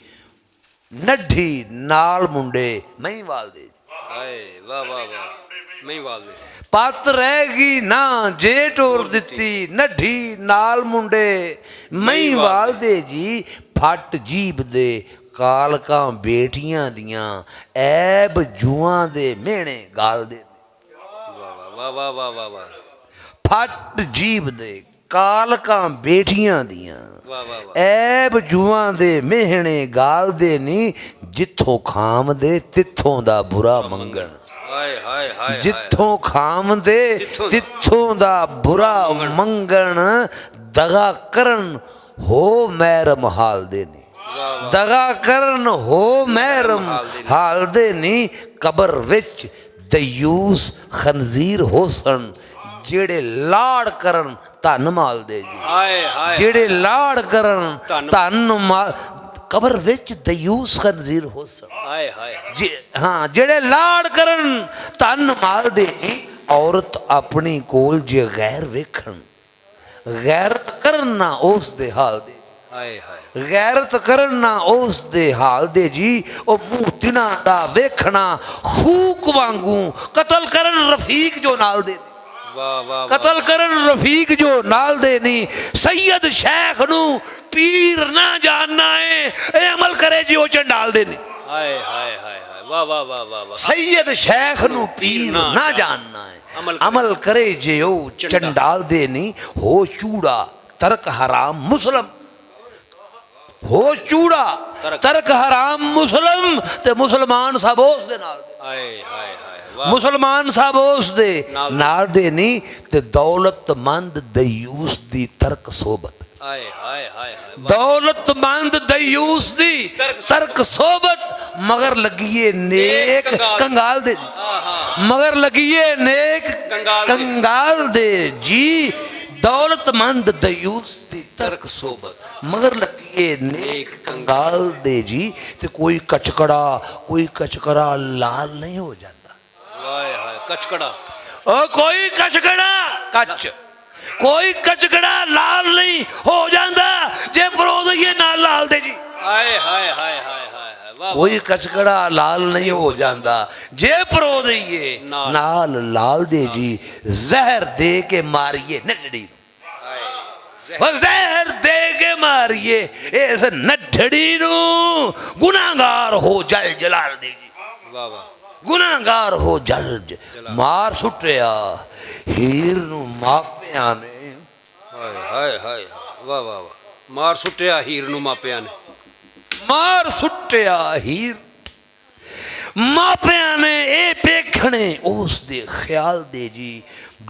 ਨੱਢੀ ਨਾਲ ਮੁੰਡੇ ਮਹੀਂ ਵਾਲਦੇ ਹਾਏ ਵਾਹ ਵਾਹ ਵਾਹ ਮਹੀਂ ਵਾਲਦੇ ਪੱਤ ਰਹਿ ਗਈ ਨਾ ਜੇ ਟੋਰ ਦਿੱਤੀ ਨੱਢੀ ਨਾਲ ਮੁੰਡੇ ਮਹੀਂ ਵਾਲਦੇ ਜੀ ਫੱਟ ਜੀਬ ਦੇ ਕਾਲਕਾਂ ਬੇਟੀਆਂ ਦੀਆਂ ਐਬ ਜੂਆਂ ਦੇ ਮਿਹਣੇ ਗਾਲਦੇ ਵਾਹ ਵਾਹ ਵਾਹ ਵਾਹ ਵਾਹ ਫੱਟ ਜੀਬ ਦੇ ਕਾਲਕਾਂ ਬੇਟੀਆਂ ਦੀਆਂ ਵਾਹ ਵਾਹ ਵਾਹ ਐਬ ਜੂਆਂ ਦੇ ਮਿਹਣੇ ਗਾਲਦੇ ਨਹੀਂ ਜਿੱਥੋਂ ਖਾਮਦੇ ਤਿੱਥੋਂ ਦਾ ਬੁਰਾ ਮੰਗਣ ਹਾਏ ਹਾਏ ਹਾਏ ਜਿੱਥੋਂ ਖਾਮਦੇ ਤਿੱਥੋਂ ਦਾ ਬੁਰਾ ਮੰਗਣ ਦਗਾ ਕਰਨ ਹੋ ਮਹਿਰਮ ਹਾਲਦੇ ਨੇ ਦਗਾ ਕਰਨ ਹੋ ਮਹਿਰਮ ਹਾਲਦੇ ਨਹੀਂ ਕਬਰ ਵਿੱਚ ਦਯੂਸ ਖਨਜ਼ੀਰ ਹੋਸਨ ਜਿਹੜੇ ਲਾੜ ਕਰਨ ਧਨ ਮਾਲਦੇ ਜੀ ਹਾਏ ਹਾਏ ਜਿਹੜੇ ਲਾੜ ਕਰਨ ਧਨ ਮਾਲ ਕਬਰ ਵਿੱਚ ਦਯੂਸ ਖਨਜ਼ੀਰ ਹੋਸਨ ਹਾਏ ਹਾਏ ਹਾਂ ਜਿਹੜੇ ਲਾੜ ਕਰਨ ਧਨ ਮਾਲਦੇ ਔਰਤ ਆਪਣੀ ਕੋਲ ਜੇ ਗੈਰ ਵੇਖਣ ਗੈਰਤ ਕਰਨ ਨਾ ਉਸ ਦੇ ਹਾਲ ਦੇ ਹਾਏ ਹਾਏ ਗੈਰਤ ਕਰਨ ਨਾ ਉਸ ਦੇ ਹਾਲ ਦੇ ਜੀ ਉਹ ਮੂੰਹ ਤਿਨਾ ਦਾ ਵੇਖਣਾ ਖੂਕ ਵਾਂਗੂ ਕਤਲ ਕਰਨ ਰਫੀਕ ਜੋ ਨਾਲ ਦੇ ਵਾਹ ਵਾਹ ਕਤਲ ਕਰਨ ਰਫੀਕ ਜੋ ਨਾਲ ਦੇ ਨਹੀਂ ਸੈਯਦ ਸ਼ੈਖ ਨੂੰ पीर ना जानना है ए अमल करे जी वो चंडाल दे ने हाय हाय हाय हाय वाह वाह वाह वाह वाह सैयद शेख नू पीर ना जानना है अमल करे जे ओ चंडाल दे नहीं हो चूड़ा तरक हराम मुसलम हो चूड़ा तरक हराम मुसलम ते मुसलमान सब उस दे नाल हाय हाय हाय वाह मुसलमान सब उस दे नाल दे नहीं ते दौलतमंद दयूस दी तरक सोबत हाय हाय हाय हाय दौलतमंद दयूस दी तरक सोबत मगर लगिए नेक कंगाल दे मगर लगिए नेक कंगाल दे जी दौलतमंद दयूस दी तरक सोबत मगर लगिए नेक कंगाल दे जी ते कोई कचकड़ा लाल नहीं हो जाता हाय हाय कचकड़ा ओ कोई कचकड़ा कच कोई कचकड़ा लाल नहीं हो जाता जे परोदिए नाल लाल दे जी हाय हाय हाय हाय हाय वाह कोई कचकड़ा लाल नहीं हो जाता जे परोदिए नाल लाल दे जी जहर दे के मारिए नडड़ी जहर दे के मारिए इस नडड़ी नू गुनाहगार हो जल जलाल दे जी वाह वाह गुनाहगार हो जल मार सुटिया हीर नू मापिया ने हाय हाय हाय वाह वाह वाह मार सुटिया हीर नू मापिया ने मार सुटिया हीर मापिया ने ए पेखने उस दे ख्याल दे जी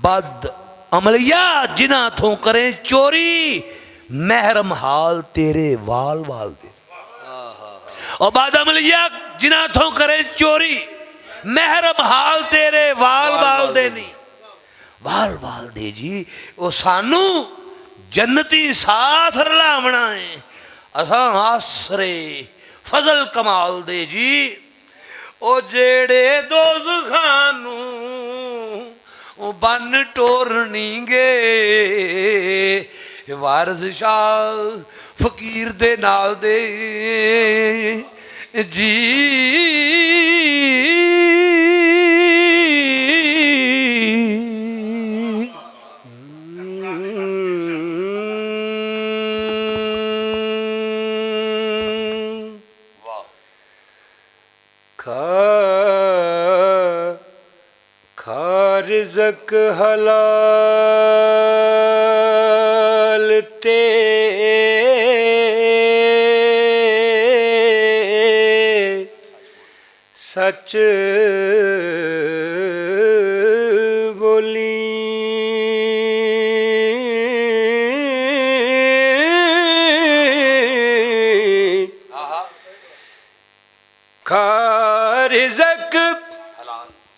बद अमलिया जिना थों करे चोरी महरम हाल तेरे वाल वाल दे और बाद अमलिया जिना थों करे चोरी महरम हाल तेरे वाल वाल दे नहीं वाल वाल दे जी वो सानू जन्नती साथ रलावना है असां आसरे फजल कमाल दे जी ओ जेड़े दोज़खानू ओ बन टोरनी गे वारस शाह फकीर दे नाल दे जी रिज़्क़ हलाल ते सच बोली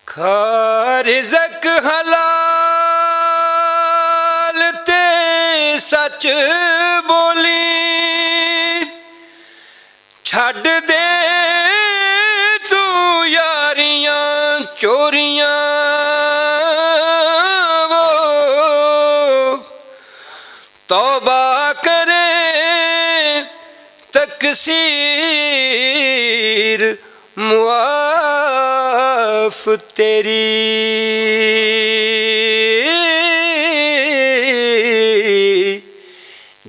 खा रिज़्क़ हलाल ते सच बोली छड़ दे तू यारियां चोरियां वो तौबा करे तकसीर मुआफ तेरी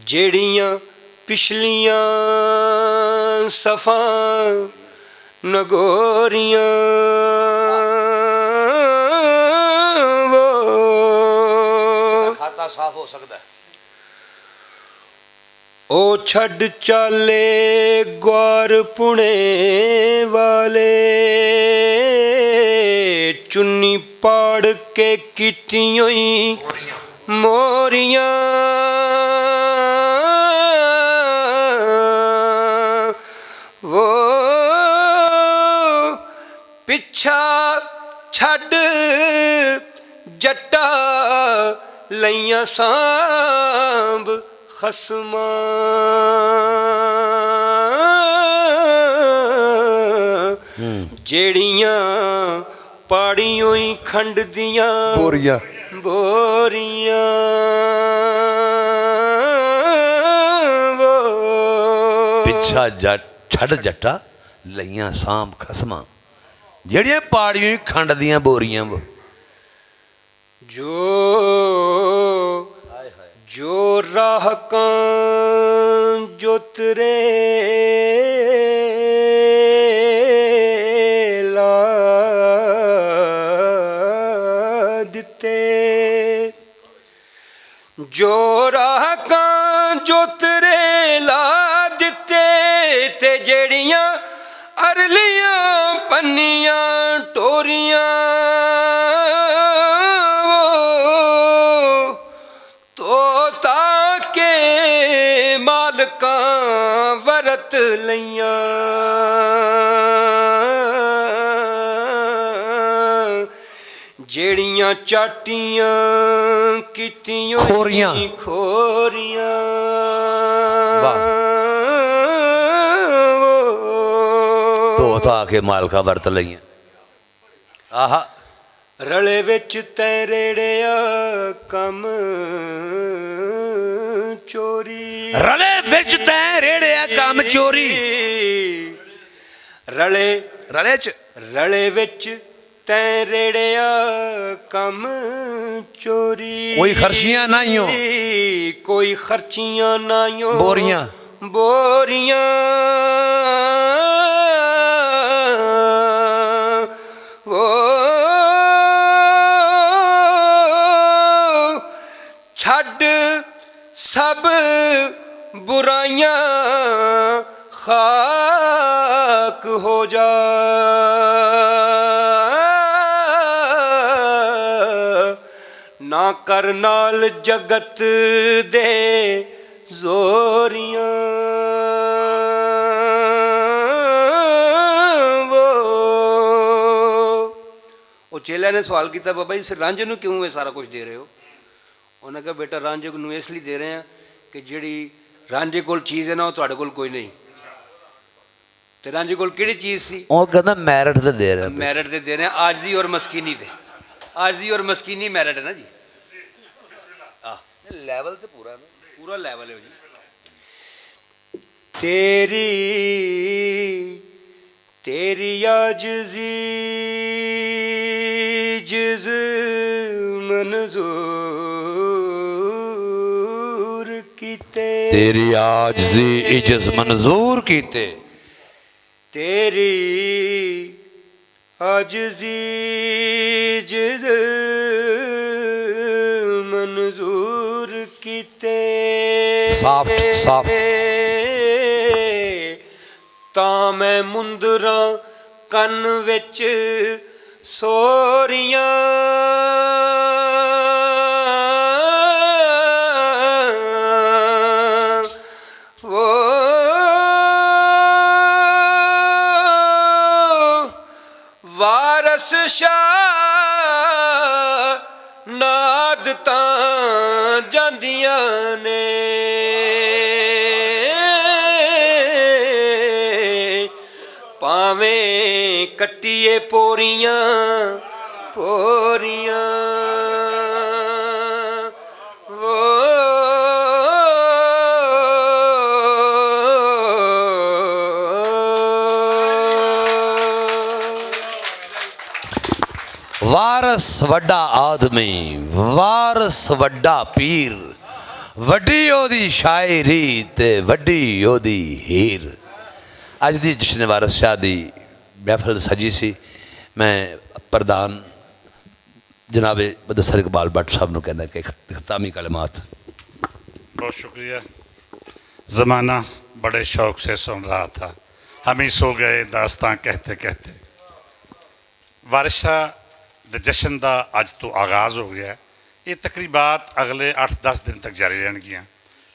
जेड़ियां पिछलियां सफा नगोरियां वो खाता साफ हो सकता है ओ छड़ चाले ग्वार पुणे वाले चुन्नी पाड़ के कीतियों मोरियां वो पिछा छड़ जट्टा लइया सांभ खसमा जेड़ियां पाड़ियों ही खंड दियां बोरिया बोरियां पिछा जट छड़ जट्टा लइयां सांभ खसमा जेड़ियां पाड़ियों ही खंड दियां बोरियां वो जो राह कां ਤੇਰੇ ਲਾ ਦਿੱਤੇ ਜੋ ਰਾਹਾਂ ਜੋ ਤੇਰੇ ਲਾ ਦਿੱਤੇ ਤੇ ਜਿਹੜੀਆਂ ਅਰਲੀਆਂ ਪੰਨੀਆਂ ਟੋਰੀਆਂ ਤੋਤਾ ਕੇ ਮਾਲਕਾਂ ਵਰਤ ਲਈਆਂ ਜਿਹੜੀਆਂ ਚਾਟੀਆਂ ਕੀਤੀਆਂ ਖੋਰੀਆਂ। ਖੋਰੀਆਂ ਧੋਤਾ ਕੇ ਮਾਲਕਾ ਵਰਤ ਲਈਆਂ। ਆਹਾ ਰਲੇ ਵਿੱਚ ਤੈ ਰੇੜਿਆ ਕੰਮ ਚੋਰੀ ਰਲੇ ਵਿੱਚ ਤੈਂ ਰੇੜਿਆ ਕੰਮ ਚੋਰੀ। ਰਲੇ ਰਲੇ ਚ ਰਲੇ ਵਿੱਚ ਤੈ ਰੇੜਿਆ ਕੰਮ ਚੋਰੀ ਕੋਈ ਖਰਚੀਆਂ ਨਾਹੀਓ। ਕੋਈ ਖਰਚੀਆਂ ਨਾਹੀਓ ਬੋਰੀਆਂ ਬੋਰੀਆਂ ਛੱਡ ਸਭ ਬੁਰਾਈਆਂ ਖਾਕ ਹੋ ਜਾ ਨਾ ਕਰ ਨਾਲ ਜਗਤ ਦੇ ਜ਼ੋਰੀਆਂ ਉਹ ਚੇਲਿਆਂ ਨੇ ਸਵਾਲ ਕੀਤਾ ਬਾਬਾ ਜੀ ਸਿਰ ਰਾਂਝੇ ਨੂੰ ਕਿਉਂ ਇਹ ਸਾਰਾ ਕੁਝ ਦੇ ਰਹੇ ਹੋ? ਉਹਨਾਂ ਕਿਹਾ ਬੇਟਾ ਰਾਂਝੇ ਨੂੰ ਇਸ ਲਈ ਦੇ ਰਹੇ ਹਾਂ ਕਿ ਜਿਹੜੀ ਰਾਂਝੇ ਕੋਲ ਚੀਜ਼ ਹੈ ਨਾ ਉਹ ਤੁਹਾਡੇ ਕੋਲ ਕੋਈ ਨਹੀਂ। ਤੇ ਰਾਂਝੇ ਕੋਲ ਕਿਹੜੀ ਚੀਜ਼ ਸੀ? ਉਹ ਕਹਿੰਦਾ ਮੈਰਿਟ ਤੇ ਦੇ ਰਿਹਾ। ਮੈਰਿਟ ਤੇ ਦੇ ਰਹੇ ਹਾਂ ਆਜਜ਼ੀ ਔਰ ਮਸਕੀਨੀ ਤੇ। ਆਜਜ਼ੀ ਔਰ ਮਸਕੀਨੀ ਮੈਰਿਟ ਹੈ ਨਾ ਜੀ। ਲੈਵਲ ਤੇ ਪੂਰਾ ਪੂਰਾ ਲੈਵਲ ਹੈ ਜੀ। ਤੇਰੀ ਤੇਰੀ ਆਜਜ਼ੀ ਜਿਜ਼ ਮਨਜ਼ੂਰ ਕੀਤੇ ਤੇਰੀ ਆਜਜ਼ੀ ਇਜਜ਼ ਮਨਜ਼ੂਰ ਕੀਤੇ ਤੇਰੀ ਆਜਜ਼ੀ ਜਿਜ਼ ਮਨਜ਼ੂਰ ਕੀਤੇ ਸਾਫਟ ਤਾਂ ਮੈਂ ਮੁੰਦਰਾਂ ਕੰਨ ਵਿੱਚ ਸੋਰੀਆਂ ਵਾਰਸ ਸ਼ਾਹ ਨਾਦ ਤਾਂ ਜਾਂਦੀਆਂ ਨੇ ਭਾਵੇਂ ਕੱਟੀਏ ਪੋਰੀਆਂ ਪੋਰੀਆਂ ਵਾਰਸ ਵੱਡਾ ਆਦਮੀ ਵਾਰਸ ਵੱਡਾ ਪੀਰ ਵੱਡੀ ਉਹਦੀ ਸ਼ਾਇਰੀ ਤੇ ਵੱਡੀ ਉਹਦੀ ਹੀਰ। ਅੱਜ ਦੀ ਜਸ਼ਨ ਵਾਰਸ ਸ਼ਾਹ ਦੀ ਮਹਿਫਲ ਸਜੀ ਸੀ। ਮੈਂ ਪ੍ਰਧਾਨ जनाब मुदस्सिर इकबाल भट्ट साहब ने कहना कि ख़ितामी कलमात। बहुत शुक्रिया। ज़माना बड़े शौक़ से सुन रहा था, हम ही सो गए दास्तां कहते कहते। वारिस शाह दे जश्न का अज तो आगाज़ हो गया। ये तकरीबात अगले 8-10 दिन तक जारी रहनगियां।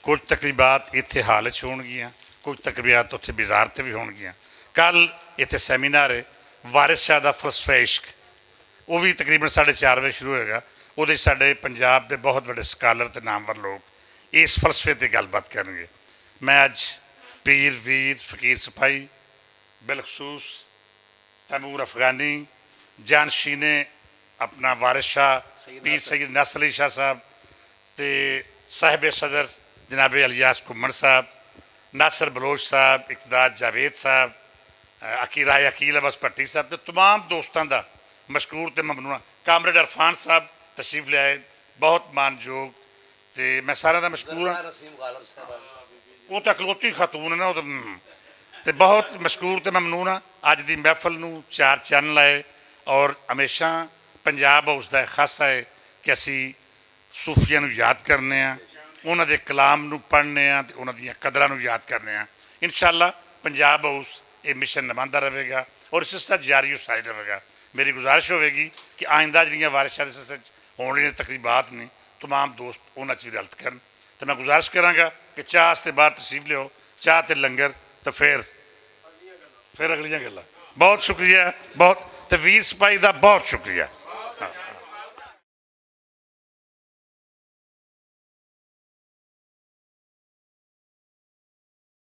कुछ तकरीबात इत्थे हाल च होणगियां, कुछ तकरीबात उत्थे बाज़ार ते भी होणगियां। कल इत्थे सैमीनार है वारिस शाह दा फलसफा इश्क, वो भी तकरीबन 4:30 बजे शुरू होएगा। वो साडे पंजाब के बहुत बड़े स्कॉलर ते नामवर लोग इस फलसफे ते गलबात करेंगे। मैं अज पीर वीर फकीर सिपाही बिलखसूस तैमूर अफगानी जानशी ने अपना वारिस शाह पीर सैयद नासिर अली शाह साहब ते साहिब सदर जनाब इलियास घुम्मन साहब, नासिर बलोच साहब, इक़्तिदार जावेद साहब, राय अकील अब्बास भट्टी साहब ते तमाम दोस्तों का मशकूर तो ममनून। कामरेड इरफान साहब तशरीफ ले आए, बहुत मानयोग। तो मैं सारे का मशकूर हाँ। ਉਹ ਤਾਂ ਇਕਲੌਤੀ ਖਾਤੂਨ ਹੈ ਨਾ, ਉਹ ਤਾਂ ਤੇ ਬਹੁਤ ਮਸ਼ਕੂਰ ਤੇ ਮਮਨੂਨ ਆ ਅੱਜ ਦੀ ਮਹਿਫਲ ਨੂੰ ਚਾਰ ਚੰਨ ਲਾਏ। ਔਰ ਹਮੇਸ਼ਾ ਪੰਜਾਬ ਹਾਊਸ ਦਾ ਖਾਸਾ ਹੈ ਕਿ ਅਸੀਂ ਸੂਫੀਆਂ ਨੂੰ ਯਾਦ ਕਰਨੇ ਆ, ਉਹਨਾਂ ਦੇ ਕਲਾਮ ਨੂੰ ਪੜ੍ਹਨੇ ਆ ਤੇ ਉਹਨਾਂ ਦੀਆਂ ਕਦਰਾਂ ਨੂੰ ਯਾਦ ਕਰਨੇ ਆ। ਇਨਸ਼ਾਅੱਲਾ ਪੰਜਾਬ ਹਾਊਸ ਇਹ ਮਿਸ਼ਨ ਨਿਭਾਉਂਦਾ ਰਹੇਗਾ ਔਰ ਸਿਲਸਿਲਾ ਜਾਰੀ ਉਸਾਰੀ ਰਹੇਗਾ। ਮੇਰੀ ਗੁਜ਼ਾਰਿਸ਼ ਹੋਵੇਗੀ ਕਿ ਆਇੰਦਾ ਜਿਹੜੀਆਂ ਵਾਰਿਸ਼ਾਂ ਦੇ ਸਿਲਸਿਲੇ 'ਚ ਹੋਣ ਵਾਲੀਆਂ ਤਕਰੀਬਾਤ ਨੇ तमाम दोस्त ਉਹਨਾਂ 'ਚ ਵੀ ਰਲਤ ਕਰਨ। तो मैं गुजारिश कराँगा कि चाह से बाहर तशरीफ लियो, चाह तो लंगर तो फिर अगलियाँ गल्लां। बहुत शुक्रिया, बहुत तो वीर सिपाही का बहुत शुक्रिया।